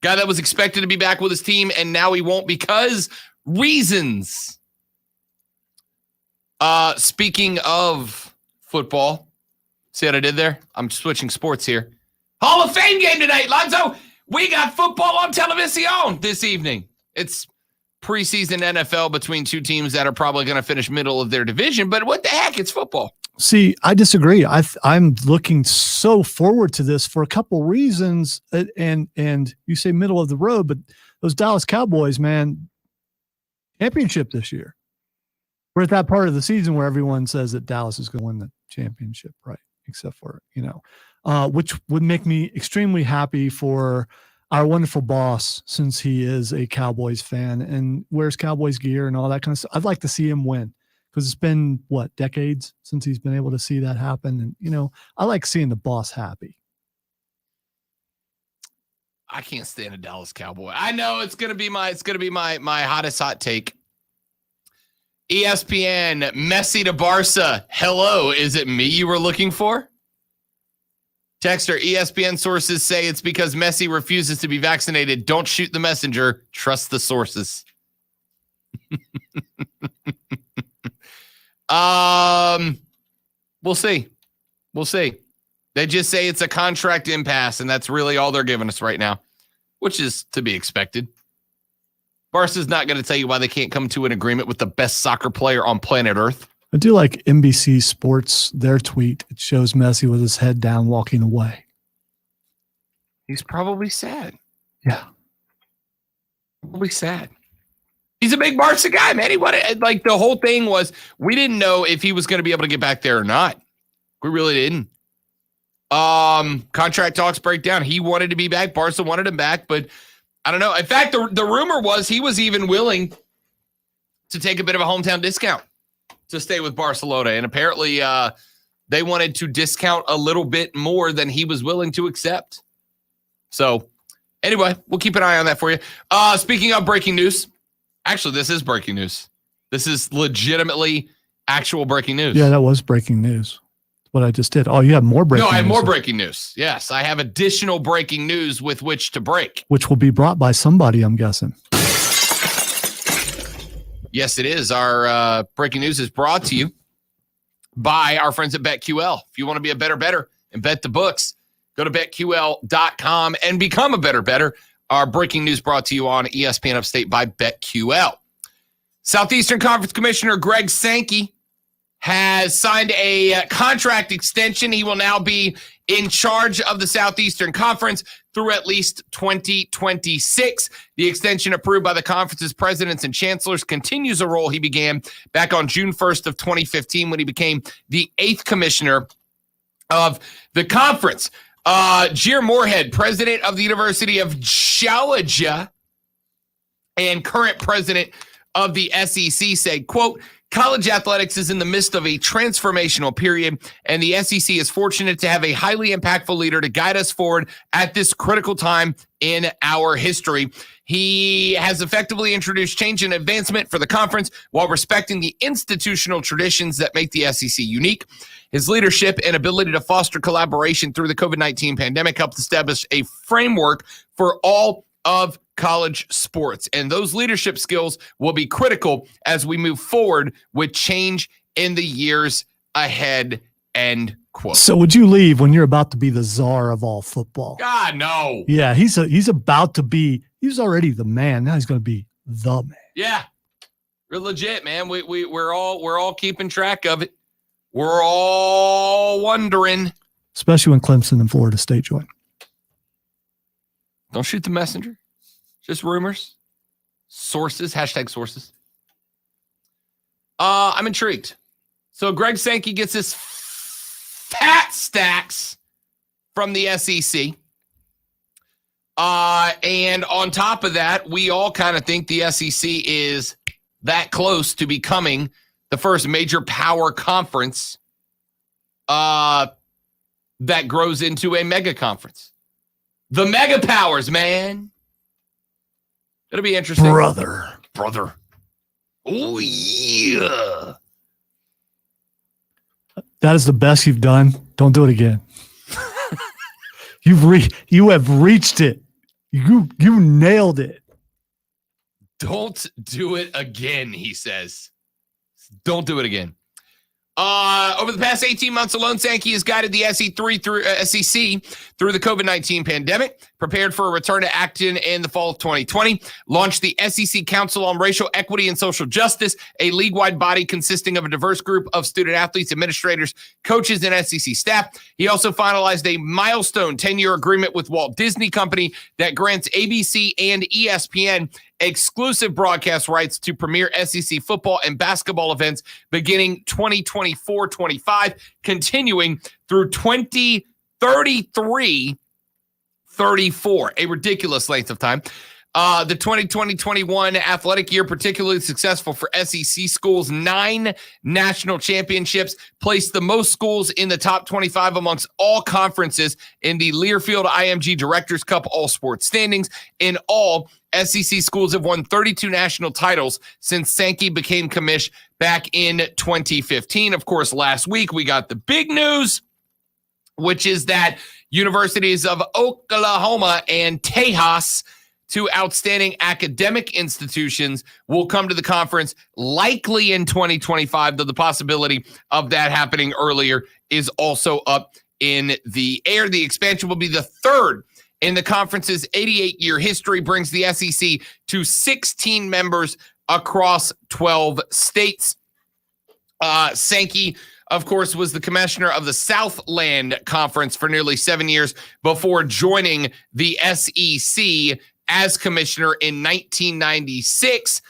Guy that was expected to be back with his team, and now he won't because reasons. Speaking of football, see what I did there? I'm switching sports here. Hall of Fame game tonight, Lonzo. We got football on television this evening. It's preseason NFL between two teams that are probably going to finish middle of their division, but what the heck? It's football. See, I disagree. I'm looking so forward to this for a couple reasons. And you say middle of the road, but those Dallas Cowboys, man, championship this year. We're at that part of the season where everyone says that Dallas is going to win the championship, right? Except for, which would make me extremely happy for our wonderful boss, since he is a Cowboys fan and wears Cowboys gear and all that kind of stuff. I'd like to see him win. Because it's been, decades since he's been able to see that happen. And, I like seeing the boss happy. I can't stand a Dallas Cowboy. I know it's going to be my hottest hot take. ESPN, Messi to Barca. Hello, is it me you were looking for? Texter, ESPN sources say it's because Messi refuses to be vaccinated. Don't shoot the messenger. Trust the sources. We'll see. They just say it's a contract impasse, and that's really all they're giving us right now, which is to be expected. Barca's not going to tell you why they can't come to an agreement with the best soccer player on planet Earth. I do like NBC Sports, their tweet. It shows Messi with his head down walking away. He's probably sad. Yeah. Probably sad. He's a big Barca guy, man. He wanted, like, the whole thing was we didn't know if he was going to be able to get back there or not. We really didn't. Contract talks break down. He wanted to be back. Barca wanted him back, but I don't know. In fact, the rumor was he was even willing to take a bit of a hometown discount to stay with Barcelona. And apparently they wanted to discount a little bit more than he was willing to accept. So anyway, we'll keep an eye on that for you. Speaking of breaking news, actually, this is breaking news. This is legitimately actual breaking news. Yeah, that was breaking news. What I just did. Oh, you have more breaking news. No, I have more breaking news. Yes, I have additional breaking news with which to break. Which will be brought by somebody, I'm guessing. Yes, it is. Our breaking news is brought to you by our friends at BetQL. If you want to be a better and bet the books, go to BetQL.com and become a better. Our breaking news brought to you on ESPN Upstate by BetQL. Southeastern Conference Commissioner Greg Sankey has signed a contract extension. He will now be in charge of the Southeastern Conference through at least 2026. The extension approved by the conference's presidents and chancellors continues a role he began back on June 1st of 2015 when he became the 8th commissioner of the conference. Jer Moorhead, president of the University of Georgia and current president of the SEC, said, quote, college athletics is in the midst of a transformational period, and the SEC is fortunate to have a highly impactful leader to guide us forward at this critical time in our history. He has effectively introduced change and advancement for the conference while respecting the institutional traditions that make the SEC unique. His leadership and ability to foster collaboration through the COVID-19 pandemic helped establish a framework for all of college sports. And those leadership skills will be critical as we move forward with change in the years ahead, end quote. So would you leave when you're about to be the czar of all football? God, no. Yeah, he's about to be, he's already the man. Now he's going to be the man. Yeah. We're legit, man. We're all keeping track of it. We're all wondering. Especially when Clemson and Florida State join. Don't shoot the messenger. Just rumors. Sources. Hashtag sources. I'm intrigued. So Greg Sankey gets his fat stacks from the SEC. And on top of that, we all kind of think the SEC is that close to becoming the first major power conference that grows into a mega conference. The mega powers, man. It'll be interesting. Brother. Oh, yeah. That is the best you've done. Don't do it again. You have reached it. You nailed it. Don't do it again, he says. Don't do it again. Over the past 18 months alone, Sankey has guided the SEC through the COVID-19 pandemic, prepared for a return to action in the fall of 2020, launched the SEC Council on Racial Equity and Social Justice, a league-wide body consisting of a diverse group of student athletes, administrators, coaches, and SEC staff. He also finalized a milestone 10-year agreement with Walt Disney Company that grants ABC and ESPN exclusive broadcast rights to premier SEC football and basketball events beginning 2024-25, continuing through 2033-34, a ridiculous length of time. The 2020-21 athletic year, particularly successful for SEC schools, 9 national championships, placed the most schools in the top 25 amongst all conferences in the Learfield IMG Directors Cup All Sports standings. In all, SEC schools have won 32 national titles since Sankey became commish back in 2015. Of course, last week we got the big news, which is that universities of Oklahoma and Tejas, 2 outstanding academic institutions, will come to the conference likely in 2025, though the possibility of that happening earlier is also up in the air. The expansion will be the 3rd in the conference's 88-year history, brings the SEC to 16 members across 12 states. Sankey, of course, was the commissioner of the Southland Conference for nearly 7 years before joining the SEC as commissioner in 1996.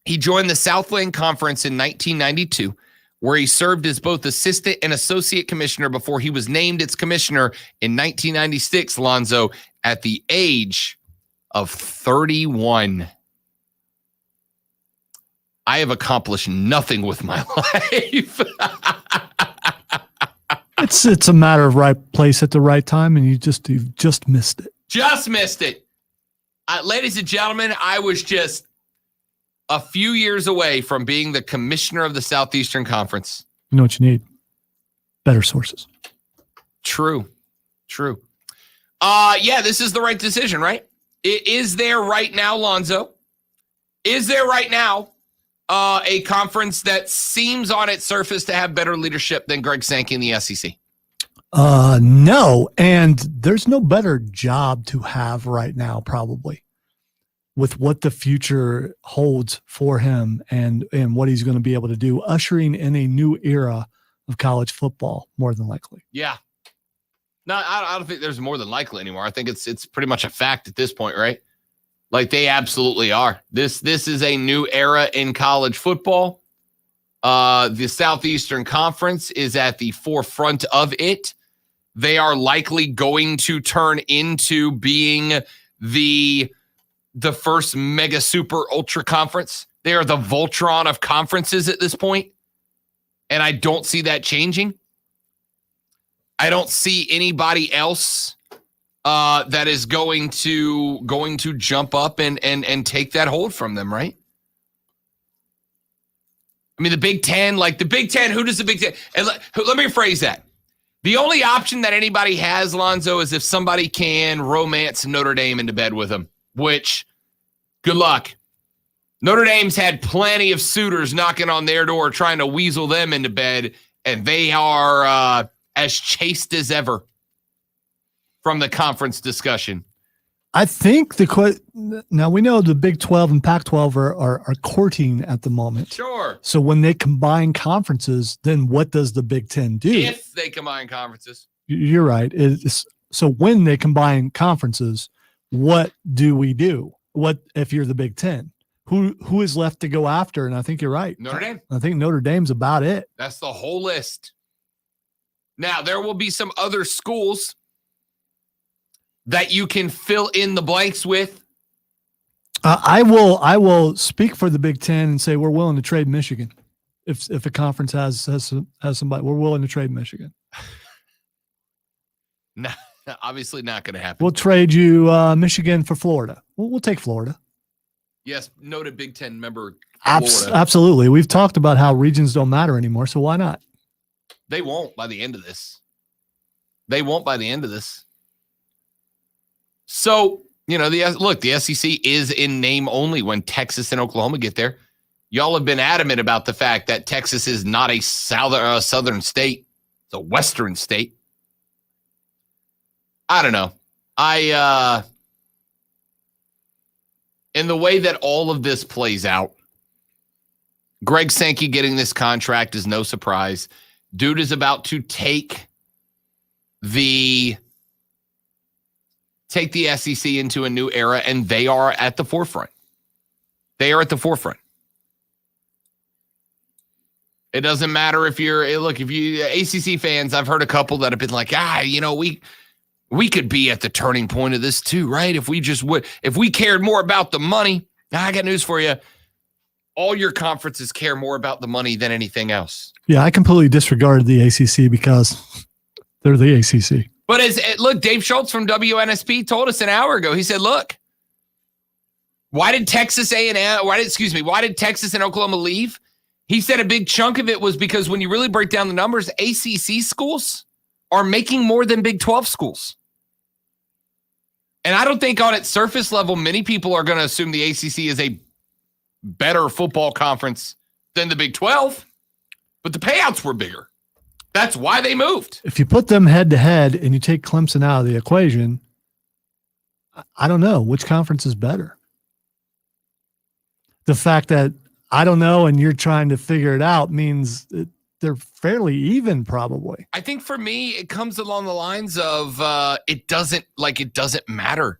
He joined the Southland Conference in 1992, where he served as both assistant and associate commissioner before he was named its commissioner in 1996, Lonzo, at the age of 31. I have accomplished nothing with my life. It's a matter of right place at the right time, and you've just missed it. Just missed it. Ladies and gentlemen, I was just a few years away from being the commissioner of the Southeastern Conference. You know what you need? Better sources. True. Yeah, this is the right decision, right? Is there right now, Lonzo? Is there right now a conference that seems on its surface to have better leadership than Greg Sankey in the SEC? No, and there's no better job to have right now, probably, with what the future holds for him and what he's going to be able to do, ushering in a new era of college football, more than likely. Yeah. No, I don't think there's more than likely anymore. I think it's pretty much a fact at this point, right? Like, they absolutely are. This is a new era in college football. The Southeastern Conference is at the forefront of it. They are likely going to turn into being the first mega super ultra conference. They are the Voltron of conferences at this point, and I don't see that changing. I don't see anybody else that is going to jump up and take that hold from them, right? I mean, the Big Ten, who does the Big Ten? And let me rephrase that. The only option that anybody has, Lonzo, is if somebody can romance Notre Dame into bed with them, which, good luck. Notre Dame's had plenty of suitors knocking on their door trying to weasel them into bed, and they are as chaste as ever from the conference discussion. I think now we know the Big 12 and Pac-12 are courting at the moment. Sure. So when they combine conferences, then what does the Big 10 do? If they combine conferences. You're right. So when they combine conferences, what do we do? What if you're the Big 10? Who is left to go after? And I think you're right. Notre Dame. I think Notre Dame's about it. That's the whole list. Now, there will be some other schools that you can fill in the blanks with. I will speak for the Big Ten and say we're willing to trade Michigan. If a conference has somebody, we're willing to trade Michigan. No, obviously not going to happen. We'll trade you Michigan for Florida. We'll take Florida. Yes, noted Big Ten member. Florida. Absolutely. We've talked about how regions don't matter anymore, so why not? They won't by the end of this. So, the SEC is in name only when Texas and Oklahoma get there. Y'all have been adamant about the fact that Texas is not a southern state. It's a western state. I don't know. In the way that all of this plays out, Greg Sankey getting this contract is no surprise. Dude is about to take the SEC into a new era, and they are at the forefront. It doesn't matter if you ACC fans, I've heard a couple that have been like, we could be at the turning point of this too, right? If we cared more about the money. I got news for you. All your conferences care more about the money than anything else. Yeah, I completely disregarded the ACC because they're the ACC. But Dave Schultz from WNSP told us an hour ago. He said, look, why did Texas and Oklahoma leave? He said a big chunk of it was because when you really break down the numbers, ACC schools are making more than Big 12 schools. And I don't think on its surface level, many people are going to assume the ACC is a better football conference than the Big 12, but the payouts were bigger. That's why they moved. If you put them head to head and you take Clemson out of the equation, I don't know which conference is better. The fact that I don't know and you're trying to figure it out means they're fairly even, probably. I think for me, it comes along the lines of it doesn't matter,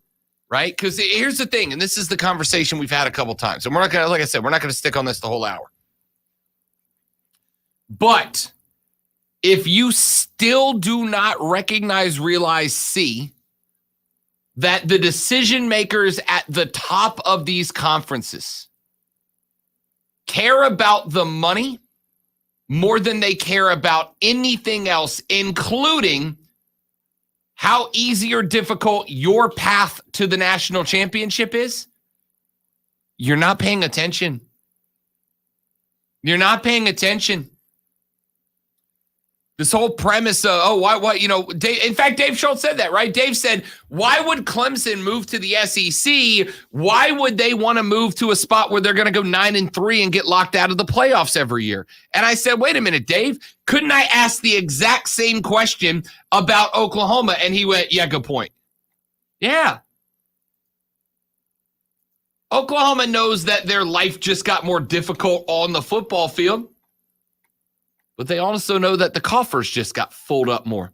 right? Because here's the thing, and this is the conversation we've had a couple times, and we're not gonna, like I said, we're not gonna stick on this the whole hour. But if you still do not recognize, realize, see that the decision makers at the top of these conferences care about the money more than they care about anything else, including how easy or difficult your path to the national championship is, you're not paying attention. You're not paying attention. This whole premise of, in fact, Dave Schultz said that, right? Dave said, why would Clemson move to the SEC? Why would they want to move to a spot where they're going to go 9-3 and get locked out of the playoffs every year? And I said, wait a minute, Dave, couldn't I ask the exact same question about Oklahoma? And he went, yeah, good point. Yeah. Oklahoma knows that their life just got more difficult on the football field. But they also know that the coffers just got filled up more.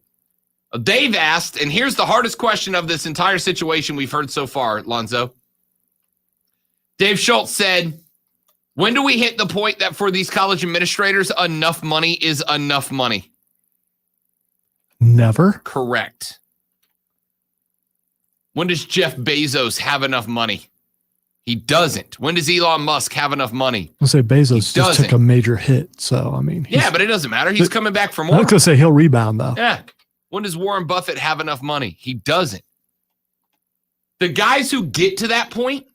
Dave asked, and here's the hardest question of this entire situation we've heard so far, Lonzo. Dave Schultz said, when do we hit the point that for these college administrators, enough money is enough money? Never. Correct. When does Jeff Bezos have enough money? He doesn't. When does Elon Musk have enough money? I'll say Bezos just took a major hit. So, I mean. Yeah, but it doesn't matter. He's coming back for more. I was going to say he'll rebound, though. Yeah. When does Warren Buffett have enough money? He doesn't. The guys who get to that point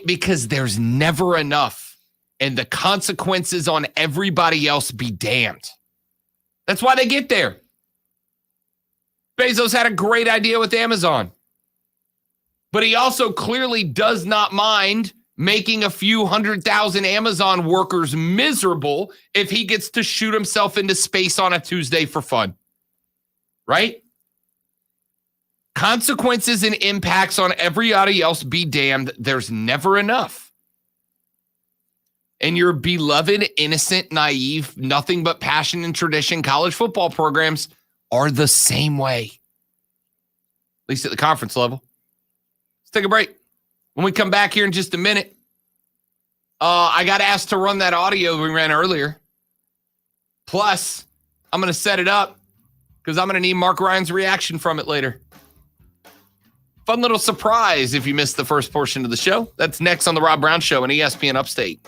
because there's never enough. And the consequences on everybody else be damned. That's why they get there. Bezos had a great idea with Amazon. But he also clearly does not mind making a few 100,000 Amazon workers miserable if he gets to shoot himself into space on a Tuesday for fun. Right? Consequences and impacts on everybody else be damned. There's never enough. And your beloved, innocent, naive, nothing but passion and tradition college football programs are the same way. At least at the conference level. Let's take a break. When we come back here in just a minute, I got asked to run that audio we ran earlier. Plus, I'm going to set it up because I'm going to need Mark Ryan's reaction from it later. Fun little surprise if you missed the first portion of the show. That's next on The Rob Brown Show on ESPN Upstate.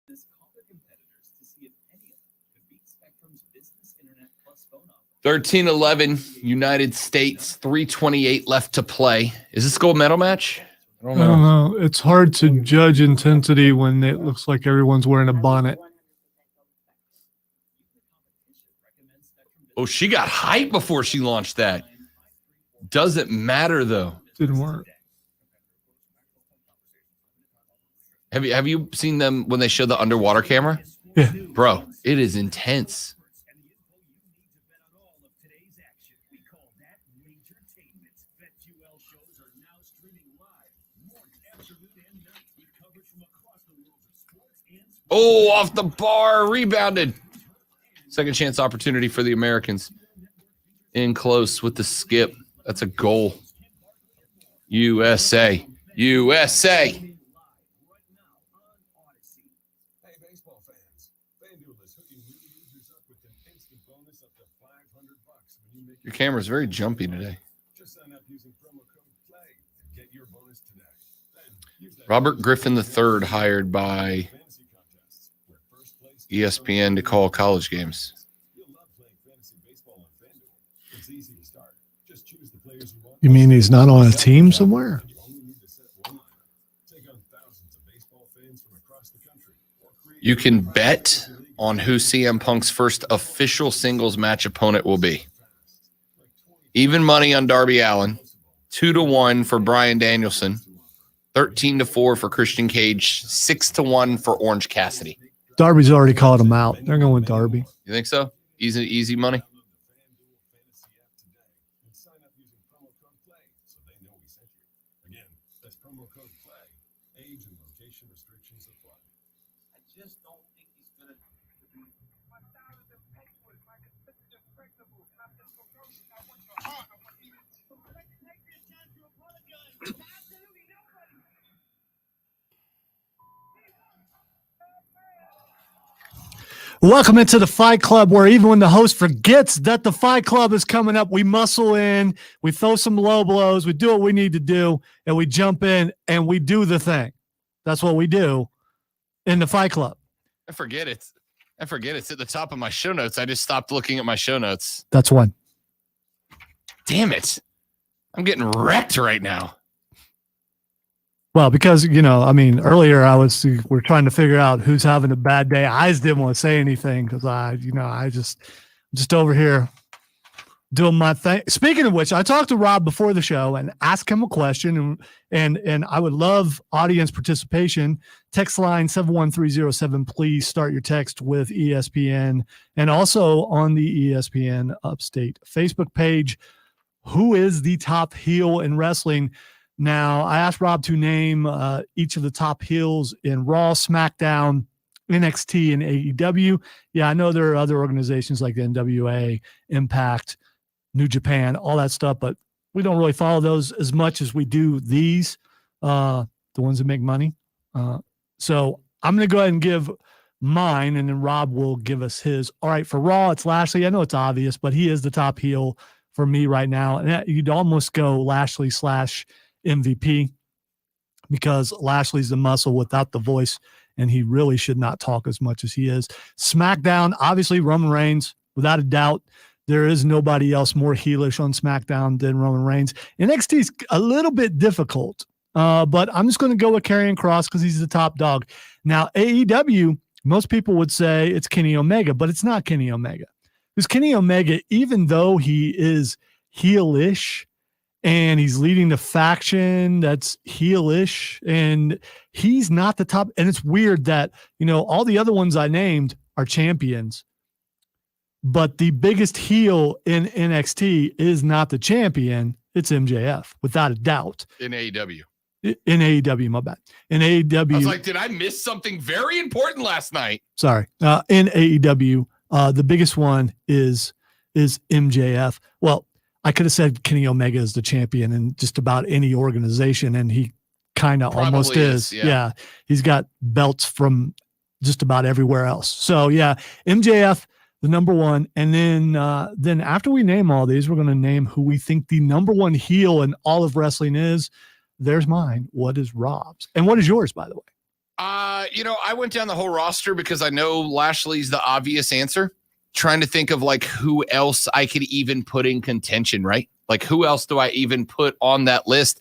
competitors to see if any of them could beat Spectrum's business internet plus phone offer. 13-11 United States, 3:28 left to play. Is this a gold medal match? I don't know. It's hard to judge intensity when it looks like everyone's wearing a bonnet. Oh, she got hype before she launched that. Doesn't matter though. Didn't work. Have you seen them when they show the underwater camera? Yeah. Bro, it is intense. Oh, off the bar, rebounded. Second chance opportunity for the Americans. In close with the skip. That's a goal. USA. USA. Hey, baseball fans. FanDuel is hooking new users up with an instant bonus up to $500 when you make Your camera's very jumpy today. Just sign up using promo code PLAY and get your bonus today. Then use that Robert Griffin III hired by fantasy contests where first place ESPN to call college games. You'll love playing fantasy baseball on FanDuel. It's easy to start. Just choose the players you want. You mean he's not on a team somewhere? You only need to set one lineup. Take on thousands of baseball fans from across the country. Or create You can bet on who CM Punk's first official singles match opponent will be. Even money on Darby Allin, 2-1 for Bryan Danielson, 13-4 for Christian Cage, 6-1 for Orange Cassidy. Darby's already called him out. They're going with Darby. You think so? Easy money. and sign up using promo code PLAY so they know we sent you. Again, that's promo code PLAY. Age and location restrictions apply. I just don't think he's gonna be. Welcome into the Fight Club, where even when the host forgets that the Fight Club is coming up, we muscle in, we throw some low blows, we do what we need to do, and we jump in and we do the thing. That's what we do in the Fight Club. I forget it's at the top of my show notes. I just stopped looking at my show notes. That's one. Damn it. I'm getting wrecked right now. Well, because, earlier we're trying to figure out who's having a bad day. I just didn't want to say anything because I just over here doing my thing. Speaking of which, I talked to Rob before the show and asked him a question, and I would love audience participation. Text line 71307. Please start your text with ESPN, and also on the ESPN Upstate Facebook page. Who is the top heel in wrestling? Now, I asked Rob to name each of the top heels in Raw, SmackDown, NXT, and AEW. Yeah, I know there are other organizations like the NWA, Impact, New Japan, all that stuff, but we don't really follow those as much as we do these, the ones that make money. So I'm going to go ahead and give mine, and then Rob will give us his. All right, for Raw, it's Lashley. I know it's obvious, but he is the top heel for me right now. And you'd almost go Lashley / MVP, because Lashley's the muscle without the voice, and he really should not talk as much as he is. SmackDown, obviously Roman Reigns, without a doubt. There is nobody else more heelish on SmackDown than Roman Reigns. NXT's a little bit difficult, but I'm just going to go with Karrion Kross because he's the top dog. Now, AEW, most people would say it's Kenny Omega, but it's not Kenny Omega. Because Kenny Omega, even though he is heelish, and he's leading the faction that's heelish, and he's not the top. And it's weird that, all the other ones I named are champions, but the biggest heel in NXT is not the champion. It's MJF, without a doubt. In AEW. In AEW, my bad. In AEW. I was like, did I miss something very important last night? Sorry. In AEW, the biggest one is MJF. Well, I could have said Kenny Omega is the champion in just about any organization, and he kind of almost is. Yeah. He's got belts from just about everywhere else. So, yeah, MJF, the number one. And then after we name all these, we're going to name who we think the number one heel in all of wrestling is. There's mine. What is Rob's? And what is yours, by the way? I went down the whole roster because I know Lashley's the obvious answer. Trying to think of like who else I could even put in contention, right? Like who else do I even put on that list?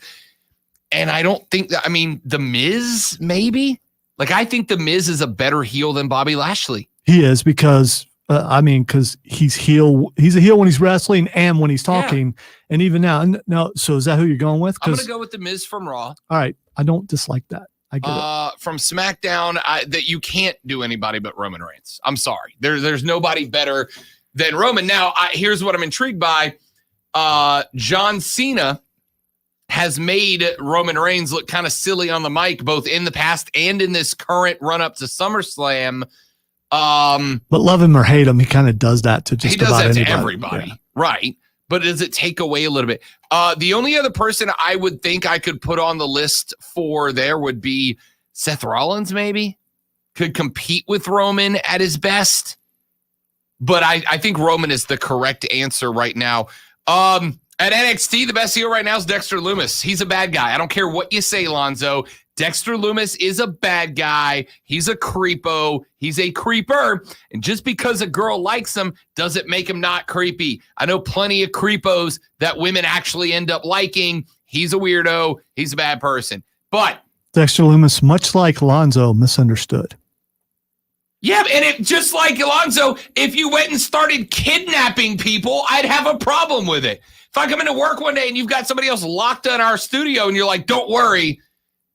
And I don't think that, The Miz, maybe? Like I think The Miz is a better heel than Bobby Lashley. He is because he's a heel when he's wrestling and when he's talking. And even now, no. So is that who you're going with? I'm going to go with The Miz from Raw. All right. I don't dislike that. I get it. From SmackDown, that you can't do anybody but Roman Reigns. I'm sorry. There's nobody better than Roman. Now, here's what I'm intrigued by. John Cena has made Roman Reigns look kind of silly on the mic, both in the past and in this current run-up to SummerSlam. But love him or hate him, he kind of does that to just about anybody. To everybody. Yeah. Right. But does it take away a little bit? The only other person I would think I could put on the list for there would be Seth Rollins, maybe. Could compete with Roman at his best. But I think Roman is the correct answer right now. At NXT, the best heel right now is Dexter Lumis. He's a bad guy. I don't care what you say, Lonzo. Dexter Lumis is a bad guy. He's a creepo. He's a creeper. And just because a girl likes him doesn't make him not creepy. I know plenty of creepos that women actually end up liking. He's a weirdo. He's a bad person. But Dexter Lumis, much like Lonzo, misunderstood. Yeah, and just like Alonzo, if you went and started kidnapping people, I'd have a problem with it. If I come into work one day and you've got somebody else locked in our studio and you're like, don't worry,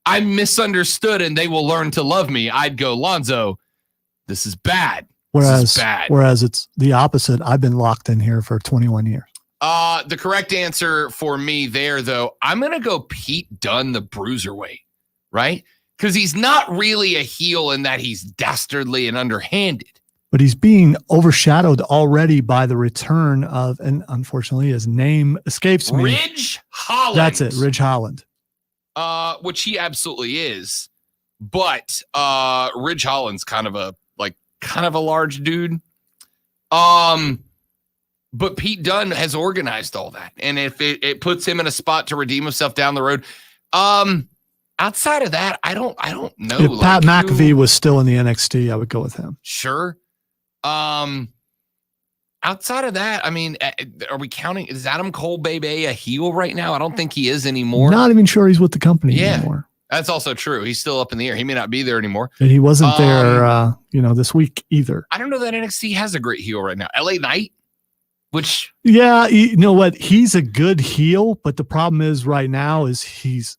I'm misunderstood and they will learn to love me, I'd go, Lonzo, this is bad. Whereas it's the opposite. I've been locked in here for 21 years. The correct answer for me there, though, I'm going to go Pete Dunne, the bruiserweight, right? Because he's not really a heel in that he's dastardly and underhanded. But he's being overshadowed already by the return of, and unfortunately his name escapes me. Ridge Holland. That's it, Ridge Holland. Which he absolutely is. But Ridge Holland's kind of a large dude. But Pete Dunne has organized all that. And if it puts him in a spot to redeem himself down the road, outside of that, I don't know. If Pat McAfee was still in the NXT, I would go with him. Sure. Outside of that, I mean, are we counting? Is Adam Cole Bay a heel right now? I don't think he is anymore. Not even sure he's with the company anymore. That's also true. He's still up in the air. He may not be there anymore. And he wasn't there, this week either. I don't know that NXT has a great heel right now. LA Knight, which yeah, you know what? He's a good heel, but the problem is right now is his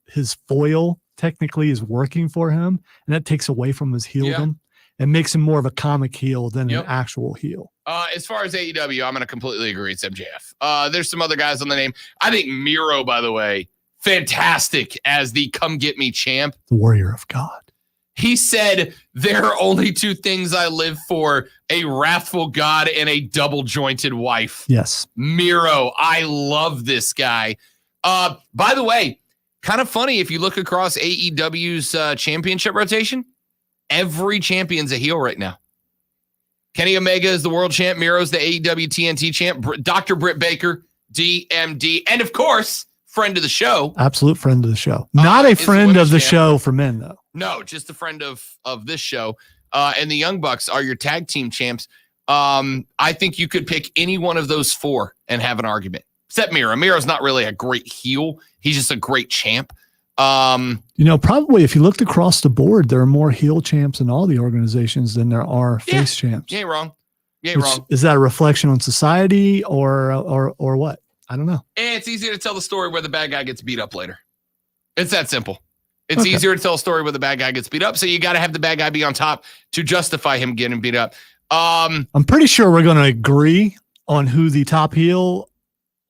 foil technically is working for him, and that takes away from his heeldom and makes him more of a comic heel than an actual heel. As far as AEW, I'm going to completely agree. It's MJF. There's some other guys on the name. I think Miro, by the way, fantastic as the come get me champ. The warrior of God. He said, there are only two things I live for, a wrathful God and a double jointed wife. Yes. Miro. I love this guy. By the way, kind of funny, if you look across AEW's championship rotation, every champion's a heel right now. Kenny Omega is the world champ. Miro's the AEW TNT champ. Dr. Britt Baker, DMD. And, of course, friend of the show. Absolute friend of the show. Not a friend of the show for men, though. No, just a friend of this show. And the Young Bucks are your tag team champs. I think you could pick any one of those four and have an argument. Except Miro. Miro's not really a great heel. He's just a great champ. Probably if you looked across the board, there are more heel champs in all the organizations than there are face champs. You ain't wrong. You ain't wrong. Is that a reflection on society or what? I don't know. It's easier to tell the story where the bad guy gets beat up later. It's that simple. It's easier to tell a story where the bad guy gets beat up. So you got to have the bad guy be on top to justify him getting beat up. I'm pretty sure we're going to agree on who the top heel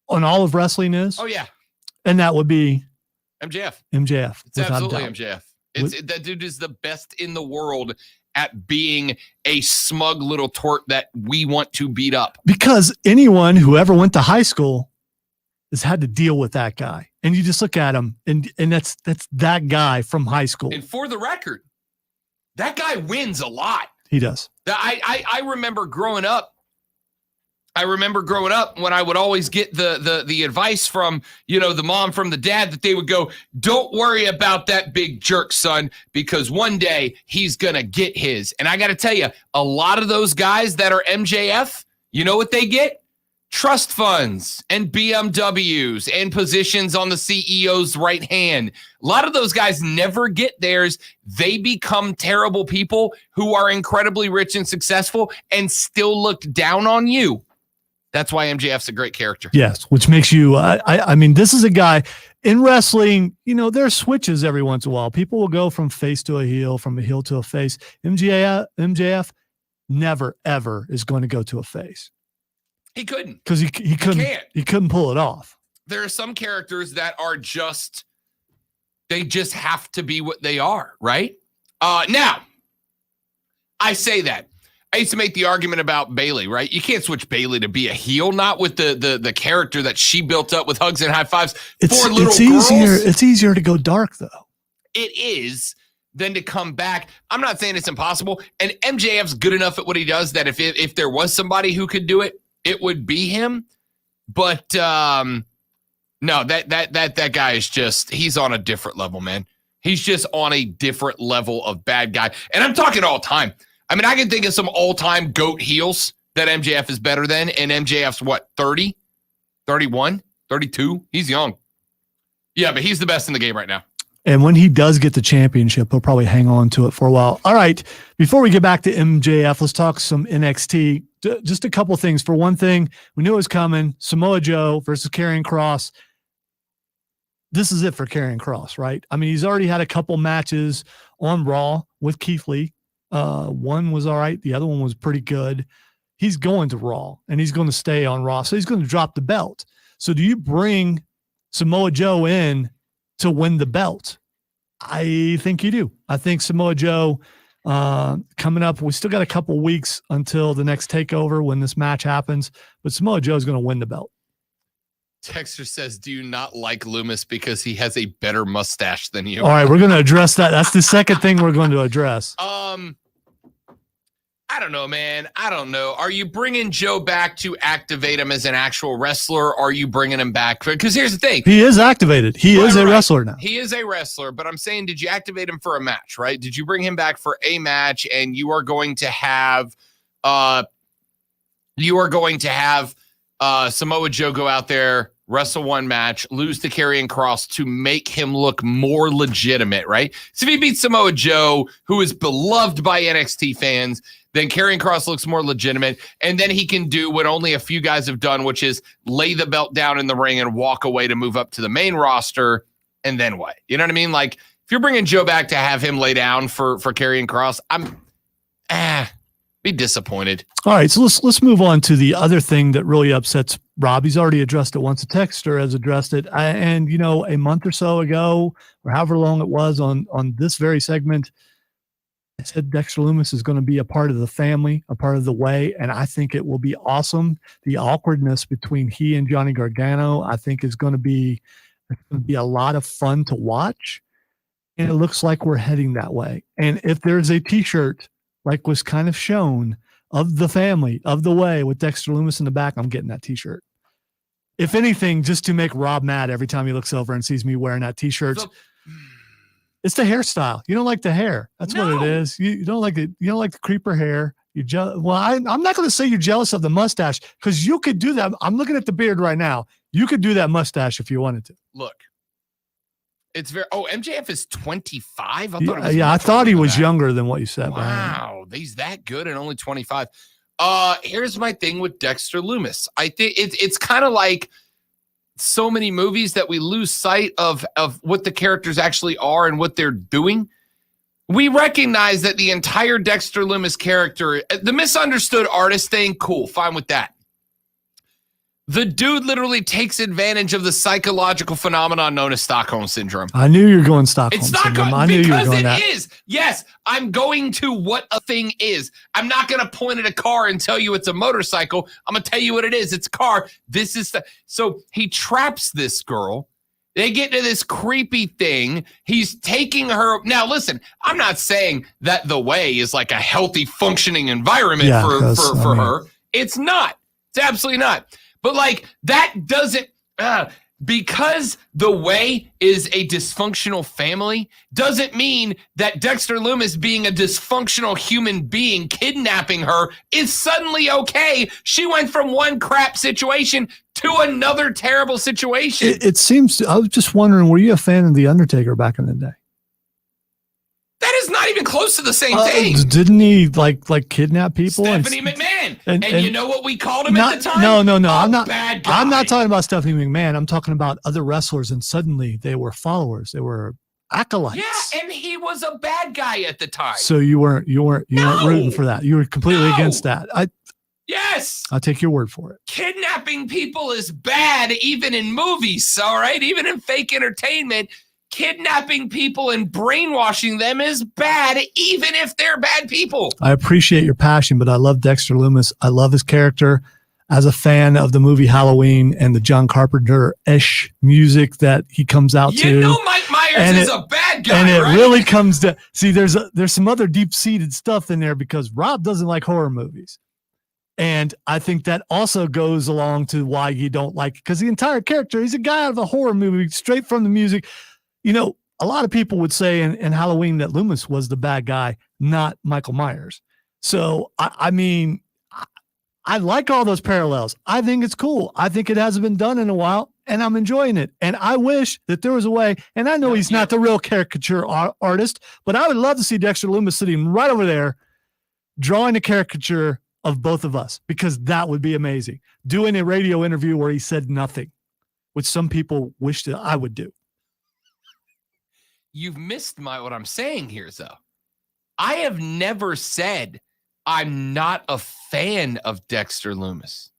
on all of wrestling is. Oh, yeah. And that would be MJF. It's absolutely MJF. That dude is the best in the world at being a smug little tort that we want to beat up. Because anyone who ever went to high school has had to deal with that guy. And you just look at him and that's that guy from high school. And for the record, that guy wins a lot. He does. I remember growing up, I remember growing up when I would always get the advice from, the mom from the dad that they would go, don't worry about that big jerk, son, because one day he's going to get his. And I got to tell you, a lot of those guys that are MJF, you know what they get? Trust funds and BMWs and positions on the CEO's right hand. A lot of those guys never get theirs. They become terrible people who are incredibly rich and successful and still look down on you. That's why MJF's a great character. Yes, which makes you, I mean, this is a guy in wrestling, there's switches every once in a while. People will go from face to a heel, from a heel to a face. MJF never, ever is going to go to a face. He couldn't. Because he couldn't pull it off. There are some characters that are they just have to be what they are, right? Now, I say that. I used to make the argument about Bayley, right? You can't switch Bayley to be a heel, not with the character that she built up with hugs and high fives for little girls. It's easier to go dark, though. It is than to come back. I'm not saying it's impossible. And MJF's good enough at what he does that if there was somebody who could do it, it would be him. But no, that guy is he's on a different level, man. He's just on a different level of bad guy. And I'm talking all time. I mean, I can think of some all-time GOAT heels that MJF is better than, and MJF's what, 30, 31, 32? He's young. Yeah, but he's the best in the game right now. And when he does get the championship, he'll probably hang on to it for a while. All right, before we get back to MJF, let's talk some NXT. Just a couple things. For one thing, we knew it was coming. Samoa Joe versus Karrion Kross. This is it for Karrion Kross, right? I mean, he's already had a couple matches on Raw with Keith Lee. One was all right. The other one was pretty good. He's going to Raw, and he's going to stay on Raw. So he's going to drop the belt. So do you bring Samoa Joe in to win the belt? I think you do. I think Samoa Joe coming up, we still got a couple weeks until the next takeover when this match happens, but Samoa Joe is going to win the belt. Texter says, do you not like Loomis because he has a better mustache than you? All right, we're going to address that. That's the second thing we're going to address. I don't know, man. I don't know. Are you bringing Joe back to activate him as an actual wrestler? Or are you bringing him back? Because here's the thing. He is activated. He is a wrestler now. He is a wrestler, but I'm saying, did you activate him for a match, right? Did you bring him back for a match, and you are going to have Samoa Joe go out there, wrestle one match, lose to Karrion Kross to make him look more legitimate, right? So if he beats Samoa Joe, who is beloved by NXT fans, then Karrion Kross looks more legitimate, and then he can do what only a few guys have done, which is lay the belt down in the ring and walk away to move up to the main roster, and then what? You know what I mean? Like, if you're bringing Joe back to have him lay down for Karrion Kross, be disappointed. All right, so let's move on to the other thing that really upsets Rob. He's already addressed it once. A texter has addressed it, and a month or so ago, or however long it was on this very segment, I said Dexter Loomis is going to be a part of the family, a part of the way, and I think it will be awesome. The awkwardness between he and Johnny Gargano, I think, is going to be a lot of fun to watch, and it looks like we're heading that way. And if there's a T-shirt like was kind of shown of the family, of the way, with Dexter Loomis in the back, I'm getting that T-shirt. If anything, just to make Rob mad every time he looks over and sees me wearing that T-shirt. It's the hairstyle. You don't like the hair. That's what it is. You don't like it. You don't like the creeper hair. I'm not going to say you're jealous of the mustache, because you could do that. I'm looking at the beard right now. You could do that mustache if you wanted to. Look, it's MJF is 25. I thought he was younger than what you said. Wow, he's that good and only 25. Here's my thing with Dexter Loomis. I think it's kind of like so many movies that we lose sight of what the characters actually are and what they're doing. We recognize that the entire Dexter Loomis character, the misunderstood artist thing, cool, fine with that. The dude literally takes advantage of the psychological phenomenon known as Stockholm Syndrome. I knew you were going Stockholm Syndrome. Syndrome. It's not I knew you were because going it that. is. Yes, I'm going to what a thing is. I'm not going to point at a car and tell you it's a motorcycle. I'm going to tell you what it is. It's a car. This is so he traps this girl. They get to this creepy thing. He's taking her. Now, listen, I'm not saying that the way is like a healthy, functioning environment for her. It's not. It's absolutely not. But like that doesn't because the way is a dysfunctional family doesn't mean that Dexter Loomis being a dysfunctional human being kidnapping her is suddenly okay. She went from one crap situation to another terrible situation. It seems, I was just wondering, were you a fan of The Undertaker back in the day? That is not even close to the same thing. Didn't he like kidnap people? Stephanie McMahon. And you know what we called him at the time? No. Bad guy. I'm not talking about Stephanie McMahon. I'm talking about other wrestlers, and suddenly they were followers. They were acolytes. Yeah, and he was a bad guy at the time. So you weren't rooting for that. You were completely against that. Yes. I'll take your word for it. Kidnapping people is bad, even in movies. All right, even in fake entertainment. Kidnapping people and brainwashing them is bad, even if they're bad people. I appreciate your passion, but I love Dexter Loomis. I love his character. As a fan of the movie Halloween and the John Carpenter-ish music that he comes out to. You know Mike Myers is a bad guy, and it right? really comes to, see, there's some other deep-seated stuff in there because Rob doesn't like horror movies. And I think that also goes along to why you don't like it, because the entire character, he's a guy out of a horror movie, straight from the music. You know, a lot of people would say in Halloween that Loomis was the bad guy, not Michael Myers. So, I mean, I like all those parallels. I think it's cool. I think it hasn't been done in a while, and I'm enjoying it. And I wish that there was a way, and I know he's not the real caricature artist, but I would love to see Dexter Loomis sitting right over there drawing a caricature of both of us, because that would be amazing. Doing a radio interview where he said nothing, which some people wish that I would do. You've missed what I'm saying here, though. I have never said I'm not a fan of Dexter Loomis.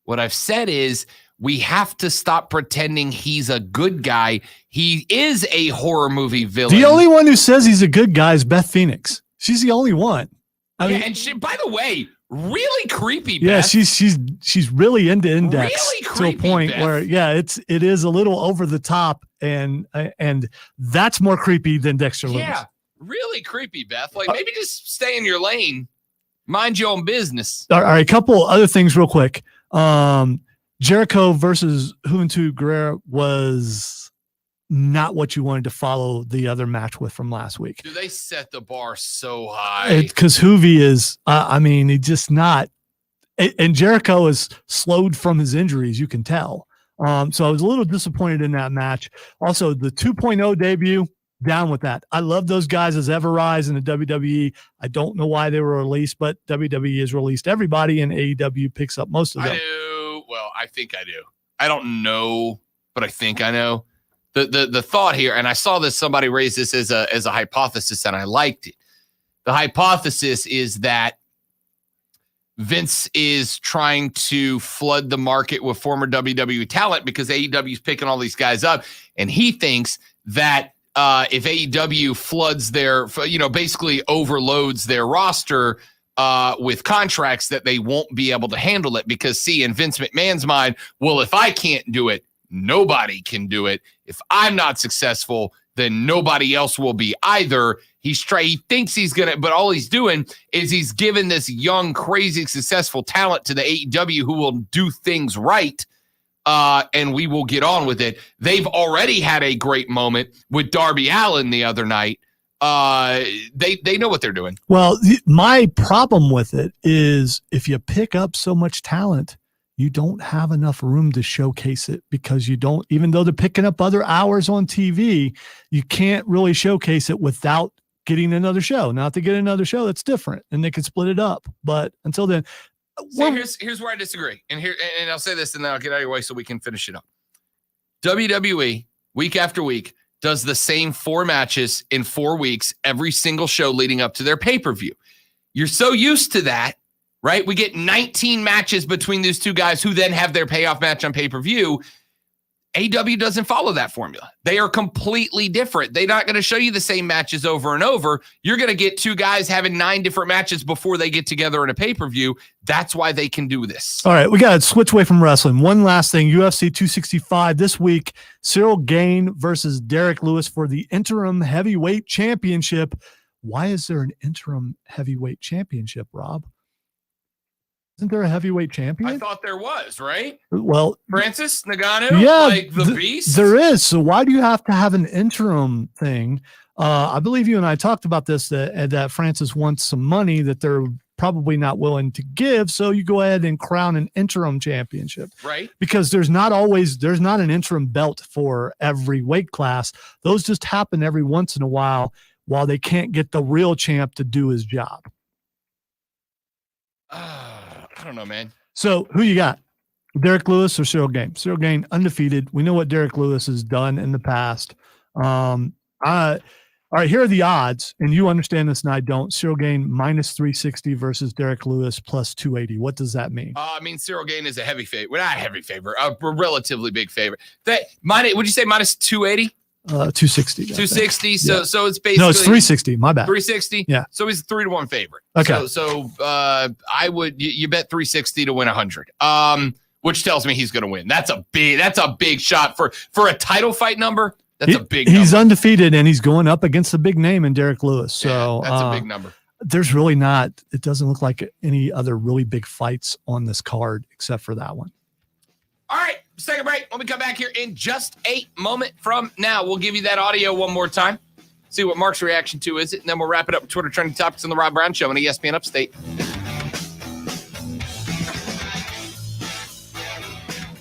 What I've said is we have to stop pretending he's a good guy. He is a horror movie villain. The only one who says he's a good guy is Beth Phoenix. She's the only one. I mean, and she, by the way, really creepy. Yeah, Beth. she's really into Index really to a creepy, point Beth. where it is a little over the top, and that's more creepy than Dexter Loomis. Yeah, really creepy, Beth. Like maybe just stay in your lane, mind your own business. All right, a couple other things real quick. Jericho versus Juventud Guerrera was not what you wanted to follow the other match with from last week. Do they set the bar so high? Because Hoovy is, he just not, and Jericho is slowed from his injuries, you can tell. So I was a little disappointed in that match. Also, the 2.0 debut, down with that. I love those guys as Everrise in the WWE. I don't know why they were released, but WWE has released everybody, and AEW picks up most of them. I do. Well, I think I do. I don't know, but I think I know. The thought here, and I saw this, somebody raised this as a hypothesis, and I liked it. The hypothesis is that Vince is trying to flood the market with former WWE talent because AEW is picking all these guys up, and he thinks that if AEW floods their, basically overloads their roster with contracts, that they won't be able to handle it because, see, in Vince McMahon's mind, well, if I can't do it, nobody can do it. If I'm not successful, then nobody else will be either. He thinks he's going to, but all he's doing is he's giving this young, crazy, successful talent to the AEW who will do things right, and we will get on with it. They've already had a great moment with Darby Allin the other night. They know what they're doing. Well, my problem with it is if you pick up so much talent, you don't have enough room to showcase it, because you don't, even though they're picking up other hours on TV, you can't really showcase it without getting another show. Now, if they get another show, that's different, and they can split it up. But until then, so here's where I disagree. And I'll say this, and then I'll get out of your way so we can finish it up. WWE, week after week, does the same 4 matches in 4 weeks, every single show leading up to their pay-per-view. You're so used to that, right? We get 19 matches between these two guys who then have their payoff match on pay-per-view. AEW doesn't follow that formula. They are completely different. They're not going to show you the same matches over and over. You're going to get 2 guys having 9 different matches before they get together in a pay-per-view. That's why they can do this. All right, we got to switch away from wrestling. One last thing, UFC 265 this week, Cyril Gane versus Derek Lewis for the interim heavyweight championship. Why is there an interim heavyweight championship, Rob? Isn't there a heavyweight champion? I thought there was, right? Well, Francis Ngannou, yeah, like the beast. There is. So why do you have to have an interim thing? I believe you and I talked about this, that Francis wants some money that they're probably not willing to give. So you go ahead and crown an interim championship. Right. Because there's not an interim belt for every weight class. Those just happen every once in a while they can't get the real champ to do his job. I don't know, man. So who you got? Derek Lewis or Cyril Gane? Cyril Gane, undefeated. We know what Derek Lewis has done in the past. All right, here are the odds, and you understand this and I don't. Cyril Gane minus 360 versus Derek Lewis plus 280. What does that mean? I mean, Cyril Gane is a heavy favorite. Well, not a heavy favorite, a relatively big favorite. Would you say minus 280? 260. 260. Yeah. So it's basically No, it's 360. My bad. 360. Yeah. So he's a 3-1 favorite. Okay. So I would you bet 360 to win 100. Which tells me he's going to win. That's a big shot for a title fight number. That's a big number. He's undefeated and he's going up against a big name in Derek Lewis. So that's a big number. There's really not. It doesn't look like any other really big fights on this card except for that one. All right, second break. When we come back here in just a moment from now, we'll give you that audio one more time, see what Mark's reaction to is it, and then we'll wrap it up with Twitter trending topics on the Rob Brown Show on ESPN Upstate.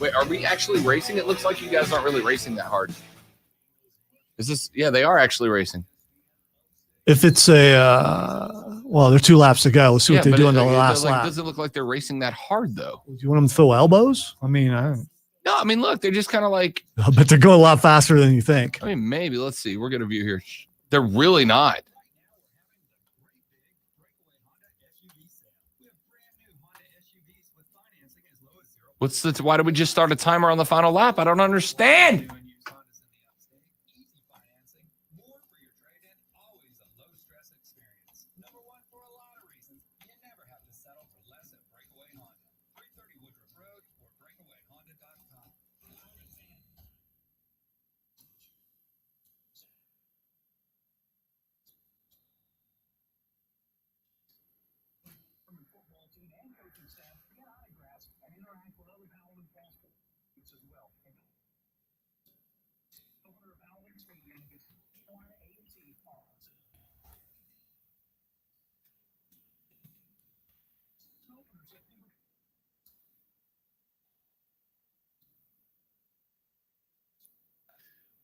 Wait, are we actually racing? It looks like you guys aren't really racing that hard. Is this? Yeah, they are actually racing. If it's well, there are 2 laps to go. Let's see what they do on the last lap. Doesn't look like they're racing that hard, though. Do you want them to throw elbows? I mean, No, I mean, look, they're just kind of like. But they're going a lot faster than you think. I mean, maybe. Let's see. We're going to view here. They're really not. Why did we just start a timer on the final lap? I don't understand.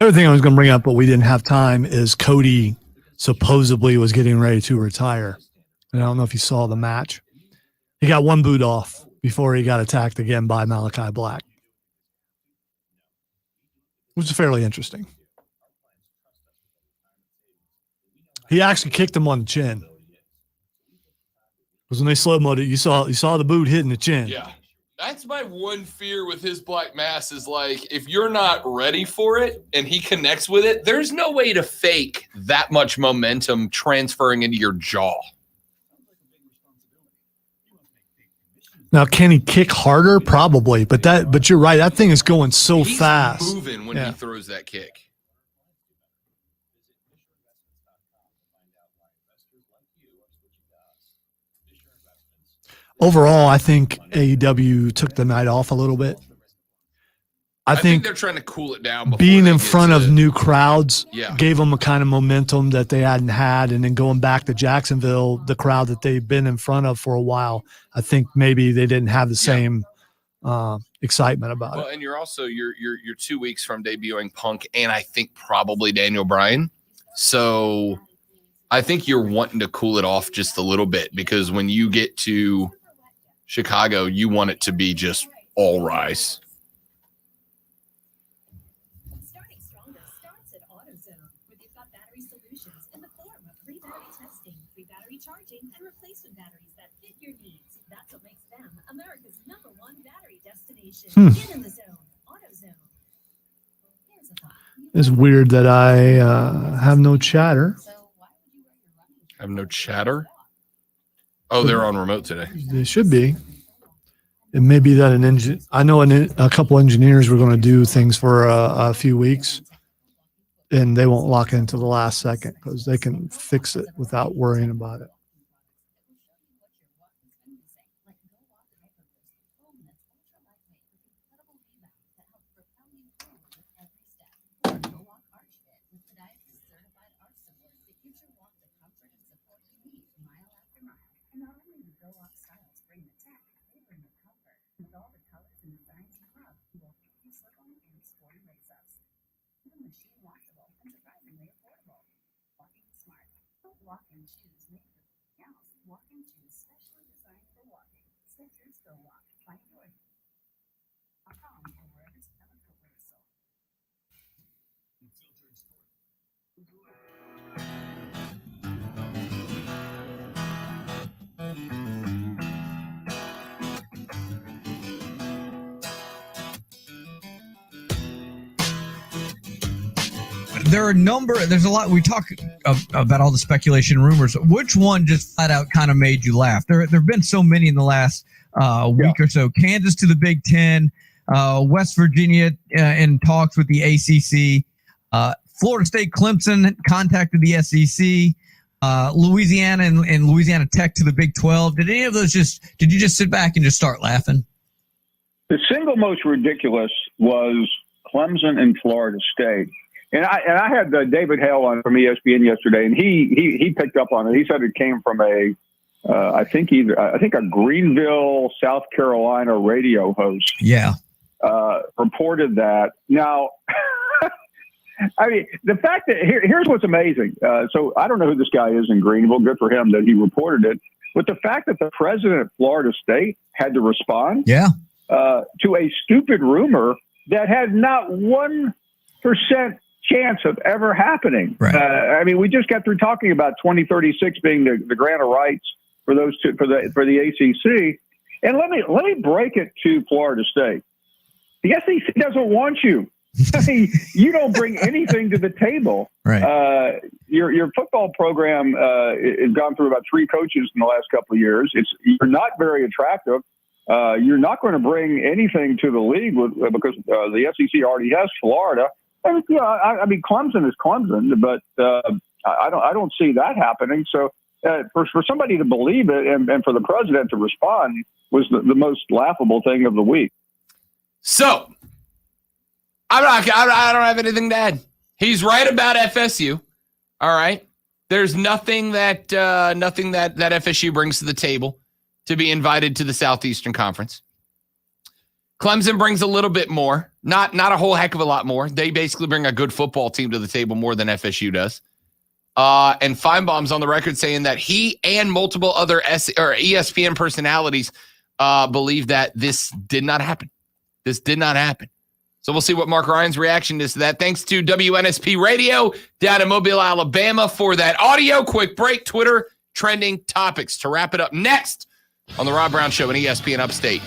The other thing I was going to bring up, but we didn't have time, is Cody supposedly was getting ready to retire. And I don't know if you saw the match. He got one boot off before he got attacked again by Malachi Black. Which is fairly interesting. He actually kicked him on the chin. Because when they slow-moed it, you saw the boot hitting the chin. Yeah. That's my one fear with his black mass is like, if you're not ready for it and he connects with it, there's no way to fake that much momentum transferring into your jaw. Now, can he kick harder? Probably, but you're right. That thing is going so fast. He's moving when he throws that kick. Overall, I think AEW took the night off a little bit. I think they're trying to cool it down. Being in front of new crowds Yeah. gave them a kind of momentum that they hadn't had. And then going back to Jacksonville, the crowd that they've been in front of for a while, I think maybe they didn't have the same excitement about it. And you're also you're 2 weeks from debuting Punk and I think probably Daniel Bryan. So I think you're wanting to cool it off just a little bit because when you get to Chicago, you want it to be just all rise. Starting stronger starts at AutoZone, where they've got battery solutions in the form of free battery testing, free battery charging, and replacement batteries that fit your needs. That's what makes them America's #1 battery destination. Get in the zone. AutoZone. Here's a thought. It's weird that I have no chatter. Have no chatter. Oh, they're on remote today. They should be. It may be that I know a couple engineers were going to do things for a few weeks, and they won't lock into the last second because they can fix it without worrying about it. Future Walk the comfort and support you need mile after mile. And not only do Go Walk styles bring the tech, they bring the comfort. With all the colors and designs you love, you will fit you slip-on and sporty lace-ups. Even machine washable and surprisingly affordable. Walking smart. Don't walk in shoes made for something else. Walk in shoes specially designed for walking. Skechers Go Walk. Find yours. .com or wherever other footwear is sold. Unfiltered sport. There's a lot. We talk about all the speculation and rumors. Which one just flat out kind of made you laugh? There have been so many in the last week or so. Kansas to the Big Ten, West Virginia in talks with the ACC, Florida State, Clemson contacted the SEC, Louisiana and Louisiana Tech to the Big 12. Did any of those did you just sit back and just start laughing? The single most ridiculous was Clemson and Florida State. And I had David Hale on from ESPN yesterday, and he picked up on it. He said it came from I think a Greenville, South Carolina radio host. Yeah, reported that. Now, I mean, the fact that here's what's amazing. So I don't know who this guy is in Greenville. Good for him that he reported it. But the fact that the president of Florida State had to respond, to a stupid rumor that had not 1% chance of ever happening. Right. I mean, we just got through talking about 2036 being the grant of rights for those two for the ACC. And let me break it to Florida State. The SEC doesn't want you. I mean, you don't bring anything to the table. Right. Your football program has gone through about 3 coaches in the last couple of years. You're not very attractive. You're not going to bring anything to the league because the SEC already has Florida. And, I mean, Clemson is Clemson, but I don't see that happening. So for somebody to believe it and for the president to respond was the most laughable thing of the week. So I don't have anything to add. He's right about FSU. All right. There's nothing that FSU brings to the table to be invited to the Southeastern Conference. Clemson brings a little bit more, not a whole heck of a lot more. They basically bring a good football team to the table more than FSU does. And Feinbaum's on the record saying that he and multiple other ESPN personalities believe that this did not happen. This did not happen. So we'll see what Mark Ryan's reaction is to that. Thanks to WNSP Radio down in Mobile, Alabama for that audio. Quick break, Twitter, trending topics. To wrap it up next on The Rob Brown Show and ESPN Upstate.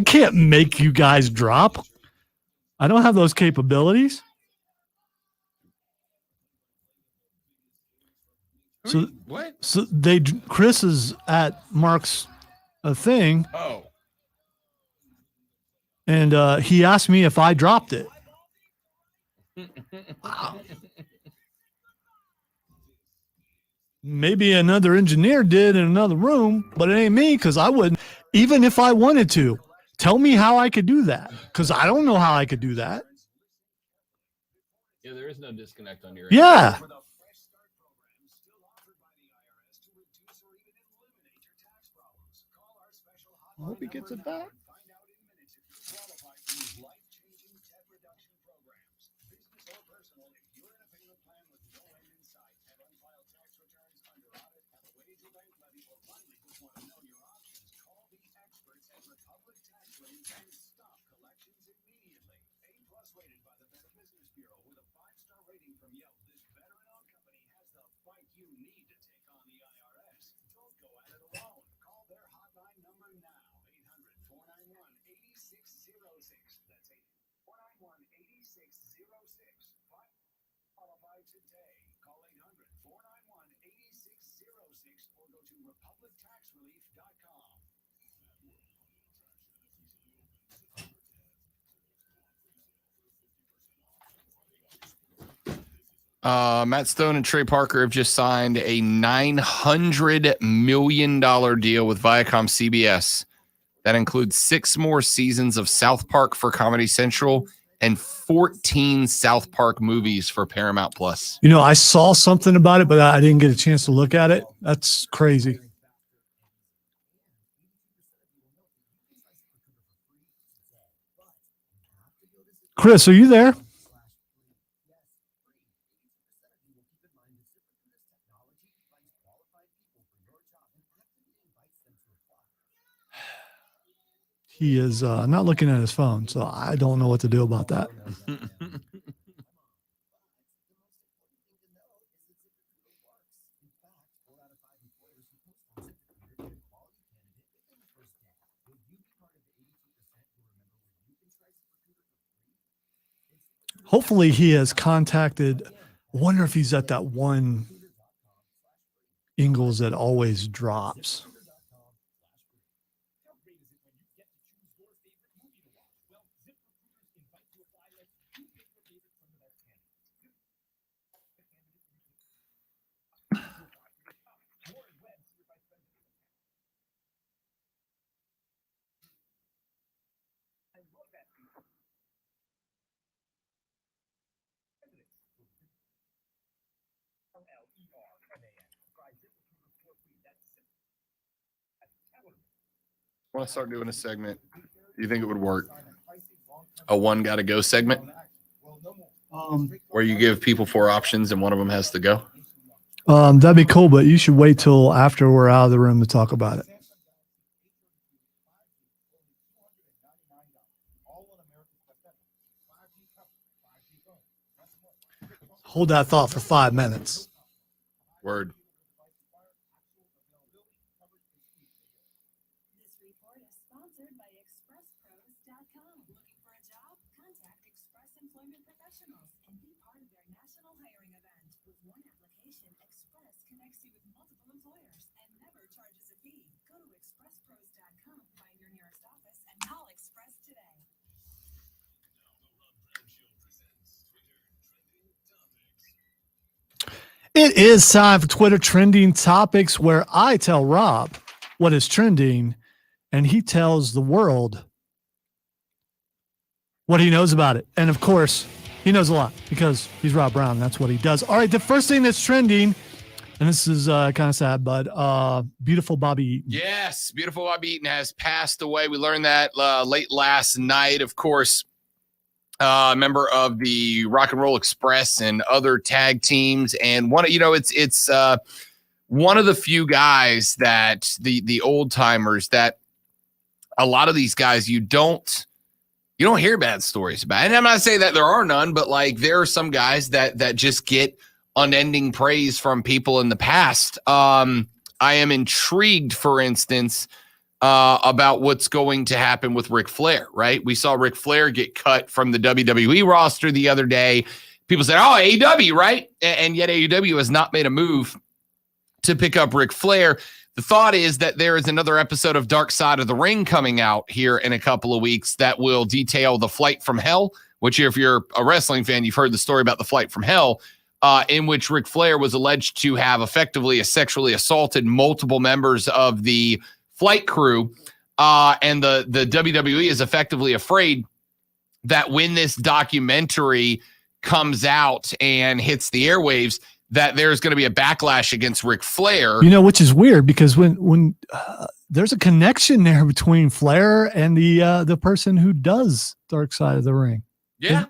can't make you guys drop. I don't have those capabilities. So what? So Chris is at Mark's thing. Oh. And he asked me if I dropped it. Wow. Maybe another engineer did in another room, but it ain't me because I wouldn't, even if I wanted to. Tell me how I could do that because I don't know how I could do that. Yeah, there is no disconnect on your end. Yeah. I hope he gets it back. Matt Stone and Trey Parker have just signed a $900 million deal with Viacom CBS. That includes 6 more seasons of South Park for Comedy Central and 14 South Park movies for Paramount Plus. You know, I saw something about it, but I didn't get a chance to look at it. That's crazy. Chris, are you there? He is not looking at his phone, so I don't know what to do about that. Hopefully he has contacted. I wonder if he's at that one Ingles that always drops. I want to start doing a segment. Do you think it would work? A one gotta go segment? Where you give people 4 options and one of them has to go? That'd be cool, but you should wait till after we're out of the room to talk about it. Hold that thought for 5 minutes. Word. This report is sponsored by ExpressPros.com. Looking for a job? Contact Express Employment Professionals and be part of their national hiring event. With one application, Express connects you with multiple employers and never charges a fee. Go to ExpressPros.com, find your nearest office, and call Express today. It is time for Twitter Trending Topics, where I tell Rob what is trending, and he tells the world what he knows about it. And, of course, he knows a lot because he's Rob Brown. That's what he does. All right, the first thing that's trending, and this is kind of sad, but beautiful Bobby Eaton. Yes, beautiful Bobby Eaton has passed away. We learned that late last night, of course. Member of the Rock and Roll Express and other tag teams, and it's one of the few guys that the old timers that a lot of these guys you don't hear bad stories about. And I'm not saying that there are none, but like there are some guys that just get unending praise from people in the past. I am intrigued, for instance, about what's going to happen with Ric Flair, right? We saw Ric Flair get cut from the WWE roster the other day. People said, oh, AEW, right? And yet AEW has not made a move to pick up Ric Flair. The thought is that there is another episode of Dark Side of the Ring coming out here in a couple of weeks that will detail the Flight from Hell, which if you're a wrestling fan, you've heard the story about the Flight from Hell, in which Ric Flair was alleged to have effectively sexually assaulted multiple members of the flight crew. And the WWE is effectively afraid that when this documentary comes out and hits the airwaves, that there's going to be a backlash against Ric Flair. You know, which is weird because when there's a connection there between Flair and the person who does Dark Side of the Ring. Yeah.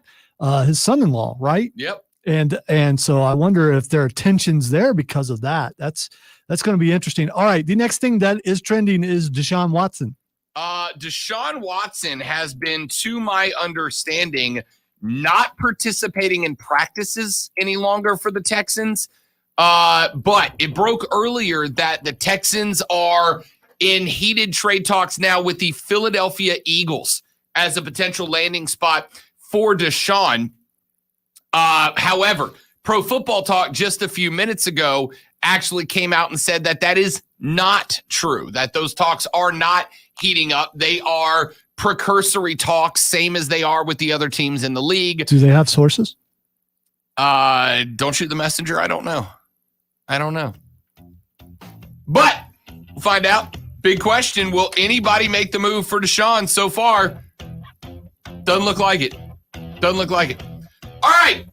His son-in-law, right? Yep. And so I wonder if there are tensions there because of that. That's going to be interesting. All right. The next thing that is trending is Deshaun Watson. Deshaun Watson has been, to my understanding, not participating in practices any longer for the Texans. But it broke earlier that the Texans are in heated trade talks now with the Philadelphia Eagles as a potential landing spot for Deshaun. However, Pro Football Talk just a few minutes ago actually came out and said that that is not true, that those talks are not heating up. They are precursory talks, same as they are with the other teams in the league. Do they have sources? Don't shoot the messenger. I don't know. But we'll find out. Big question. Will anybody make the move for Deshaun so far? Doesn't look like it. All right.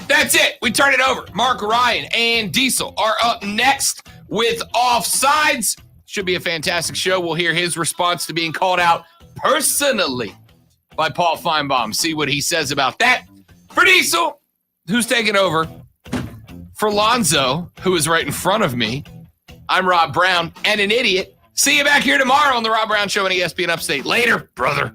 That's it. We turn it over. Mark Ryan and Diesel are up next with Offsides. Should be a fantastic show. We'll hear his response to being called out personally by Paul Feinbaum. See what he says about that. For Diesel, who's taking over. For Lonzo, who is right in front of me, I'm Rob Brown and an idiot. See you back here tomorrow on the Rob Brown Show on ESPN Upstate. Later, brother.